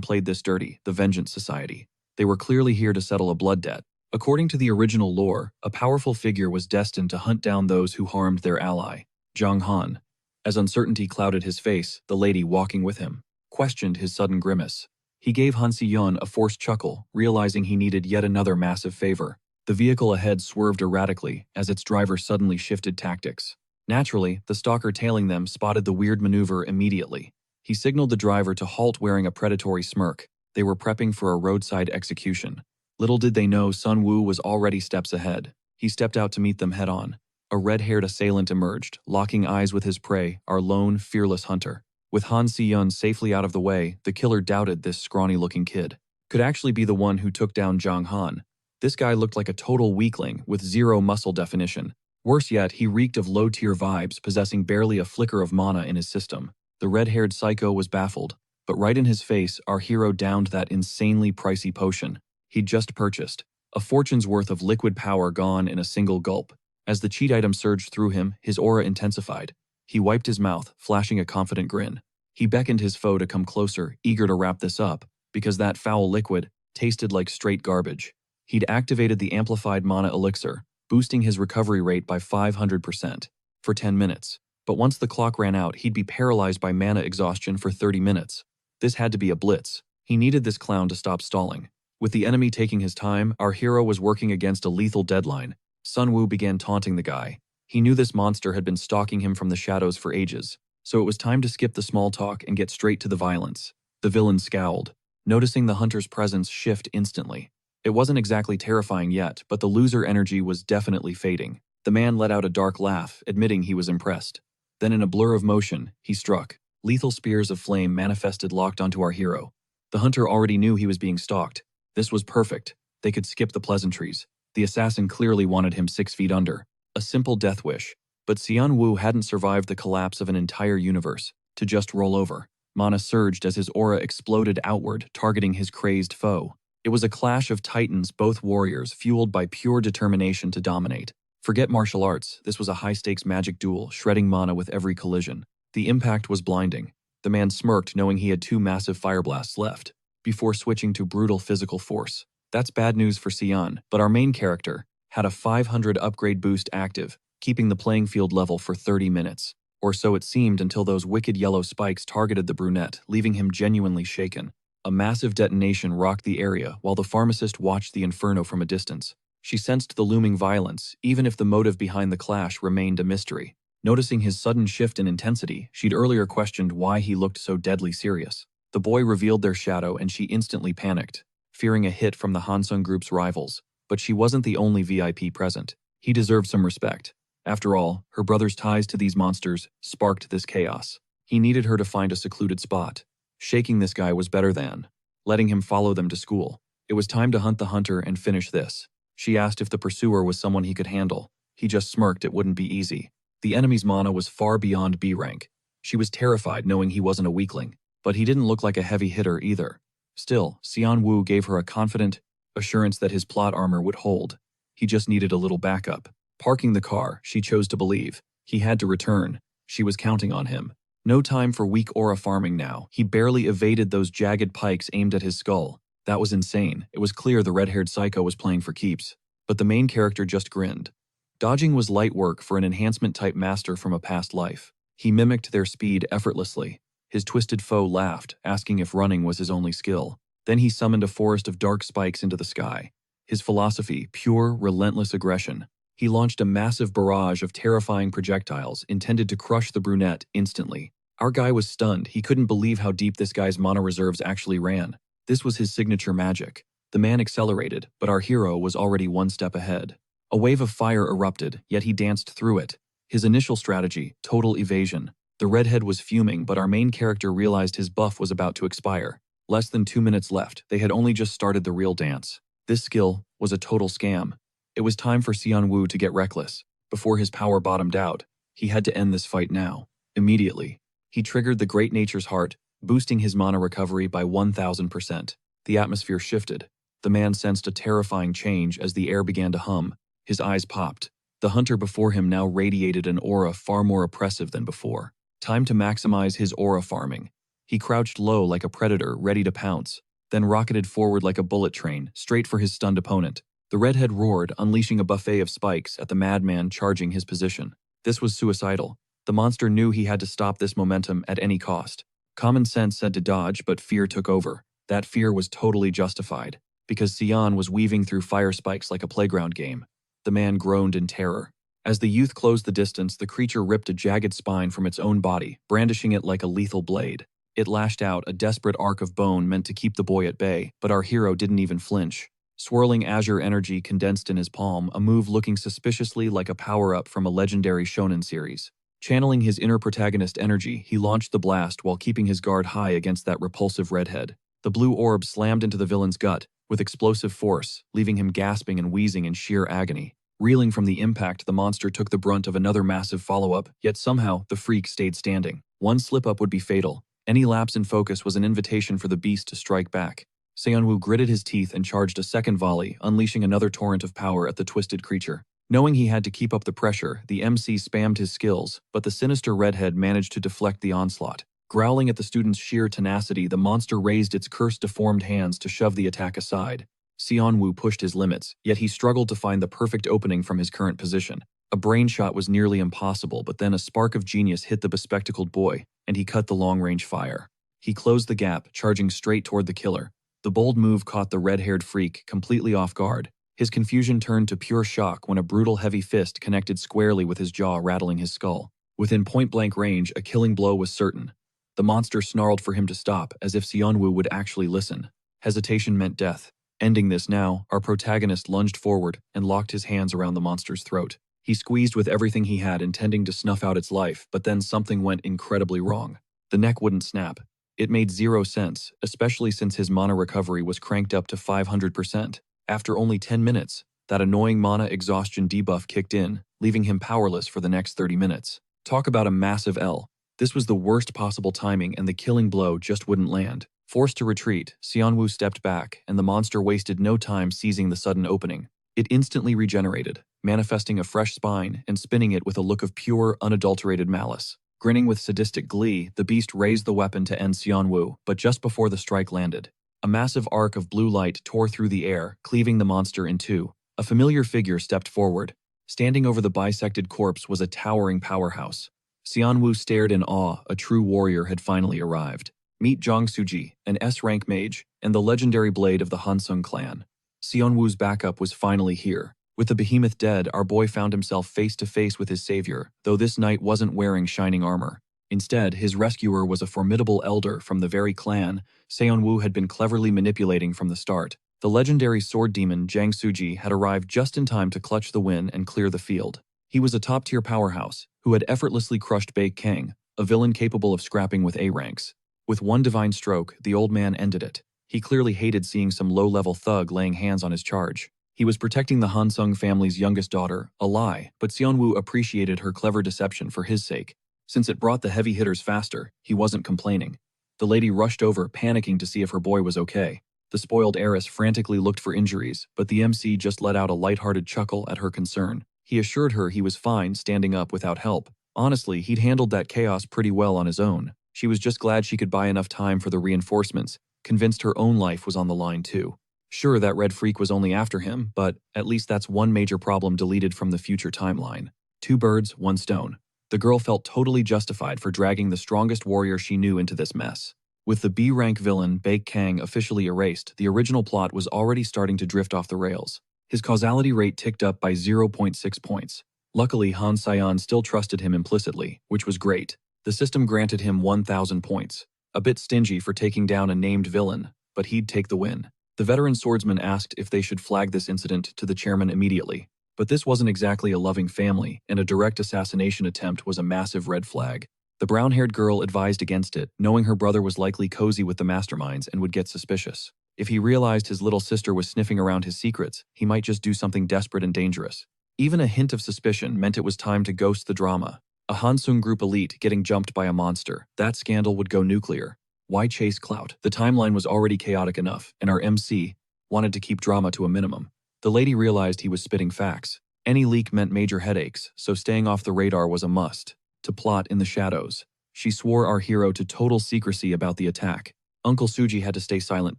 played this dirty, the Vengeance Society. They were clearly here to settle a blood debt. According to the original lore, a powerful figure was destined to hunt down those who harmed their ally, Zhang Han. As uncertainty clouded his face, the lady walking with him questioned his sudden grimace. He gave Han Si-yeon a forced chuckle, realizing he needed yet another massive favor. The vehicle ahead swerved erratically as its driver suddenly shifted tactics. Naturally, the stalker tailing them spotted the weird maneuver immediately. He signaled the driver to halt, wearing a predatory smirk. They were prepping for a roadside execution. Little did they know Sun-woo was already steps ahead. He stepped out to meet them head-on. A red-haired assailant emerged, locking eyes with his prey, our lone, fearless hunter. With Han Si-yeon safely out of the way, the killer doubted this scrawny-looking kid could actually be the one who took down Zhang Han. This guy looked like a total weakling with zero muscle definition. Worse yet, he reeked of low-tier vibes, possessing barely a flicker of mana in his system. The red-haired psycho was baffled, but right in his face, our hero downed that insanely pricey potion he'd just purchased. A fortune's worth of liquid power gone in a single gulp. As the cheat item surged through him, his aura intensified. He wiped his mouth, flashing a confident grin. He beckoned his foe to come closer, eager to wrap this up, because that foul liquid tasted like straight garbage. He'd activated the amplified mana elixir, boosting his recovery rate by 500% for 10 minutes. But once the clock ran out, he'd be paralyzed by mana exhaustion for 30 minutes. This had to be a blitz. He needed this clown to stop stalling. With the enemy taking his time, our hero was working against a lethal deadline. Sun-woo began taunting the guy. He knew this monster had been stalking him from the shadows for ages, so it was time to skip the small talk and get straight to the violence. The villain scowled, noticing the hunter's presence shift instantly. It wasn't exactly terrifying yet, but the loser energy was definitely fading. The man let out a dark laugh, admitting he was impressed. Then in a blur of motion, he struck. Lethal spears of flame manifested locked onto our hero. The hunter already knew he was being stalked. This was perfect. They could skip the pleasantries. The assassin clearly wanted him 6 feet under. A simple death wish. But Xian Wu hadn't survived the collapse of an entire universe. To just roll over. Mana surged as his aura exploded outward, targeting his crazed foe. It was a clash of titans, both warriors, fueled by pure determination to dominate. Forget martial arts, this was a high-stakes magic duel, shredding mana with every collision. The impact was blinding. The man smirked knowing he had 2 massive fire blasts left, before switching to brutal physical force. That's bad news for Xian, but our main character had a 500 upgrade boost active, keeping the playing field level for 30 minutes. Or so it seemed until those wicked yellow spikes targeted the brunette, leaving him genuinely shaken. A massive detonation rocked the area while the pharmacist watched the inferno from a distance. She sensed the looming violence, even if the motive behind the clash remained a mystery. Noticing his sudden shift in intensity, she'd earlier questioned why he looked so deadly serious. The boy revealed their shadow and she instantly panicked, fearing a hit from the Hansung group's rivals. But she wasn't the only VIP present. He deserved some respect. After all, her brother's ties to these monsters sparked this chaos. He needed her to find a secluded spot. Shaking this guy was better than letting him follow them to school. It was time to hunt the hunter and finish this. She asked if the pursuer was someone he could handle. He just smirked it wouldn't be easy. The enemy's mana was far beyond B rank. She was terrified knowing he wasn't a weakling, but he didn't look like a heavy hitter either. Still, Xian Wu gave her a confident assurance that his plot armor would hold. He just needed a little backup. Parking the car, she chose to believe. He had to return. She was counting on him. No time for weak aura farming now. He barely evaded those jagged pikes aimed at his skull. That was insane. It was clear the red-haired psycho was playing for keeps. But the main character just grinned. Dodging was light work for an enhancement-type master from a past life. He mimicked their speed effortlessly. His twisted foe laughed, asking if running was his only skill. Then he summoned a forest of dark spikes into the sky. His philosophy, pure, relentless aggression. He launched a massive barrage of terrifying projectiles intended to crush the brunette instantly. Our guy was stunned. He couldn't believe how deep this guy's mana reserves actually ran. This was his signature magic. The man accelerated, but our hero was already 1 step ahead. A wave of fire erupted, yet he danced through it. His initial strategy, total evasion. The redhead was fuming, but our main character realized his buff was about to expire. Less than 2 minutes left. They had only just started the real dance. This skill was a total scam. It was time for Xian Wu to get reckless. Before his power bottomed out, he had to end this fight now. Immediately. He triggered the Great Nature's Heart, boosting his mana recovery by 1000%. The atmosphere shifted. The man sensed a terrifying change as the air began to hum. His eyes popped. The hunter before him now radiated an aura far more oppressive than before. Time to maximize his aura farming. He crouched low like a predator, ready to pounce, then rocketed forward like a bullet train, straight for his stunned opponent. The redhead roared, unleashing a buffet of spikes at the madman charging his position. This was suicidal. The monster knew he had to stop this momentum at any cost. Common sense said to dodge, but fear took over. That fear was totally justified, because Xian was weaving through fire spikes like a playground game. The man groaned in terror. As the youth closed the distance, the creature ripped a jagged spine from its own body, brandishing it like a lethal blade. It lashed out, a desperate arc of bone meant to keep the boy at bay, but our hero didn't even flinch. Swirling azure energy condensed in his palm, a move looking suspiciously like a power-up from a legendary shonen series. Channeling his inner protagonist energy, he launched the blast while keeping his guard high against that repulsive redhead. The blue orb slammed into the villain's gut with explosive force, leaving him gasping and wheezing in sheer agony. Reeling from the impact, the monster took the brunt of another massive follow-up, yet somehow the freak stayed standing. One slip-up would be fatal. Any lapse in focus was an invitation for the beast to strike back. Xianwu gritted his teeth and charged a second volley, unleashing another torrent of power at the twisted creature. Knowing he had to keep up the pressure, the MC spammed his skills, but the sinister redhead managed to deflect the onslaught. Growling at the student's sheer tenacity, the monster raised its cursed deformed hands to shove the attack aside. Xianwu pushed his limits, yet he struggled to find the perfect opening from his current position. A brain shot was nearly impossible, but then a spark of genius hit the bespectacled boy, and he cut the long-range fire. He closed the gap, charging straight toward the killer. The bold move caught the red-haired freak completely off guard. His confusion turned to pure shock when a brutal heavy fist connected squarely with his jaw, rattling his skull. Within point-blank range, a killing blow was certain. The monster snarled for him to stop, as if Xianwu would actually listen. Hesitation meant death. Ending this now, our protagonist lunged forward and locked his hands around the monster's throat. He squeezed with everything he had, intending to snuff out its life, but then something went incredibly wrong. The neck wouldn't snap. It made zero sense, especially since his mana recovery was cranked up to 500%. After only 10 minutes, that annoying mana exhaustion debuff kicked in, leaving him powerless for the next 30 minutes. Talk about a massive L. This was the worst possible timing, and the killing blow just wouldn't land. Forced to retreat, Xianwu stepped back, and the monster wasted no time seizing the sudden opening. It instantly regenerated, manifesting a fresh spine and spinning it with a look of pure, unadulterated malice. Grinning with sadistic glee, the beast raised the weapon to end Xianwu, but just before the strike landed, a massive arc of blue light tore through the air, cleaving the monster in two. A familiar figure stepped forward. Standing over the bisected corpse was a towering powerhouse. Xianwu stared in awe. A true warrior had finally arrived. Meet Zhang Suji, an S-rank mage, and the legendary blade of the Hansung clan. Xianwu's backup was finally here. With the behemoth dead, our boy found himself face to face with his savior, though this knight wasn't wearing shining armor. Instead, his rescuer was a formidable elder from the very clan Xianwu had been cleverly manipulating from the start. The legendary sword demon Zhang Suji had arrived just in time to clutch the win and clear the field. He was a top-tier powerhouse who had effortlessly crushed Bai Kang, a villain capable of scrapping with A ranks. With one divine stroke, the old man ended it. He clearly hated seeing some low-level thug laying hands on his charge. He was protecting the Hansung family's youngest daughter, a lie, but Xianwu appreciated her clever deception for his sake. Since it brought the heavy hitters faster, he wasn't complaining. The lady rushed over, panicking to see if her boy was okay. The spoiled heiress frantically looked for injuries, but the MC just let out a lighthearted chuckle at her concern. He assured her he was fine standing up without help. Honestly, he'd handled that chaos pretty well on his own. She was just glad she could buy enough time for the reinforcements, convinced her own life was on the line too. Sure, that red freak was only after him, but at least that's one major problem deleted from the future timeline. 2 birds, 1 stone. The girl felt totally justified for dragging the strongest warrior she knew into this mess. With the B-rank villain Bai Kang officially erased, the original plot was already starting to drift off the rails. His causality rate ticked up by 0.6 points. Luckily, Han Sion still trusted him implicitly, which was great. The system granted him 1,000 points. A bit stingy for taking down a named villain, but he'd take the win. The veteran swordsman asked if they should flag this incident to the chairman immediately. But this wasn't exactly a loving family, and a direct assassination attempt was a massive red flag. The brown-haired girl advised against it, knowing her brother was likely cozy with the masterminds and would get suspicious. If he realized his little sister was sniffing around his secrets, he might just do something desperate and dangerous. Even a hint of suspicion meant it was time to ghost the drama. A Hansung group elite getting jumped by a monster. That scandal would go nuclear. Why chase clout? The timeline was already chaotic enough, and our MC wanted to keep drama to a minimum. The lady realized he was spitting facts. Any leak meant major headaches, so staying off the radar was a must. To plot in the shadows. She swore our hero to total secrecy about the attack. Uncle Suji had to stay silent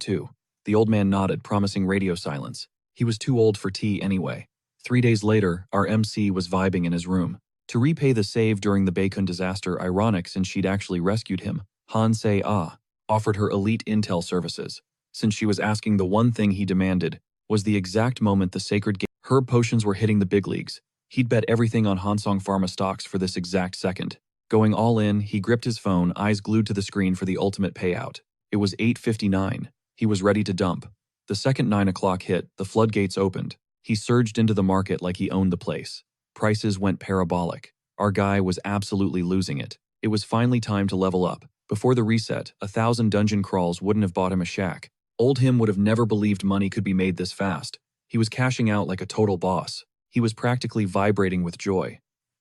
too. The old man nodded, promising radio silence. He was too old for tea anyway. 3 days later, our MC was vibing in his room. To repay the save during the Baekun disaster, ironic since she'd actually rescued him, Han Se-ah offered her elite intel services. Since she was asking the one thing he demanded, was the exact moment the sacred herb potions were hitting the big leagues. He'd bet everything on Hansong Pharma stocks for this exact second. Going all in, he gripped his phone, eyes glued to the screen for the ultimate payout. It was 8:59. He was ready to dump. The second 9 o'clock hit, the floodgates opened. He surged into the market like he owned the place. Prices went parabolic. Our guy was absolutely losing it. It was finally time to level up. Before the reset, 1,000 dungeon crawls wouldn't have bought him a shack. Old him would have never believed money could be made this fast. He was cashing out like a total boss. He was practically vibrating with joy.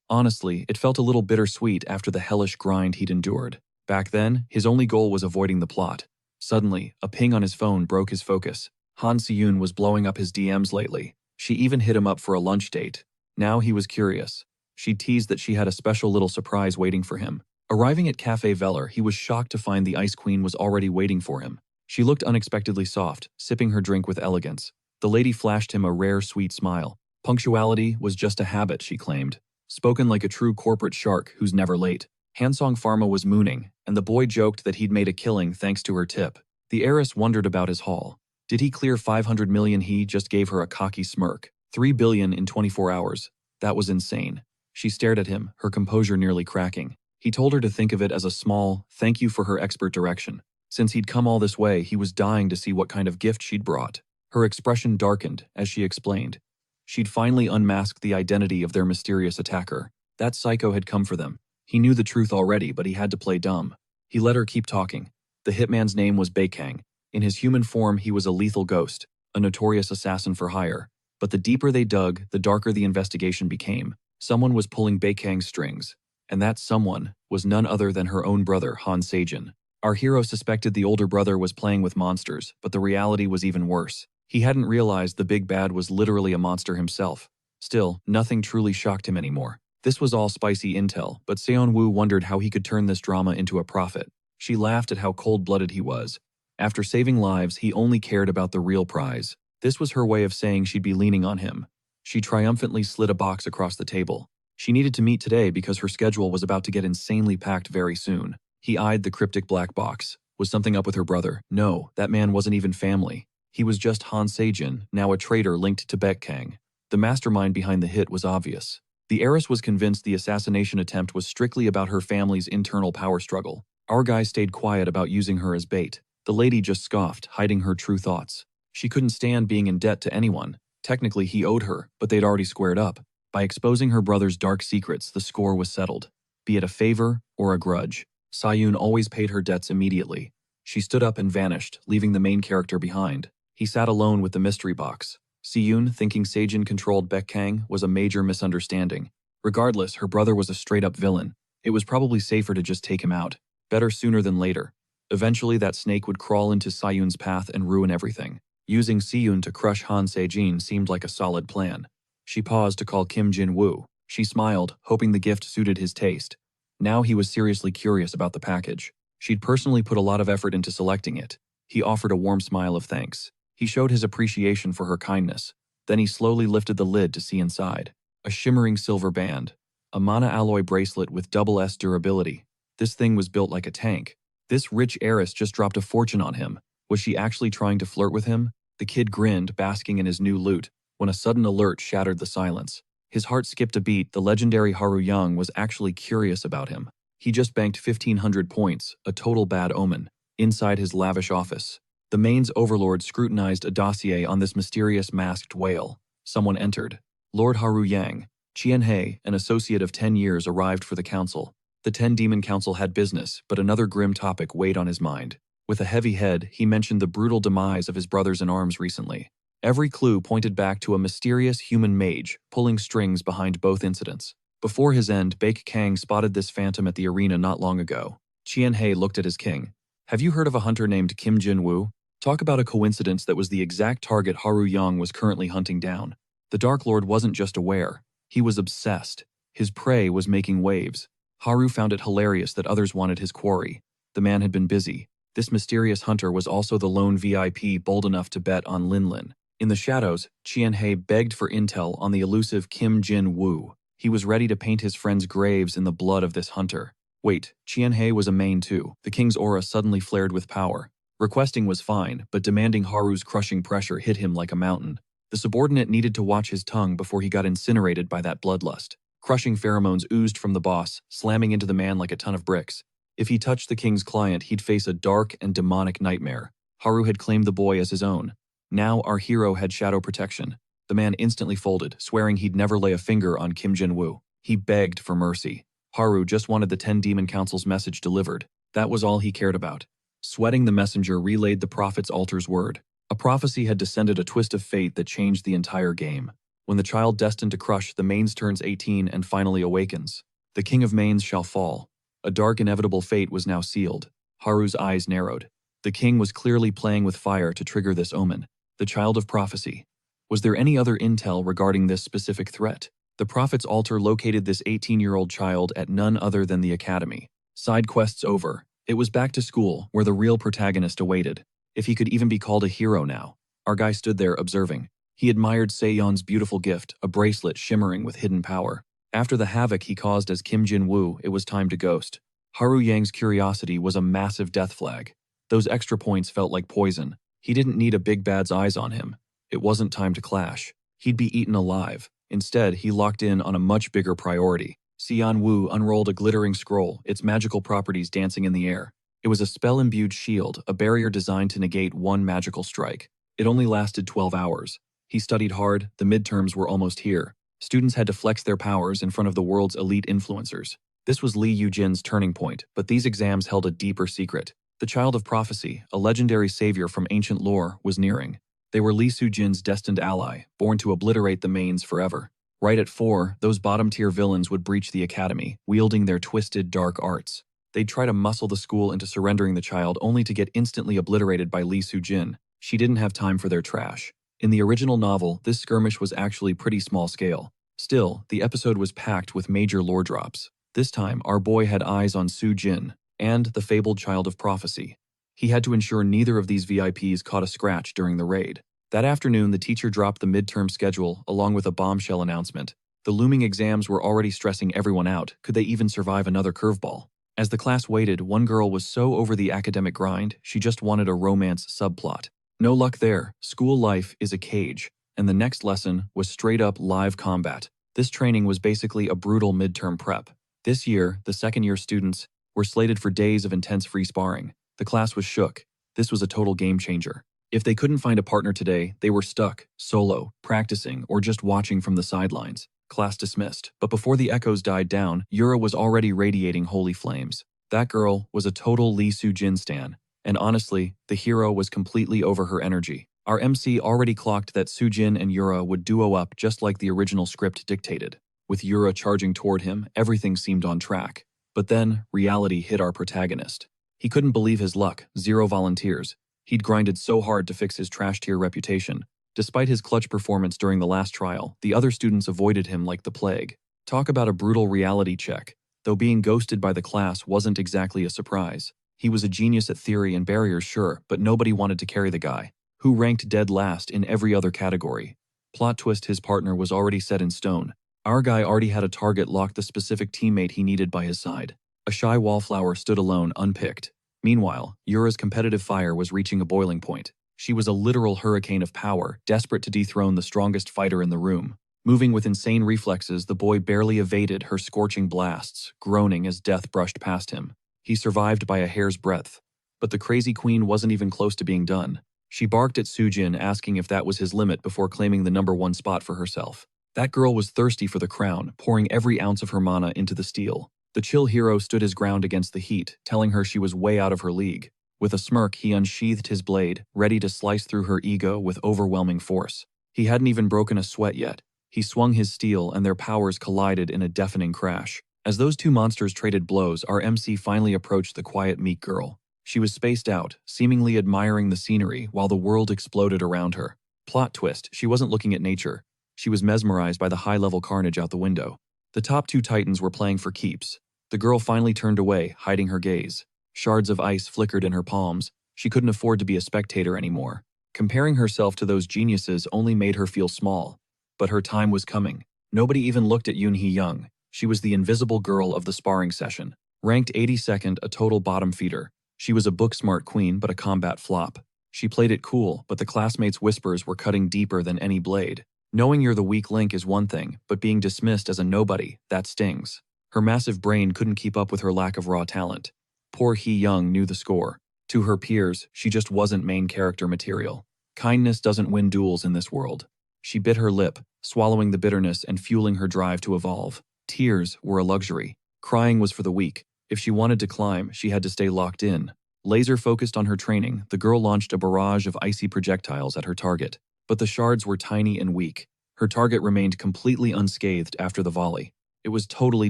Honestly, it felt a little bittersweet after the hellish grind he'd endured. Back then, his only goal was avoiding the plot. Suddenly, a ping on his phone broke his focus. Han Siyun was blowing up his DMs lately. She even hit him up for a lunch date. Now he was curious. She teased that she had a special little surprise waiting for him. Arriving at Café Veller, he was shocked to find the Ice Queen was already waiting for him. She looked unexpectedly soft, sipping her drink with elegance. The lady flashed him a rare, sweet smile. Punctuality was just a habit, she claimed. Spoken like a true corporate shark who's never late. Hansong Pharma was mooning, and the boy joked that he'd made a killing thanks to her tip. The heiress wondered about his haul. Did he clear 500 million? He just gave her a cocky smirk. 3 billion in 24 hours. That was insane. She stared at him, her composure nearly cracking. He told her to think of it as a small thank you for her expert direction. Since he'd come all this way, he was dying to see what kind of gift she'd brought. Her expression darkened as she explained. She'd finally unmasked the identity of their mysterious attacker. That psycho had come for them. He knew the truth already, but he had to play dumb. He let her keep talking. The hitman's name was Baekang. In his human form, he was a lethal ghost, a notorious assassin for hire. But the deeper they dug, the darker the investigation became. Someone was pulling Baekang's strings, and that someone was none other than her own brother, Han Sejin. Our hero suspected the older brother was playing with monsters, but the reality was even worse. He hadn't realized the big bad was literally a monster himself. Still, nothing truly shocked him anymore. This was all spicy intel, but Seon-woo wondered how he could turn this drama into a profit. She laughed at how cold-blooded he was. After saving lives, he only cared about the real prize. This was her way of saying she'd be leaning on him. She triumphantly slid a box across the table. She needed to meet today because her schedule was about to get insanely packed very soon. He eyed the cryptic black box. Was something up with her brother? No, that man wasn't even family. He was just Han Sejin, now a traitor linked to Baekang. The mastermind behind the hit was obvious. The heiress was convinced the assassination attempt was strictly about her family's internal power struggle. Our guy stayed quiet about using her as bait. The lady just scoffed, hiding her true thoughts. She couldn't stand being in debt to anyone. Technically, he owed her, but they'd already squared up. By exposing her brother's dark secrets, the score was settled. Be it a favor or a grudge, Sayun always paid her debts immediately. She stood up and vanished, leaving the main character behind. He sat alone with the mystery box. Siyun, thinking Sejin controlled Baekang, was a major misunderstanding. Regardless, her brother was a straight-up villain. It was probably safer to just take him out. Better sooner than later. Eventually, that snake would crawl into Sayun's path and ruin everything. Using Siyun to crush Han Sejin seemed like a solid plan. She paused to call Kim Jin-woo. She smiled, hoping the gift suited his taste. Now he was seriously curious about the package. She'd personally put a lot of effort into selecting it. He offered a warm smile of thanks. He showed his appreciation for her kindness. Then he slowly lifted the lid to see inside. A shimmering silver band. A mana alloy bracelet with double S durability. This thing was built like a tank. This rich heiress just dropped a fortune on him. Was she actually trying to flirt with him? The kid grinned, basking in his new loot, when a sudden alert shattered the silence. His heart skipped a beat. The legendary Haru Young was actually curious about him. He just banked 1,500 points, a total bad omen, inside his lavish office. The Main's overlord scrutinized a dossier on this mysterious masked whale. Someone entered. Lord Haru Yang, Qianhei, an associate of 10 years, arrived for the council. The 10-demon council had business, but another grim topic weighed on his mind. With a heavy head, he mentioned the brutal demise of his brothers in arms recently. Every clue pointed back to a mysterious human mage pulling strings behind both incidents. Before his end, Baekang spotted this phantom at the arena not long ago. Qianhei looked at his king. Have you heard of a hunter named Kim Jin-woo? Talk about a coincidence that was the exact target Haru Yang was currently hunting down. The Dark Lord wasn't just aware. He was obsessed. His prey was making waves. Haru found it hilarious that others wanted his quarry. The man had been busy. This mysterious hunter was also the lone VIP bold enough to bet on Lin. In the shadows, Qianhei begged for intel on the elusive Kim Jin-woo. He was ready to paint his friends' graves in the blood of this hunter. Wait, Qianhei was a main too. The king's aura suddenly flared with power. Requesting was fine, but demanding Haru's crushing pressure hit him like a mountain. The subordinate needed to watch his tongue before he got incinerated by that bloodlust. Crushing pheromones oozed from the boss, slamming into the man like a ton of bricks. If he touched the king's client, he'd face a dark and demonic nightmare. Haru had claimed the boy as his own. Now our hero had shadow protection. The man instantly folded, swearing he'd never lay a finger on Kim Jin-woo. He begged for mercy. Haru just wanted the 10-demon council's message delivered. That was all he cared about. Sweating, the messenger relayed the prophet's altar's word. A prophecy had descended, a twist of fate that changed the entire game. When the child destined to crush the Mains turns 18 and finally awakens, the king of Mains shall fall. A dark, inevitable fate was now sealed. Haru's eyes narrowed. The king was clearly playing with fire to trigger this omen. The child of prophecy. Was there any other intel regarding this specific threat? The prophet's altar located this 18-year-old child at none other than the academy. Side quests over. It was back to school, where the real protagonist awaited. If he could even be called a hero now. Our guy stood there observing. He admired Seon's beautiful gift, a bracelet shimmering with hidden power. After the havoc he caused as Kim Jin-woo, it was time to ghost. Haru Yang's curiosity was a massive death flag. Those extra points felt like poison. He didn't need a big bad's eyes on him. It wasn't time to clash. He'd be eaten alive. Instead, he locked in on a much bigger priority. Xian Wu unrolled a glittering scroll, its magical properties dancing in the air. It was a spell-imbued shield, a barrier designed to negate one magical strike. It only lasted 12 hours. He studied hard, the midterms were almost here. Students had to flex their powers in front of the world's elite influencers. This was Li Yujin's turning point, but these exams held a deeper secret. The Child of Prophecy, a legendary savior from ancient lore, was nearing. They were Li Sujin's destined ally, born to obliterate the mains forever. Right at 4, those bottom-tier villains would breach the academy, wielding their twisted, dark arts. They'd try to muscle the school into surrendering the child only to get instantly obliterated by Li Sujin. She didn't have time for their trash. In the original novel, this skirmish was actually pretty small scale. Still, the episode was packed with major lore drops. This time, our boy had eyes on Sujin and the fabled Child of Prophecy. He had to ensure neither of these VIPs caught a scratch during the raid. That afternoon, the teacher dropped the midterm schedule along with a bombshell announcement. The looming exams were already stressing everyone out. Could they even survive another curveball? As the class waited, one girl was so over the academic grind, she just wanted a romance subplot. No luck there. School life is a cage. And the next lesson was straight-up live combat. This training was basically a brutal midterm prep. This year, the second-year students were slated for days of intense free sparring. The class was shook. This was a total game changer. If they couldn't find a partner today, they were stuck, solo, practicing, or just watching from the sidelines. Class dismissed. But before the echoes died down, Yura was already radiating holy flames. That girl was a total Li Sujin stan. And honestly, the hero was completely over her energy. Our MC already clocked that Sujin and Yura would duo up just like the original script dictated. With Yura charging toward him, everything seemed on track. But then, reality hit our protagonist. He couldn't believe his luck, 0 volunteers. He'd grinded so hard to fix his trash-tier reputation. Despite his clutch performance during the last trial, the other students avoided him like the plague. Talk about a brutal reality check. Though being ghosted by the class wasn't exactly a surprise. He was a genius at theory and barriers, sure, but nobody wanted to carry the guy, who ranked dead last in every other category. Plot twist: his partner was already set in stone. Our guy already had a target locked, the specific teammate he needed by his side. A shy wallflower stood alone, unpicked. Meanwhile, Yura's competitive fire was reaching a boiling point. She was a literal hurricane of power, desperate to dethrone the strongest fighter in the room. Moving with insane reflexes, the boy barely evaded her scorching blasts, groaning as death brushed past him. He survived by a hair's breadth. But the crazy queen wasn't even close to being done. She barked at Sujin, asking if that was his limit before claiming the #1 spot for herself. That girl was thirsty for the crown, pouring every ounce of her mana into the steel. The chill hero stood his ground against the heat, telling her she was way out of her league. With a smirk, he unsheathed his blade, ready to slice through her ego with overwhelming force. He hadn't even broken a sweat yet. He swung his steel, and their powers collided in a deafening crash. As those two monsters traded blows, our MC finally approached the quiet, meek girl. She was spaced out, seemingly admiring the scenery while the world exploded around her. Plot twist: she wasn't looking at nature. She was mesmerized by the high-level carnage out the window. The top 2 titans were playing for keeps. The girl finally turned away, hiding her gaze. Shards of ice flickered in her palms. She couldn't afford to be a spectator anymore. Comparing herself to those geniuses only made her feel small. But her time was coming. Nobody even looked at Yoon Hee-young. She was the invisible girl of the sparring session. Ranked 82nd, a total bottom feeder. She was a book-smart queen, but a combat flop. She played it cool, but the classmates' whispers were cutting deeper than any blade. Knowing you're the weak link is one thing, but being dismissed as a nobody, that stings. Her massive brain couldn't keep up with her lack of raw talent. Poor Hee-young knew the score. To her peers, she just wasn't main character material. Kindness doesn't win duels in this world. She bit her lip, swallowing the bitterness and fueling her drive to evolve. Tears were a luxury. Crying was for the weak. If she wanted to climb, she had to stay locked in. Laser-focused on her training, the girl launched a barrage of icy projectiles at her target. But the shards were tiny and weak. Her target remained completely unscathed after the volley. It was totally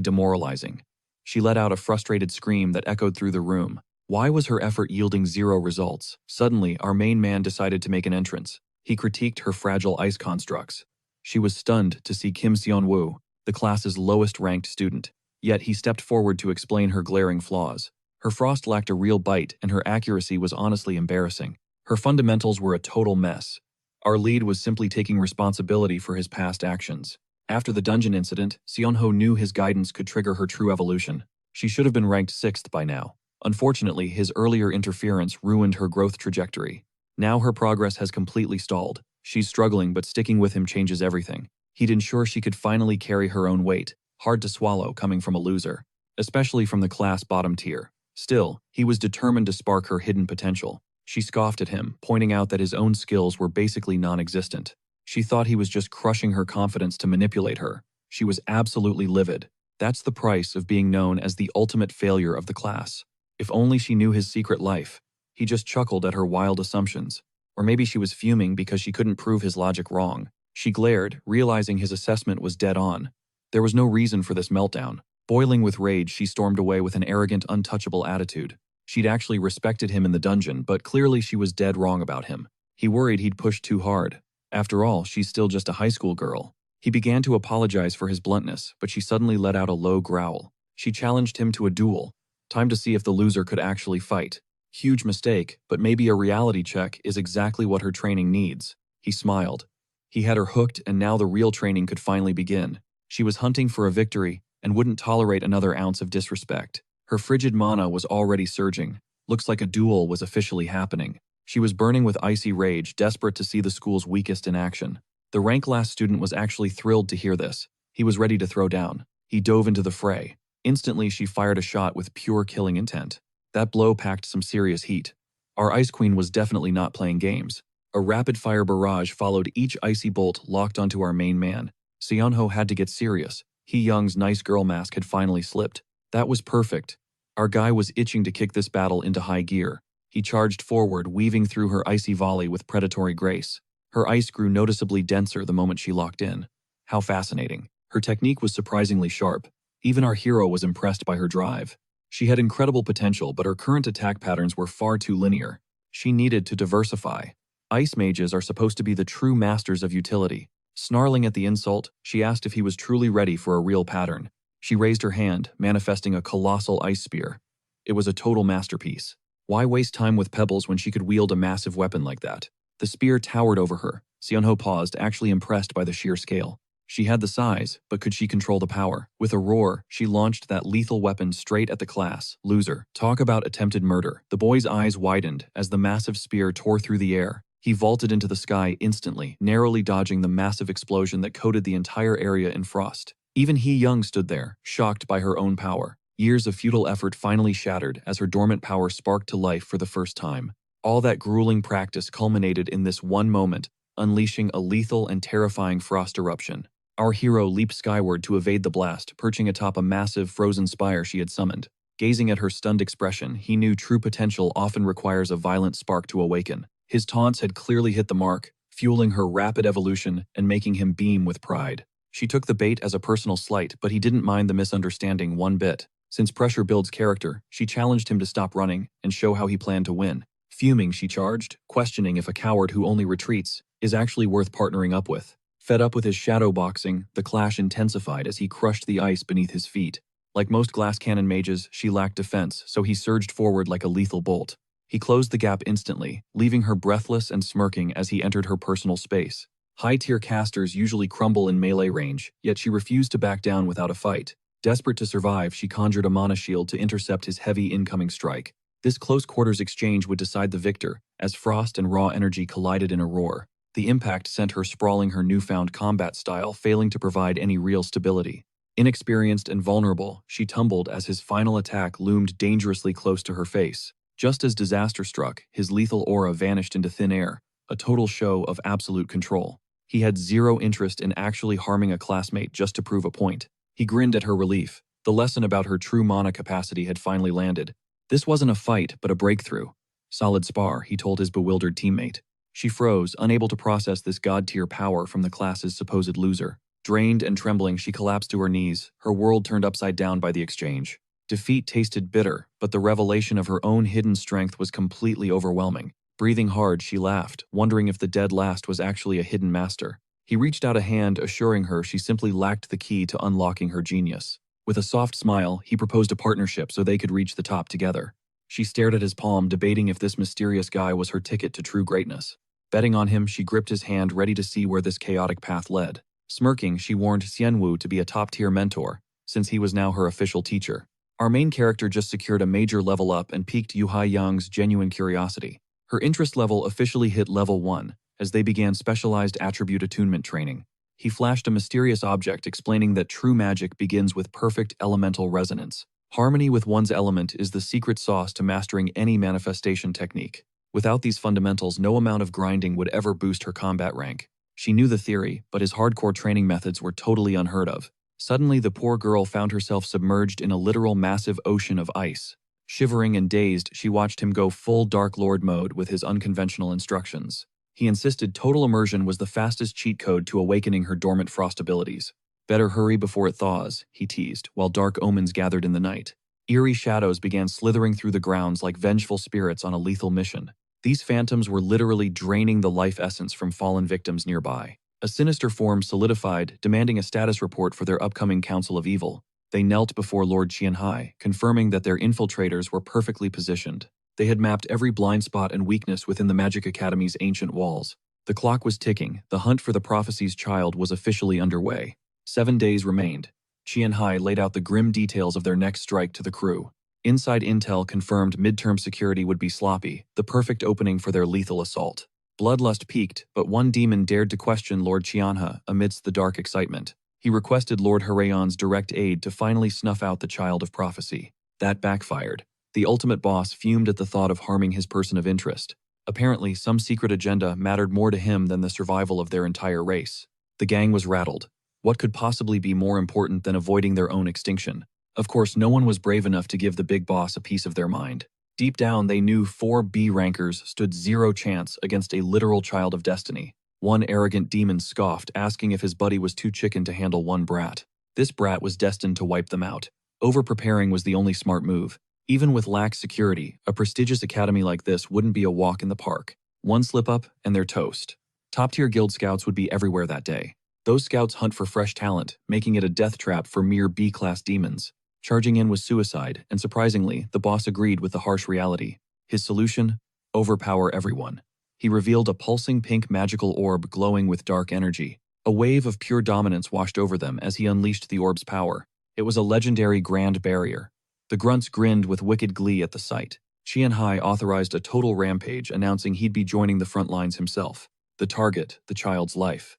demoralizing. She let out a frustrated scream that echoed through the room. Why was her effort yielding 0 results? Suddenly, our main man decided to make an entrance. He critiqued her fragile ice constructs. She was stunned to see Kim Seon-woo, the class's lowest-ranked student. Yet he stepped forward to explain her glaring flaws. Her frost lacked a real bite, and her accuracy was honestly embarrassing. Her fundamentals were a total mess. Our lead was simply taking responsibility for his past actions. After the dungeon incident, Seon-ho knew his guidance could trigger her true evolution. She should have been ranked 6th by now. Unfortunately, his earlier interference ruined her growth trajectory. Now her progress has completely stalled. She's struggling, but sticking with him changes everything. He'd ensure she could finally carry her own weight. Hard to swallow coming from a loser, especially from the class bottom tier. Still, he was determined to spark her hidden potential. She scoffed at him, pointing out that his own skills were basically non-existent. She thought he was just crushing her confidence to manipulate her. She was absolutely livid. That's the price of being known as the ultimate failure of the class. If only she knew his secret life. He just chuckled at her wild assumptions. Or maybe she was fuming because she couldn't prove his logic wrong. She glared, realizing his assessment was dead on. There was no reason for this meltdown. Boiling with rage, she stormed away with an arrogant, untouchable attitude. She'd actually respected him in the dungeon, but clearly she was dead wrong about him. He worried he'd pushed too hard. After all, she's still just a high school girl. He began to apologize for his bluntness, but she suddenly let out a low growl. She challenged him to a duel. Time to see if the loser could actually fight. Huge mistake, but maybe a reality check is exactly what her training needs. He smiled. He had her hooked, and now the real training could finally begin. She was hunting for a victory and wouldn't tolerate another ounce of disrespect. Her frigid mana was already surging. Looks like a duel was officially happening. She was burning with icy rage, desperate to see the school's weakest in action. The rank last student was actually thrilled to hear this. He was ready to throw down. He dove into the fray. Instantly, she fired a shot with pure killing intent. That blow packed some serious heat. Our Ice Queen was definitely not playing games. A rapid-fire barrage followed each icy bolt locked onto our main man. Seonho had to get serious. Hee Young's nice girl mask had finally slipped. That was perfect. Our guy was itching to kick this battle into high gear. He charged forward, weaving through her icy volley with predatory grace. Her ice grew noticeably denser the moment she locked in. How fascinating. Her technique was surprisingly sharp. Even our hero was impressed by her drive. She had incredible potential, but her current attack patterns were far too linear. She needed to diversify. Ice mages are supposed to be the true masters of utility. Snarling at the insult, she asked if he was truly ready for a real pattern. She raised her hand, manifesting a colossal ice spear. It was a total masterpiece. Why waste time with pebbles when she could wield a massive weapon like that? The spear towered over her. Seonho paused, actually impressed by the sheer scale. She had the size, but could she control the power? With a roar, she launched that lethal weapon straight at the class. Loser. Talk about attempted murder. The boy's eyes widened as the massive spear tore through the air. He vaulted into the sky instantly, narrowly dodging the massive explosion that coated the entire area in frost. Even Hee Young stood there, shocked by her own power. Years of futile effort finally shattered as her dormant power sparked to life for the first time. All that grueling practice culminated in this one moment, unleashing a lethal and terrifying frost eruption. Our hero leaped skyward to evade the blast, perching atop a massive frozen spire she had summoned. Gazing at her stunned expression, he knew true potential often requires a violent spark to awaken. His taunts had clearly hit the mark, fueling her rapid evolution and making him beam with pride. She took the bait as a personal slight, but he didn't mind the misunderstanding one bit. Since pressure builds character, she challenged him to stop running and show how he planned to win. Fuming, she charged, questioning if a coward who only retreats is actually worth partnering up with. Fed up with his shadow boxing, the clash intensified as he crushed the ice beneath his feet. Like most glass cannon mages, she lacked defense, so he surged forward like a lethal bolt. He closed the gap instantly, leaving her breathless and smirking as he entered her personal space. High-tier casters usually crumble in melee range, yet she refused to back down without a fight. Desperate to survive, she conjured a mana shield to intercept his heavy incoming strike. This close-quarters exchange would decide the victor, as frost and raw energy collided in a roar. The impact sent her sprawling, her newfound combat style failing to provide any real stability. Inexperienced and vulnerable, she tumbled as his final attack loomed dangerously close to her face. Just as disaster struck, his lethal aura vanished into thin air, a total show of absolute control. He had zero interest in actually harming a classmate just to prove a point. He grinned at her relief. The lesson about her true mana capacity had finally landed. This wasn't a fight, but a breakthrough. Solid spar, he told his bewildered teammate. She froze, unable to process this god-tier power from the class's supposed loser. Drained and trembling, she collapsed to her knees, her world turned upside down by the exchange. Defeat tasted bitter, but the revelation of her own hidden strength was completely overwhelming. Breathing hard, she laughed, wondering if the dead last was actually a hidden master. He reached out a hand, assuring her she simply lacked the key to unlocking her genius. With a soft smile, he proposed a partnership so they could reach the top together. She stared at his palm, debating if this mysterious guy was her ticket to true greatness. Betting on him, she gripped his hand, ready to see where this chaotic path led. Smirking, she warned Xianwu to be a top-tier mentor, since he was now her official teacher. Our main character just secured a major level up and piqued Yuhai Yang's genuine curiosity. Her interest level officially hit level 1, as they began specialized attribute attunement training. He flashed a mysterious object explaining that true magic begins with perfect elemental resonance. Harmony with one's element is the secret sauce to mastering any manifestation technique. Without these fundamentals, no amount of grinding would ever boost her combat rank. She knew the theory, but his hardcore training methods were totally unheard of. Suddenly, the poor girl found herself submerged in a literal massive ocean of ice. Shivering and dazed, she watched him go full Dark Lord mode with his unconventional instructions. He insisted total immersion was the fastest cheat code to awakening her dormant frost abilities. Better hurry before it thaws, he teased, while dark omens gathered in the night. Eerie shadows began slithering through the grounds like vengeful spirits on a lethal mission. These phantoms were literally draining the life essence from fallen victims nearby. A sinister form solidified, demanding a status report for their upcoming Council of Evil. They knelt before Lord Qianhai, confirming that their infiltrators were perfectly positioned. They had mapped every blind spot and weakness within the Magic Academy's ancient walls. The clock was ticking. The hunt for the prophecy's child was officially underway. 7 days remained. Qianhai laid out the grim details of their next strike to the crew. Inside intel confirmed midterm security would be sloppy, the perfect opening for their lethal assault. Bloodlust peaked, but one demon dared to question Lord Qianhai amidst the dark excitement. He requested Lord Harayan's direct aid to finally snuff out the child of prophecy. That backfired. The ultimate boss fumed at the thought of harming his person of interest. Apparently, some secret agenda mattered more to him than the survival of their entire race. The gang was rattled. What could possibly be more important than avoiding their own extinction? Of course, no one was brave enough to give the big boss a piece of their mind. Deep down, they knew 4 B rankers stood zero chance against a literal child of destiny. One arrogant demon scoffed, asking if his buddy was too chicken to handle one brat. This brat was destined to wipe them out. Over-preparing was the only smart move. Even with lax security, a prestigious academy like this wouldn't be a walk in the park. One slip-up, and they're toast. Top-tier guild scouts would be everywhere that day. Those scouts hunt for fresh talent, making it a death trap for mere B-class demons. Charging in was suicide, and surprisingly, the boss agreed with the harsh reality. His solution? Overpower everyone. He revealed a pulsing pink magical orb glowing with dark energy. A wave of pure dominance washed over them as he unleashed the orb's power. It was a legendary Grand Barrier. The grunts grinned with wicked glee at the sight. Qianhai authorized a total rampage, announcing he'd be joining the front lines himself. The target, the child's life.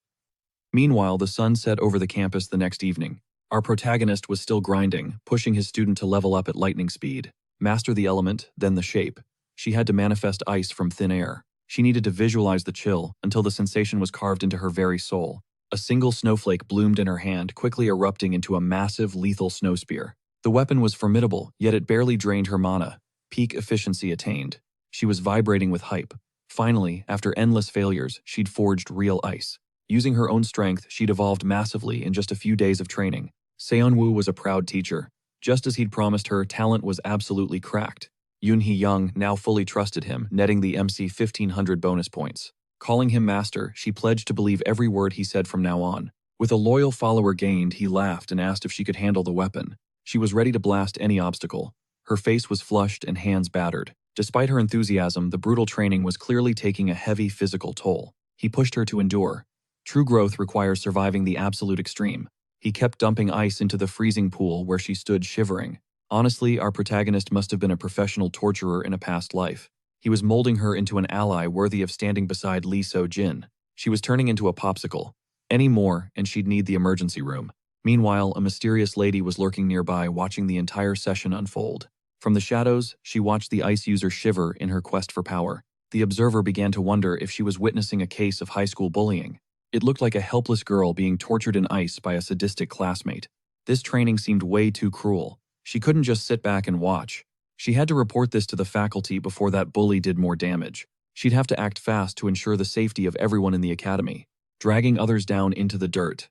Meanwhile, the sun set over the campus the next evening. Our protagonist was still grinding, pushing his student to level up at lightning speed. Master the element, then the shape. She had to manifest ice from thin air. She needed to visualize the chill until the sensation was carved into her very soul. A single snowflake bloomed in her hand, quickly erupting into a massive, lethal snow spear. The weapon was formidable, yet it barely drained her mana. Peak efficiency attained. She was vibrating with hype. Finally, after endless failures, she'd forged real ice. Using her own strength, she'd evolved massively in just a few days of training. Seonwoo was a proud teacher. Just as he'd promised her, talent was absolutely cracked. Yoonhee Young now fully trusted him, netting the MC 1500 bonus points. Calling him master, she pledged to believe every word he said from now on. With a loyal follower gained, he laughed and asked if she could handle the weapon. She was ready to blast any obstacle. Her face was flushed and hands battered. Despite her enthusiasm, the brutal training was clearly taking a heavy physical toll. He pushed her to endure. True growth requires surviving the absolute extreme. He kept dumping ice into the freezing pool where she stood shivering. Honestly, our protagonist must have been a professional torturer in a past life. He was molding her into an ally worthy of standing beside Lee So-jin. She was turning into a popsicle. Any more, and she'd need the emergency room. Meanwhile, a mysterious lady was lurking nearby, watching the entire session unfold. From the shadows, she watched the ice user shiver in her quest for power. The observer began to wonder if she was witnessing a case of high school bullying. It looked like a helpless girl being tortured in ice by a sadistic classmate. This training seemed way too cruel. She couldn't just sit back and watch. She had to report this to the faculty before that bully did more damage. She'd have to act fast to ensure the safety of everyone in the academy, dragging others down into the dirt.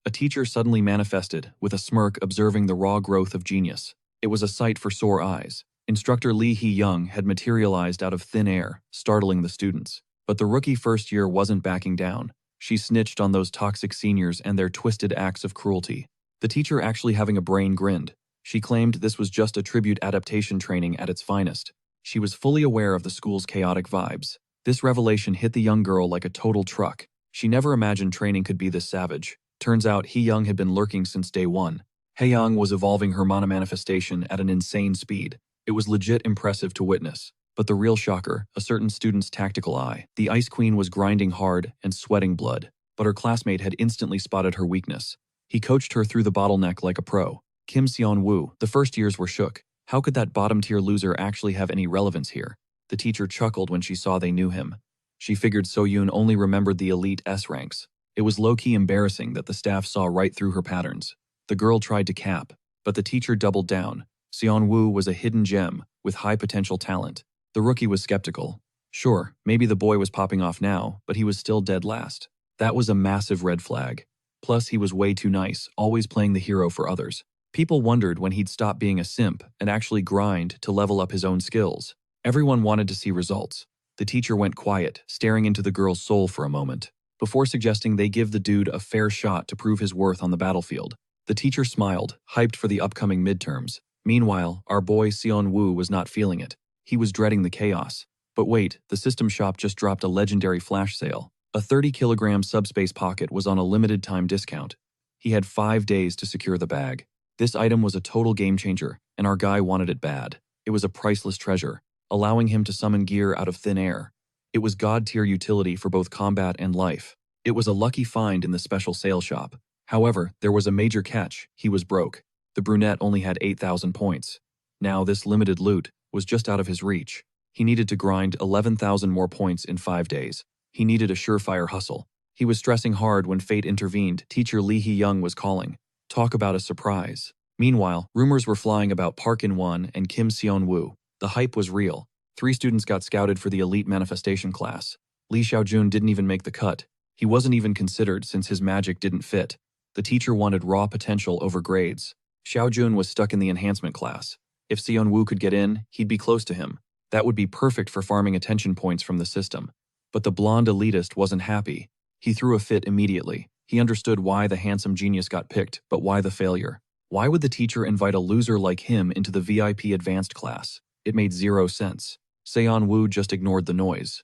A teacher suddenly manifested, with a smirk observing the raw growth of genius. It was a sight for sore eyes. Instructor Lee Hee-young had materialized out of thin air, startling the students. But the rookie first year wasn't backing down. She snitched on those toxic seniors and their twisted acts of cruelty. The teacher, actually having a brain, grinned. She claimed this was just a tribute adaptation training at its finest. She was fully aware of the school's chaotic vibes. This revelation hit the young girl like a total truck. She never imagined training could be this savage. Turns out Hee-young had been lurking since day one. Hee-young was evolving her mana manifestation at an insane speed. It was legit impressive to witness. But the real shocker, a certain student's tactical eye. The Ice Queen was grinding hard and sweating blood, but her classmate had instantly spotted her weakness. He coached her through the bottleneck like a pro. Kim Seon-woo, the first years were shook. How could that bottom-tier loser actually have any relevance here? The teacher chuckled when she saw they knew him. She figured So-yoon only remembered the elite S ranks. It was low-key embarrassing that the staff saw right through her patterns. The girl tried to cap, but the teacher doubled down. Seon-woo was a hidden gem with high potential talent. The rookie was skeptical. Sure, maybe the boy was popping off now, but he was still dead last. That was a massive red flag. Plus, he was way too nice, always playing the hero for others. People wondered when he'd stop being a simp and actually grind to level up his own skills. Everyone wanted to see results. The teacher went quiet, staring into the girl's soul for a moment, before suggesting they give the dude a fair shot to prove his worth on the battlefield. The teacher smiled, hyped for the upcoming midterms. Meanwhile, our boy Seon-woo was not feeling it. He was dreading the chaos. But wait, the system shop just dropped a legendary flash sale. A 30-kilogram subspace pocket was on a limited-time discount. He had 5 days to secure the bag. This item was a total game-changer, and our guy wanted it bad. It was a priceless treasure, allowing him to summon gear out of thin air. It was god-tier utility for both combat and life. It was a lucky find in the special sale shop. However, there was a major catch. He was broke. The brunette only had 8,000 points. Now this limited loot was just out of his reach. He needed to grind 11,000 more points in 5 days. He needed a surefire hustle. He was stressing hard when fate intervened. Teacher Lee Hee-young was calling. Talk about a surprise. Meanwhile, rumors were flying about Park In-won and Kim Seon-woo. The hype was real. 3 students got scouted for the elite manifestation class. Lee Xiaojun didn't even make the cut. He wasn't even considered since his magic didn't fit. The teacher wanted raw potential over grades. Xiaojun was stuck in the enhancement class. If Seon-woo could get in, he'd be close to him. That would be perfect for farming attention points from the system. But the blonde elitist wasn't happy. He threw a fit immediately. He understood why the handsome genius got picked, but why the failure? Why would the teacher invite a loser like him into the VIP advanced class? It made 0 sense. Seon-woo just ignored the noise.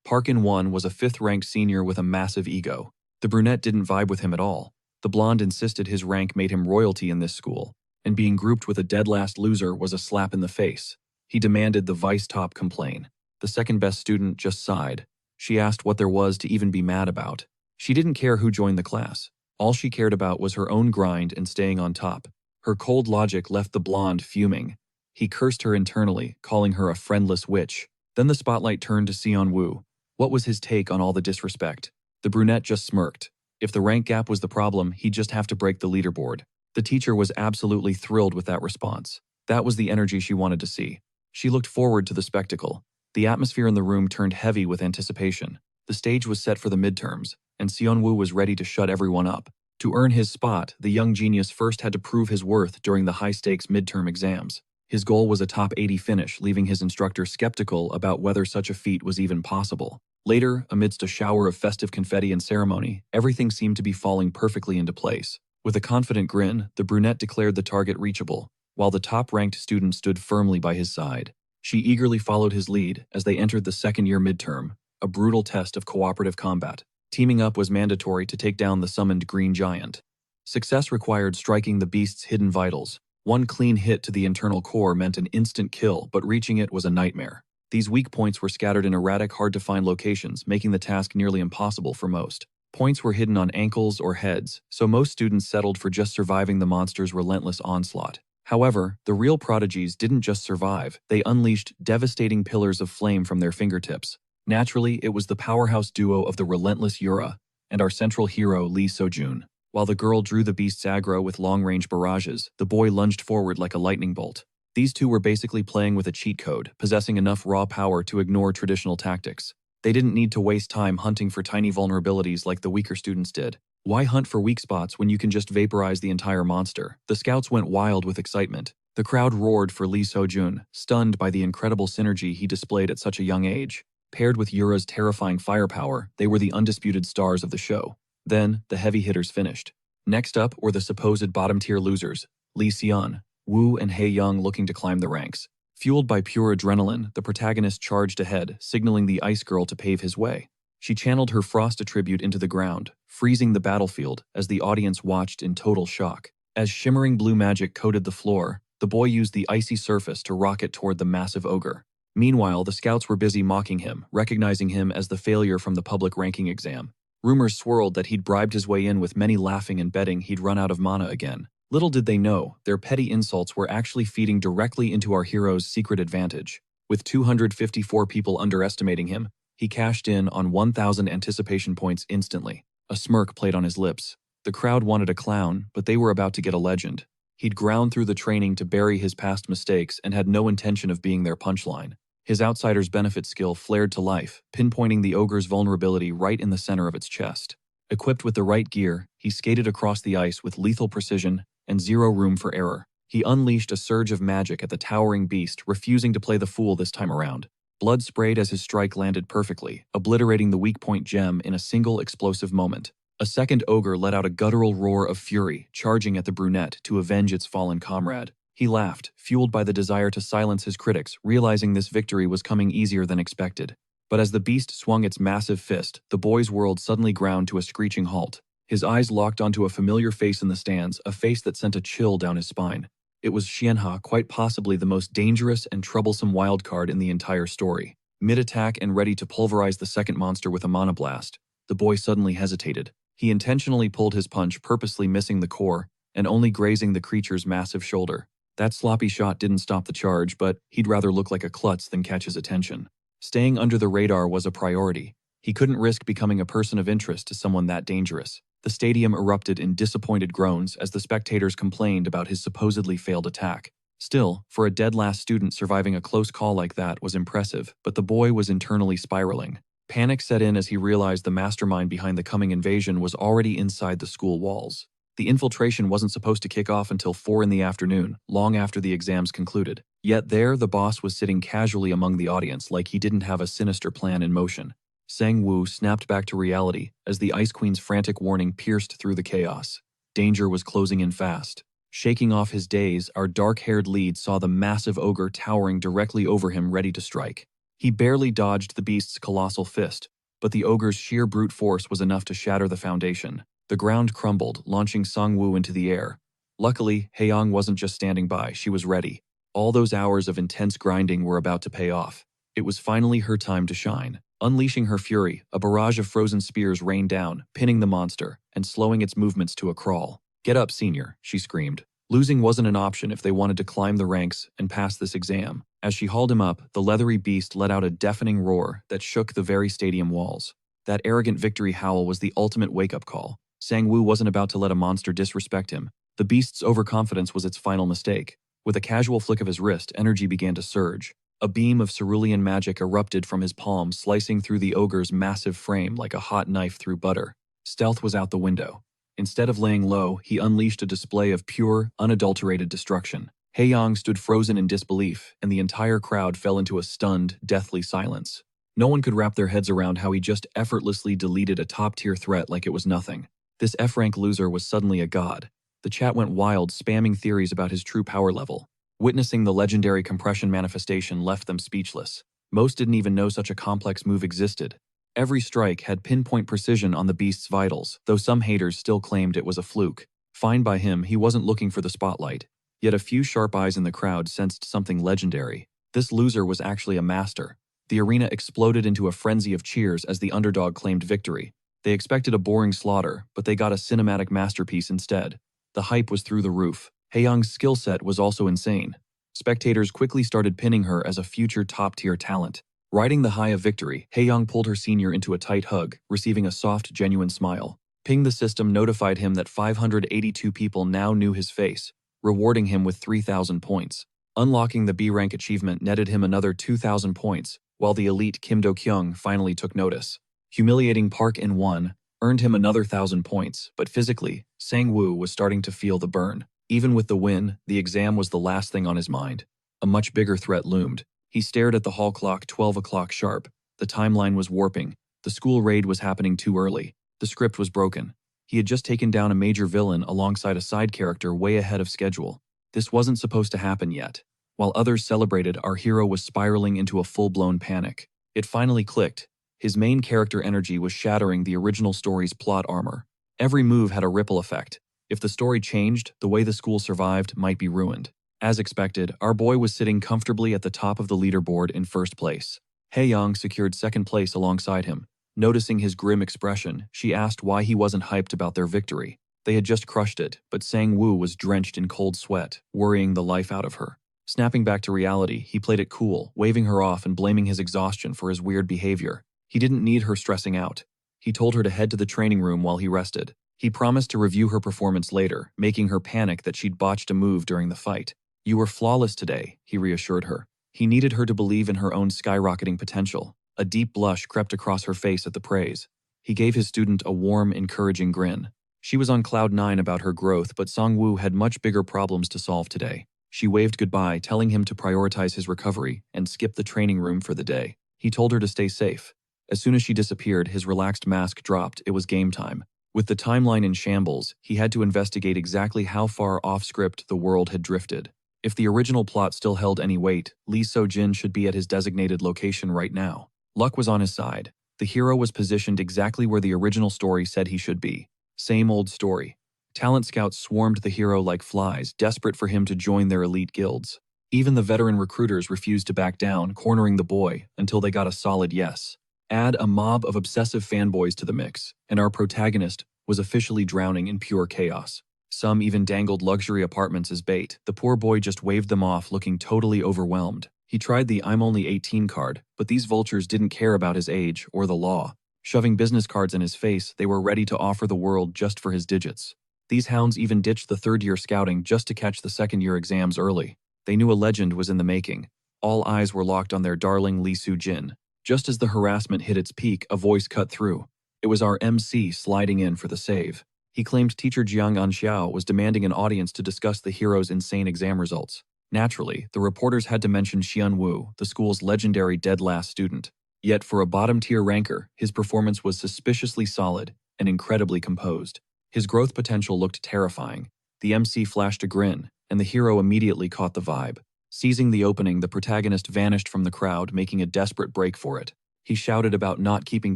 Park In-won was a 5th-ranked senior with a massive ego. The brunette didn't vibe with him at all. The blonde insisted his rank made him royalty in this school, and being grouped with a dead-last loser was a slap in the face. He demanded the vice-top complain. The second-best student just sighed. She asked what there was to even be mad about. She didn't care who joined the class. All she cared about was her own grind and staying on top. Her cold logic left the blonde fuming. He cursed her internally, calling her a friendless witch. Then the spotlight turned to Seon-woo. What was his take on all the disrespect? The brunette just smirked. If the rank gap was the problem, he'd just have to break the leaderboard. The teacher was absolutely thrilled with that response. That was the energy she wanted to see. She looked forward to the spectacle. The atmosphere in the room turned heavy with anticipation. The stage was set for the midterms, and Seon-woo was ready to shut everyone up. To earn his spot, the young genius first had to prove his worth during the high-stakes midterm exams. His goal was a top 80 finish, leaving his instructor skeptical about whether such a feat was even possible. Later, amidst a shower of festive confetti and ceremony, everything seemed to be falling perfectly into place. With a confident grin, the brunette declared the target reachable, while the top-ranked student stood firmly by his side. She eagerly followed his lead as they entered the second-year midterm, a brutal test of cooperative combat. Teaming up was mandatory to take down the summoned green giant. Success required striking the beast's hidden vitals. One clean hit to the internal core meant an instant kill, but reaching it was a nightmare. These weak points were scattered in erratic, hard-to-find locations, making the task nearly impossible for most. Points were hidden on ankles or heads, so most students settled for just surviving the monster's relentless onslaught. However, the real prodigies didn't just survive, they unleashed devastating pillars of flame from their fingertips. Naturally, it was the powerhouse duo of the relentless Yura and our central hero Lee So-jun. While the girl drew the beast's aggro with long-range barrages, the boy lunged forward like a lightning bolt. These two were basically playing with a cheat code, possessing enough raw power to ignore traditional tactics. They didn't need to waste time hunting for tiny vulnerabilities like the weaker students did. Why hunt for weak spots when you can just vaporize the entire monster? The scouts went wild with excitement. The crowd roared for Lee So-jun, stunned by the incredible synergy he displayed at such a young age. Paired with Yura's terrifying firepower, they were the undisputed stars of the show. Then, the heavy hitters finished. Next up were the supposed bottom-tier losers, Lee Seon, Woo and Hae-young looking to climb the ranks. Fueled by pure adrenaline, the protagonist charged ahead, signaling the ice girl to pave his way. She channeled her frost attribute into the ground, freezing the battlefield as the audience watched in total shock. As shimmering blue magic coated the floor, the boy used the icy surface to rocket toward the massive ogre. Meanwhile, the scouts were busy mocking him, recognizing him as the failure from the public ranking exam. Rumors swirled that he'd bribed his way in, with many laughing and betting he'd run out of mana again. Little did they know, their petty insults were actually feeding directly into our hero's secret advantage. With 254 people underestimating him, he cashed in on 1,000 anticipation points instantly. A smirk played on his lips. The crowd wanted a clown, but they were about to get a legend. He'd ground through the training to bury his past mistakes and had no intention of being their punchline. His outsider's benefit skill flared to life, pinpointing the ogre's vulnerability right in the center of its chest. Equipped with the right gear, he skated across the ice with lethal precision and zero room for error. He unleashed a surge of magic at the towering beast, refusing to play the fool this time around. Blood sprayed as his strike landed perfectly, obliterating the weak point gem in a single explosive moment. A second ogre let out a guttural roar of fury, charging at the brunette to avenge its fallen comrade. He laughed, fueled by the desire to silence his critics, realizing this victory was coming easier than expected. But as the beast swung its massive fist, the boy's world suddenly ground to a screeching halt. His eyes locked onto a familiar face in the stands, a face that sent a chill down his spine. It was Xianha, quite possibly the most dangerous and troublesome wildcard in the entire story. Mid-attack and ready to pulverize the second monster with a mana blast, the boy suddenly hesitated. He intentionally pulled his punch, purposely missing the core and only grazing the creature's massive shoulder. That sloppy shot didn't stop the charge, but he'd rather look like a klutz than catch his attention. Staying under the radar was a priority. He couldn't risk becoming a person of interest to someone that dangerous. The stadium erupted in disappointed groans as the spectators complained about his supposedly failed attack. Still, for a dead-last student surviving a close call like that was impressive, but the boy was internally spiraling. Panic set in as he realized the mastermind behind the coming invasion was already inside the school walls. The infiltration wasn't supposed to kick off until 4 in the afternoon, long after the exams concluded. Yet there, the boss was sitting casually among the audience like he didn't have a sinister plan in motion. Sang-woo snapped back to reality as the Ice Queen's frantic warning pierced through the chaos. Danger was closing in fast. Shaking off his daze, our dark-haired lead saw the massive ogre towering directly over him, ready to strike. He barely dodged the beast's colossal fist, but the ogre's sheer brute force was enough to shatter the foundation. The ground crumbled, launching Sang-woo into the air. Luckily, Haeyang wasn't just standing by, she was ready. All those hours of intense grinding were about to pay off. It was finally her time to shine. Unleashing her fury, a barrage of frozen spears rained down, pinning the monster and slowing its movements to a crawl. "Get up, senior," she screamed. Losing wasn't an option if they wanted to climb the ranks and pass this exam. As she hauled him up, the leathery beast let out a deafening roar that shook the very stadium walls. That arrogant victory howl was the ultimate wake-up call. Sang-woo wasn't about to let a monster disrespect him. The beast's overconfidence was its final mistake. With a casual flick of his wrist, energy began to surge. A beam of cerulean magic erupted from his palm, slicing through the ogre's massive frame like a hot knife through butter. Stealth was out the window. Instead of laying low, he unleashed a display of pure, unadulterated destruction. Haeyang stood frozen in disbelief, and the entire crowd fell into a stunned, deathly silence. No one could wrap their heads around how he just effortlessly deleted a top-tier threat like it was nothing. This F-rank loser was suddenly a god. The chat went wild, spamming theories about his true power level. Witnessing the legendary compression manifestation left them speechless. Most didn't even know such a complex move existed. Every strike had pinpoint precision on the beast's vitals, though some haters still claimed it was a fluke. Fine by him, he wasn't looking for the spotlight. Yet a few sharp eyes in the crowd sensed something legendary. This loser was actually a master. The arena exploded into a frenzy of cheers as the underdog claimed victory. They expected a boring slaughter, but they got a cinematic masterpiece instead. The hype was through the roof. Haeyang's skill set was also insane. Spectators quickly started pinning her as a future top-tier talent. Riding the high of victory, Haeyang pulled her senior into a tight hug, receiving a soft, genuine smile. Ping the system notified him that 582 people now knew his face, rewarding him with 3,000 points. Unlocking the B-rank achievement netted him another 2,000 points, while the elite Kim Do-kyung finally took notice. Humiliating Park In-won earned him another 1,000 points, but physically, Sang-woo was starting to feel the burn. Even with the win, the exam was the last thing on his mind. A much bigger threat loomed. He stared at the hall clock, 12 o'clock sharp. The timeline was warping. The school raid was happening too early. The script was broken. He had just taken down a major villain alongside a side character way ahead of schedule. This wasn't supposed to happen yet. While others celebrated, our hero was spiraling into a full-blown panic. It finally clicked. His main character energy was shattering the original story's plot armor. Every move had a ripple effect. If the story changed, the way the school survived might be ruined. As expected, our boy was sitting comfortably at the top of the leaderboard in first place. Haeyang secured second place alongside him. Noticing his grim expression, she asked why he wasn't hyped about their victory. They had just crushed it, but Sang-woo was drenched in cold sweat, worrying the life out of her. Snapping back to reality, he played it cool, waving her off and blaming his exhaustion for his weird behavior. He didn't need her stressing out. He told her to head to the training room while he rested. He promised to review her performance later, making her panic that she'd botched a move during the fight. "You were flawless today," he reassured her. He needed her to believe in her own skyrocketing potential. A deep blush crept across her face at the praise. He gave his student a warm, encouraging grin. She was on cloud nine about her growth, but Song-woo had much bigger problems to solve today. She waved goodbye, telling him to prioritize his recovery and skip the training room for the day. He told her to stay safe. As soon as she disappeared, his relaxed mask dropped. It was game time. With the timeline in shambles, he had to investigate exactly how far off-script the world had drifted. If the original plot still held any weight, Lee So-jin should be at his designated location right now. Luck was on his side. The hero was positioned exactly where the original story said he should be. Same old story. Talent scouts swarmed the hero like flies, desperate for him to join their elite guilds. Even the veteran recruiters refused to back down, cornering the boy until they got a solid yes. Add a mob of obsessive fanboys to the mix, and our protagonist was officially drowning in pure chaos. Some even dangled luxury apartments as bait. The poor boy just waved them off, looking totally overwhelmed. He tried the "I'm only 18" card, but these vultures didn't care about his age or the law. Shoving business cards in his face, they were ready to offer the world just for his digits. These hounds even ditched the third-year scouting just to catch the second-year exams early. They knew a legend was in the making. All eyes were locked on their darling Lee So-jin. Just as the harassment hit its peak, a voice cut through. It was our MC sliding in for the save. He claimed teacher Jiang Anxiao was demanding an audience to discuss the hero's insane exam results. Naturally, the reporters had to mention Xian-woo, the school's legendary dead-last student. Yet for a bottom-tier ranker, his performance was suspiciously solid and incredibly composed. His growth potential looked terrifying. The MC flashed a grin, and the hero immediately caught the vibe. Seizing the opening, the protagonist vanished from the crowd, making a desperate break for it. He shouted about not keeping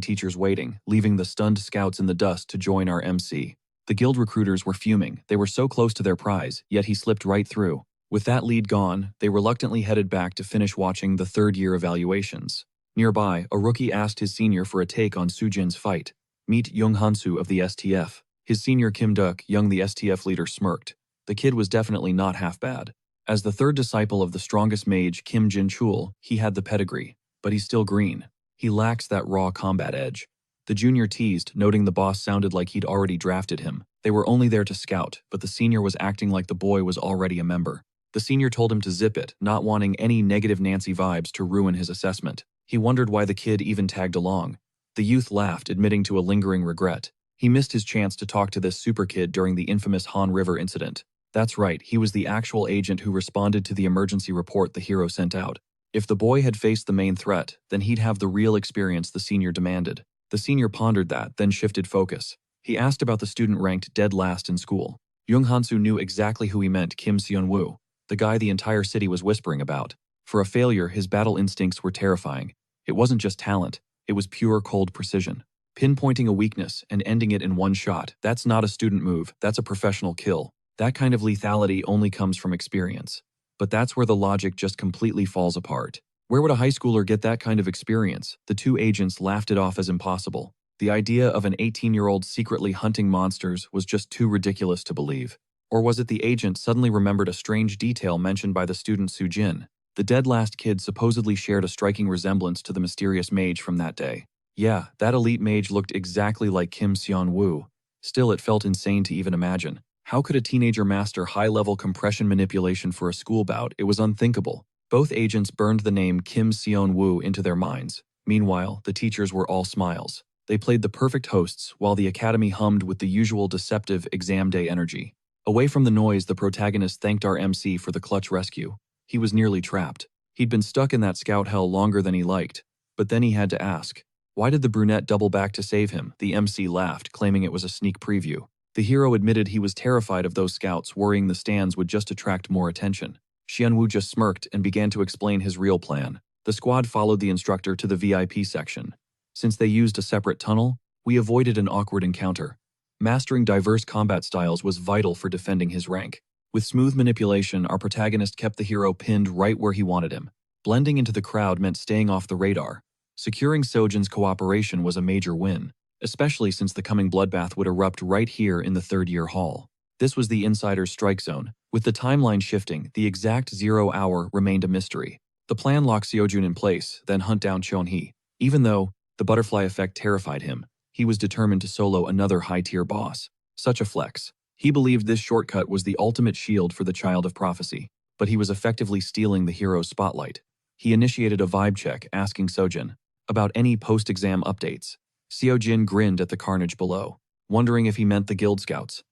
teachers waiting, leaving the stunned scouts in the dust to join our MC. The guild recruiters were fuming. They were so close to their prize, yet he slipped right through. With that lead gone, they reluctantly headed back to finish watching the third-year evaluations. Nearby, a rookie asked his senior for a take on So-jin's fight. "Meet Young Hansu of the STF." His senior Kim Duk, Young the STF leader, smirked. The kid was definitely not half bad. As the third disciple of the strongest mage, Kim Jin-chul, he had the pedigree. But he's still green. He lacks that raw combat edge. The junior teased, noting the boss sounded like he'd already drafted him. They were only there to scout, but the senior was acting like the boy was already a member. The senior told him to zip it, not wanting any negative Nancy vibes to ruin his assessment. He wondered why the kid even tagged along. The youth laughed, admitting to a lingering regret. He missed his chance to talk to this super kid during the infamous Han River incident. That's right, he was the actual agent who responded to the emergency report the hero sent out. If the boy had faced the main threat, then he'd have the real experience the senior demanded. The senior pondered that, then shifted focus. He asked about the student ranked dead last in school. Young Hansu knew exactly who he meant, Kim Seon-woo, the guy the entire city was whispering about. For a failure, his battle instincts were terrifying. It wasn't just talent, it was pure cold precision. Pinpointing a weakness and ending it in one shot, that's not a student move, that's a professional kill. That kind of lethality only comes from experience. But that's where the logic just completely falls apart. Where would a high schooler get that kind of experience? The two agents laughed it off as impossible. The idea of an 18-year-old secretly hunting monsters was just too ridiculous to believe. Or was it the agent suddenly remembered a strange detail mentioned by the student So-jin? The dead last kid supposedly shared a striking resemblance to the mysterious mage from that day. Yeah, that elite mage looked exactly like Kim Seon-woo. Still, it felt insane to even imagine. How could a teenager master high-level compression manipulation for a school bout? It was unthinkable. Both agents burned the name Kim Seon-woo into their minds. Meanwhile, the teachers were all smiles. They played the perfect hosts, while the academy hummed with the usual deceptive exam day energy. Away from the noise, the protagonist thanked our MC for the clutch rescue. He was nearly trapped. He'd been stuck in that scout hell longer than he liked. But then he had to ask, why did the brunette double back to save him? The MC laughed, claiming it was a sneak preview. The hero admitted he was terrified of those scouts, worrying the stands would just attract more attention. Xianwu just smirked and began to explain his real plan. The squad followed the instructor to the VIP section. Since they used a separate tunnel, we avoided an awkward encounter. Mastering diverse combat styles was vital for defending his rank. With smooth manipulation, our protagonist kept the hero pinned right where he wanted him. Blending into the crowd meant staying off the radar. Securing So-jin's cooperation was a major win, especially since the coming bloodbath would erupt right here in the third-year hall. This was the insider's strike zone. With the timeline shifting, the exact 0 hour remained a mystery. The plan locked Seojun in place, then hunt down Chonhee. Even though the butterfly effect terrified him, he was determined to solo another high-tier boss. Such a flex. He believed this shortcut was the ultimate shield for the child of prophecy, but he was effectively stealing the hero's spotlight. He initiated a vibe check, asking Sojin about any post-exam updates. Seojin grinned at the carnage below, wondering if he meant the guild scouts.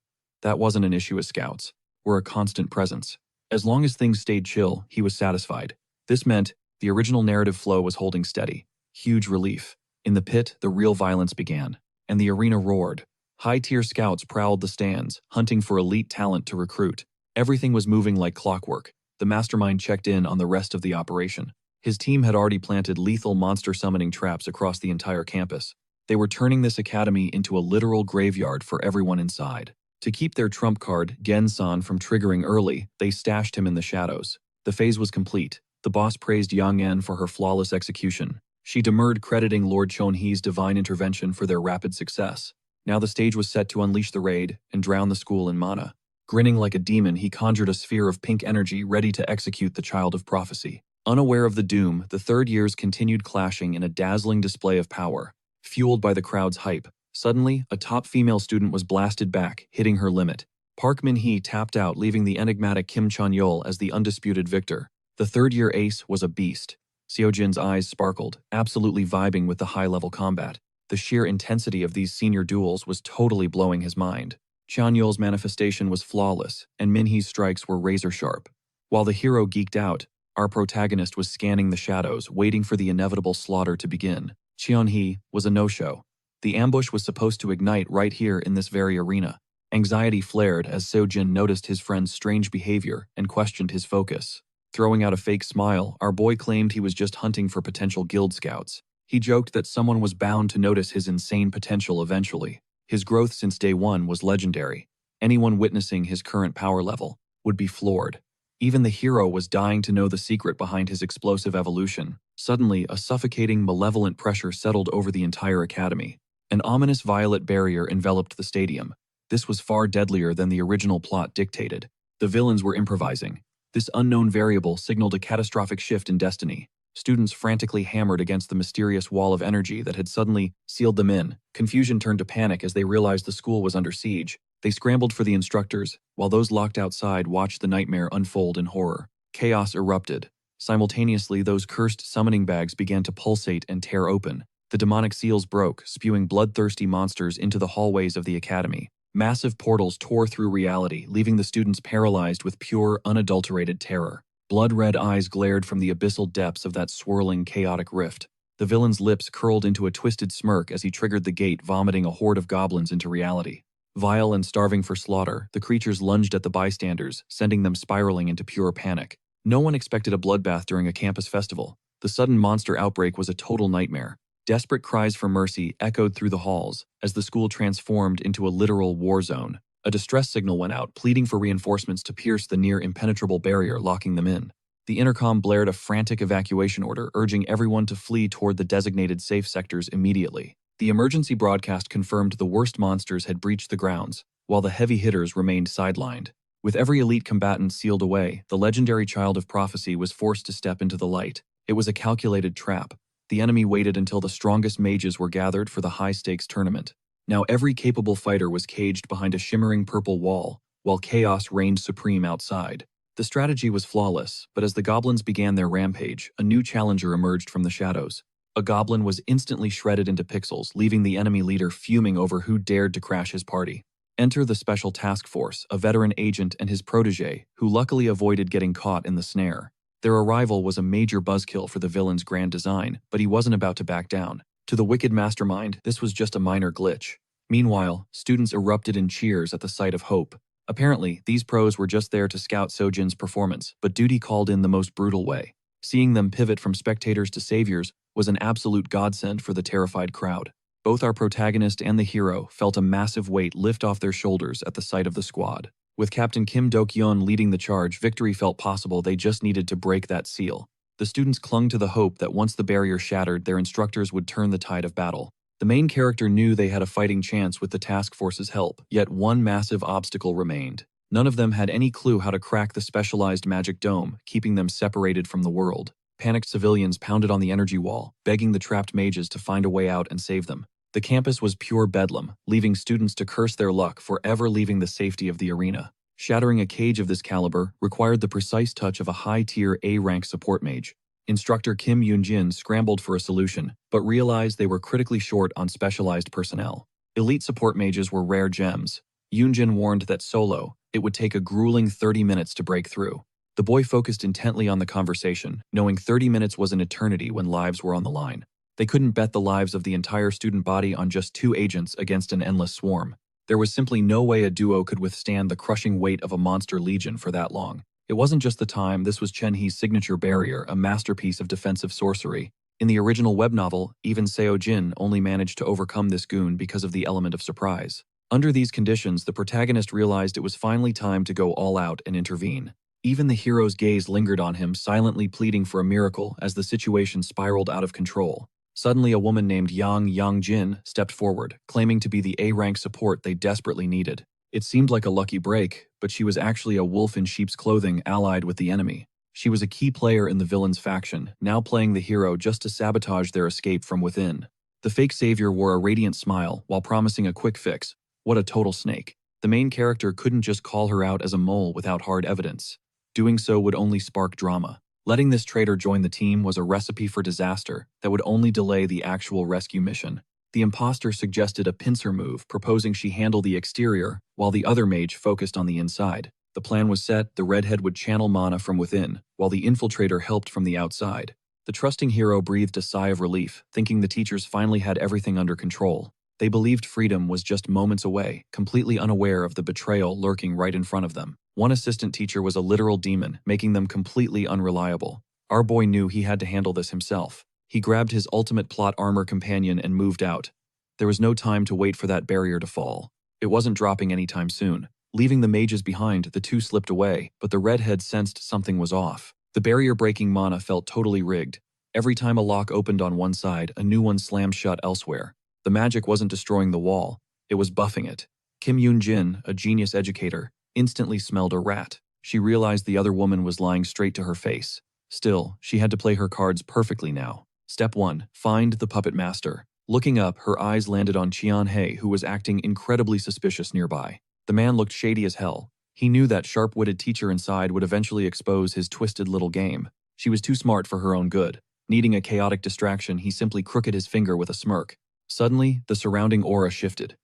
That wasn't an issue as scouts were a constant presence. As long as things stayed chill, he was satisfied. This meant the original narrative flow was holding steady. Huge relief. In the pit, the real violence began, and the arena roared. High-tier scouts prowled the stands, hunting for elite talent to recruit. Everything was moving like clockwork. The mastermind checked in on the rest of the operation. His team had already planted lethal monster summoning traps across the entire campus. They were turning this academy into a literal graveyard for everyone inside. To keep their trump card, Gen-san, from triggering early, they stashed him in the shadows. The phase was complete. The boss praised Yang En for her flawless execution. She demurred, crediting Lord Chonhee's divine intervention for their rapid success. Now the stage was set to unleash the raid and drown the school in mana. Grinning like a demon, he conjured a sphere of pink energy ready to execute the child of prophecy. Unaware of the doom, the third years continued clashing in a dazzling display of power. Fueled by the crowd's hype, suddenly, a top female student was blasted back, hitting her limit. Park Min-hee tapped out, leaving the enigmatic Kim Chan-yeol as the undisputed victor. The third-year ace was a beast. Seojin's eyes sparkled, absolutely vibing with the high-level combat. The sheer intensity of these senior duels was totally blowing his mind. Chan-yeol's manifestation was flawless, and Min-hee's strikes were razor-sharp. While the hero geeked out, our protagonist was scanning the shadows, waiting for the inevitable slaughter to begin. Cheon-hee was a no-show. The ambush was supposed to ignite right here in this very arena. Anxiety flared as Seojin noticed his friend's strange behavior and questioned his focus. Throwing out a fake smile, our boy claimed he was just hunting for potential guild scouts. He joked that someone was bound to notice his insane potential eventually. His growth since day one was legendary. Anyone witnessing his current power level would be floored. Even the hero was dying to know the secret behind his explosive evolution. Suddenly, a suffocating, malevolent pressure settled over the entire academy. An ominous violet barrier enveloped the stadium. This was far deadlier than the original plot dictated. The villains were improvising. This unknown variable signaled a catastrophic shift in destiny. Students frantically hammered against the mysterious wall of energy that had suddenly sealed them in. Confusion turned to panic as they realized the school was under siege. They scrambled for the instructors, while those locked outside watched the nightmare unfold in horror. Chaos erupted. Simultaneously, those cursed summoning bags began to pulsate and tear open. The demonic seals broke, spewing bloodthirsty monsters into the hallways of the academy. Massive portals tore through reality, leaving the students paralyzed with pure, unadulterated terror. Blood-red eyes glared from the abyssal depths of that swirling, chaotic rift. The villain's lips curled into a twisted smirk as he triggered the gate, vomiting a horde of goblins into reality. Vile and starving for slaughter, the creatures lunged at the bystanders, sending them spiraling into pure panic. No one expected a bloodbath during a campus festival. The sudden monster outbreak was a total nightmare. Desperate cries for mercy echoed through the halls as the school transformed into a literal war zone. A distress signal went out, pleading for reinforcements to pierce the near-impenetrable barrier locking them in. The intercom blared a frantic evacuation order, urging everyone to flee toward the designated safe sectors immediately. The emergency broadcast confirmed the worst monsters had breached the grounds, while the heavy hitters remained sidelined. With every elite combatant sealed away, the legendary child of prophecy was forced to step into the light. It was a calculated trap. The enemy waited until the strongest mages were gathered for the high-stakes tournament. Now every capable fighter was caged behind a shimmering purple wall, while chaos reigned supreme outside. The strategy was flawless, but as the goblins began their rampage, a new challenger emerged from the shadows. A goblin was instantly shredded into pixels, leaving the enemy leader fuming over who dared to crash his party. Enter the Special Task Force, a veteran agent and his protege, who luckily avoided getting caught in the snare. Their arrival was a major buzzkill for the villain's grand design, but he wasn't about to back down. To the wicked mastermind, this was just a minor glitch. Meanwhile, students erupted in cheers at the sight of hope. Apparently, these pros were just there to scout Sojin's performance, but duty called in the most brutal way. Seeing them pivot from spectators to saviors was an absolute godsend for the terrified crowd. Both our protagonist and the hero felt a massive weight lift off their shoulders at the sight of the squad. With Captain Kim Do-kyun leading the charge, victory felt possible. They just needed to break that seal. The students clung to the hope that once the barrier shattered, their instructors would turn the tide of battle. The main character knew they had a fighting chance with the task force's help, yet one massive obstacle remained. None of them had any clue how to crack the specialized magic dome, keeping them separated from the world. Panicked civilians pounded on the energy wall, begging the trapped mages to find a way out and save them. The campus was pure bedlam, leaving students to curse their luck for ever leaving the safety of the arena. Shattering a cage of this caliber required the precise touch of a high-tier A-rank support mage. Instructor Kim Yoon-jin scrambled for a solution, but realized they were critically short on specialized personnel. Elite support mages were rare gems. Yoon-jin warned that solo, it would take a grueling 30 minutes to break through. The boy focused intently on the conversation, knowing 30 minutes was an eternity when lives were on the line. They couldn't bet the lives of the entire student body on just 2 agents against an endless swarm. There was simply no way a duo could withstand the crushing weight of a monster legion for that long. It wasn't just the time, this was Chen He's signature barrier, a masterpiece of defensive sorcery. In the original web novel, even Seo Jin only managed to overcome this goon because of the element of surprise. Under these conditions, the protagonist realized it was finally time to go all out and intervene. Even the hero's gaze lingered on him, silently pleading for a miracle as the situation spiraled out of control. Suddenly, a woman named Yang Yang-jin stepped forward, claiming to be the A-rank support they desperately needed. It seemed like a lucky break, but she was actually a wolf in sheep's clothing allied with the enemy. She was a key player in the villain's faction, now playing the hero just to sabotage their escape from within. The fake savior wore a radiant smile while promising a quick fix. What a total snake. The main character couldn't just call her out as a mole without hard evidence. Doing so would only spark drama. Letting this traitor join the team was a recipe for disaster that would only delay the actual rescue mission. The imposter suggested a pincer move, proposing she handle the exterior, while the other mage focused on the inside. The plan was set, the redhead would channel mana from within, while the infiltrator helped from the outside. The trusting hero breathed a sigh of relief, thinking the teachers finally had everything under control. They believed freedom was just moments away, completely unaware of the betrayal lurking right in front of them. One assistant teacher was a literal demon, making them completely unreliable. Our boy knew he had to handle this himself. He grabbed his ultimate plot armor companion and moved out. There was no time to wait for that barrier to fall. It wasn't dropping anytime soon. Leaving the mages behind, the two slipped away, but the redhead sensed something was off. The barrier-breaking mana felt totally rigged. Every time a lock opened on one side, a new one slammed shut elsewhere. The magic wasn't destroying the wall, it was buffing it. Kim Yoon-jin, a genius educator, instantly smelled a rat. She realized the other woman was lying straight to her face. Still, she had to play her cards perfectly now. Step 1. Find the puppet master. Looking up, her eyes landed on Qian-hei, who was acting incredibly suspicious nearby. The man looked shady as hell. He knew that sharp-witted teacher inside would eventually expose his twisted little game. She was too smart for her own good. Needing a chaotic distraction, he simply crooked his finger with a smirk. Suddenly, the surrounding aura shifted.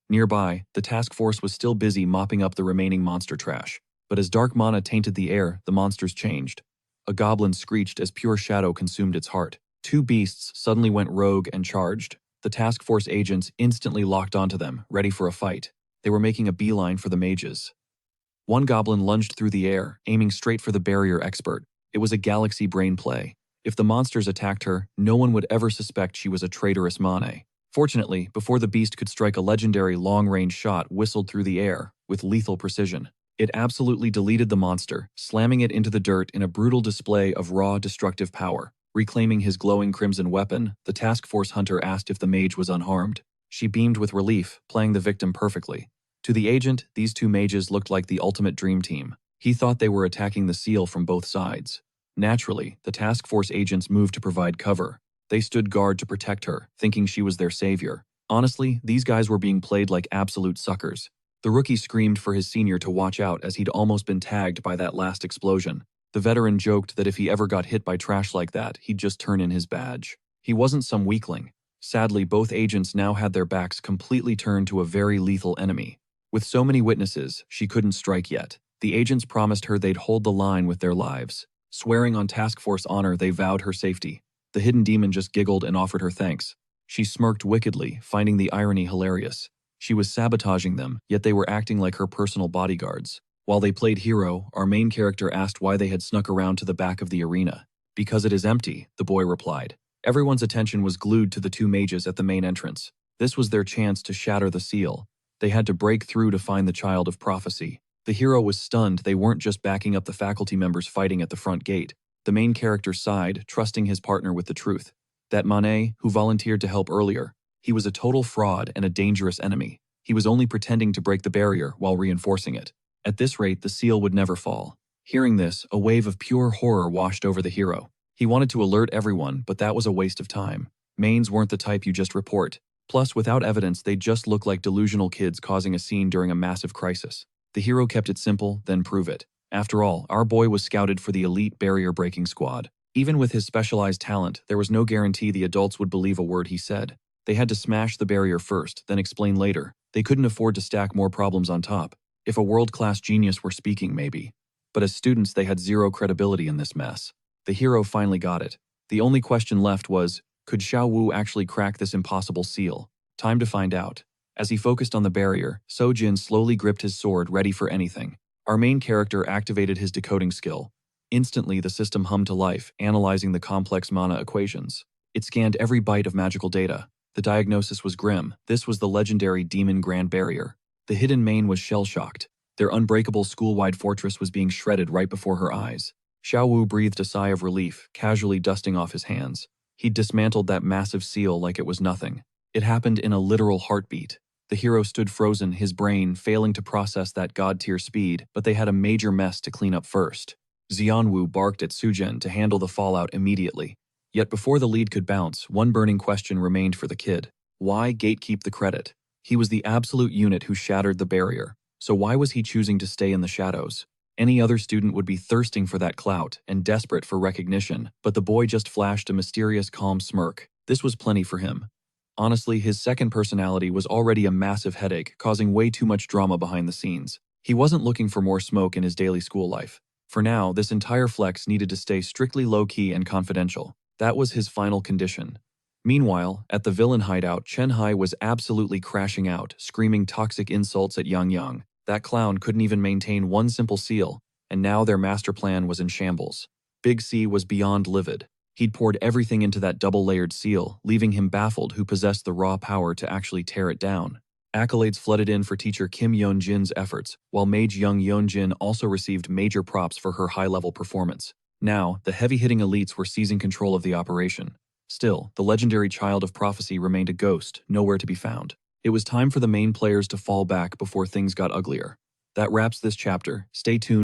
Nearby, the task force was still busy mopping up the remaining monster trash. But as dark mana tainted the air, the monsters changed. A goblin screeched as pure shadow consumed its heart. 2 beasts suddenly went rogue and charged. The task force agents instantly locked onto them, ready for a fight. They were making a beeline for the mages. One goblin lunged through the air, aiming straight for the barrier expert. It was a galaxy brain play. If the monsters attacked her, no one would ever suspect she was a traitorous Mane. Fortunately, before the beast could strike, a legendary long-range shot whistled through the air, with lethal precision. It absolutely deleted the monster, slamming it into the dirt in a brutal display of raw, destructive power. Reclaiming his glowing crimson weapon, the task force hunter asked if the mage was unharmed. She beamed with relief, playing the victim perfectly. To the agent, these 2 mages looked like the ultimate dream team. He thought they were attacking the seal from both sides. Naturally, the task force agents moved to provide cover. They stood guard to protect her, thinking she was their savior. Honestly, these guys were being played like absolute suckers. The rookie screamed for his senior to watch out as he'd almost been tagged by that last explosion. The veteran joked that if he ever got hit by trash like that, he'd just turn in his badge. He wasn't some weakling. Sadly, both agents now had their backs completely turned to a very lethal enemy. With so many witnesses, she couldn't strike yet. The agents promised her they'd hold the line with their lives. Swearing on task force honor, they vowed her safety. The hidden demon just giggled and offered her thanks. She smirked wickedly, finding the irony hilarious. She was sabotaging them, yet they were acting like her personal bodyguards. While they played hero, our main character asked why they had snuck around to the back of the arena. "Because it is empty," the boy replied. Everyone's attention was glued to the 2 mages at the main entrance. This was their chance to shatter the seal. They had to break through to find the child of prophecy. The hero was stunned they weren't just backing up the faculty members fighting at the front gate. The main character sighed, trusting his partner with the truth. That Mane, who volunteered to help earlier, He was a total fraud and a dangerous enemy. He was only pretending to break the barrier while reinforcing it. At this rate, the seal would never fall. Hearing this, a wave of pure horror washed over the hero. He wanted to alert everyone, but that was a waste of time. Mains weren't the type you just report. Plus, without evidence, they just look like delusional kids causing a scene during a massive crisis. The hero kept it simple, then prove it. After all, our boy was scouted for the elite barrier-breaking squad. Even with his specialized talent, there was no guarantee the adults would believe a word he said. They had to smash the barrier first, then explain later. They couldn't afford to stack more problems on top. If a world-class genius were speaking, maybe. But as students, they had zero credibility in this mess. The hero finally got it. The only question left was, could Xiao Wu actually crack this impossible seal? Time to find out. As he focused on the barrier, Sojin slowly gripped his sword, ready for anything. Our main character activated his decoding skill. Instantly, the system hummed to life, analyzing the complex mana equations. It scanned every byte of magical data. The diagnosis was grim. This was the legendary Demon Grand Barrier. The hidden main was shell-shocked. Their unbreakable school-wide fortress was being shredded right before her eyes. Xiao Wu breathed a sigh of relief, casually dusting off his hands. He'd dismantled that massive seal like it was nothing. It happened in a literal heartbeat. The hero stood frozen, his brain failing to process that god-tier speed, but they had a major mess to clean up first. Xianwu barked at Sujin to handle the fallout immediately. Yet before the lead could bounce, one burning question remained for the kid. Why gatekeep the credit? He was the absolute unit who shattered the barrier. So why was he choosing to stay in the shadows? Any other student would be thirsting for that clout and desperate for recognition, but the boy just flashed a mysterious calm smirk. This was plenty for him. Honestly, his second personality was already a massive headache, causing way too much drama behind the scenes. He wasn't looking for more smoke in his daily school life. For now, this entire flex needed to stay strictly low-key and confidential. That was his final condition. Meanwhile, at the villain hideout, Chen Hai was absolutely crashing out, screaming toxic insults at Yang Yang. That clown couldn't even maintain one simple seal, and now their master plan was in shambles. Big C was beyond livid. He'd poured everything into that double-layered seal, leaving him baffled who possessed the raw power to actually tear it down. Accolades flooded in for teacher Kim Yeon-jin's efforts, while mage young Yeon-jin also received major props for her high-level performance. Now, the heavy-hitting elites were seizing control of the operation. Still, the legendary child of prophecy remained a ghost, nowhere to be found. It was time for the main players to fall back before things got uglier. That wraps this chapter. Stay tuned.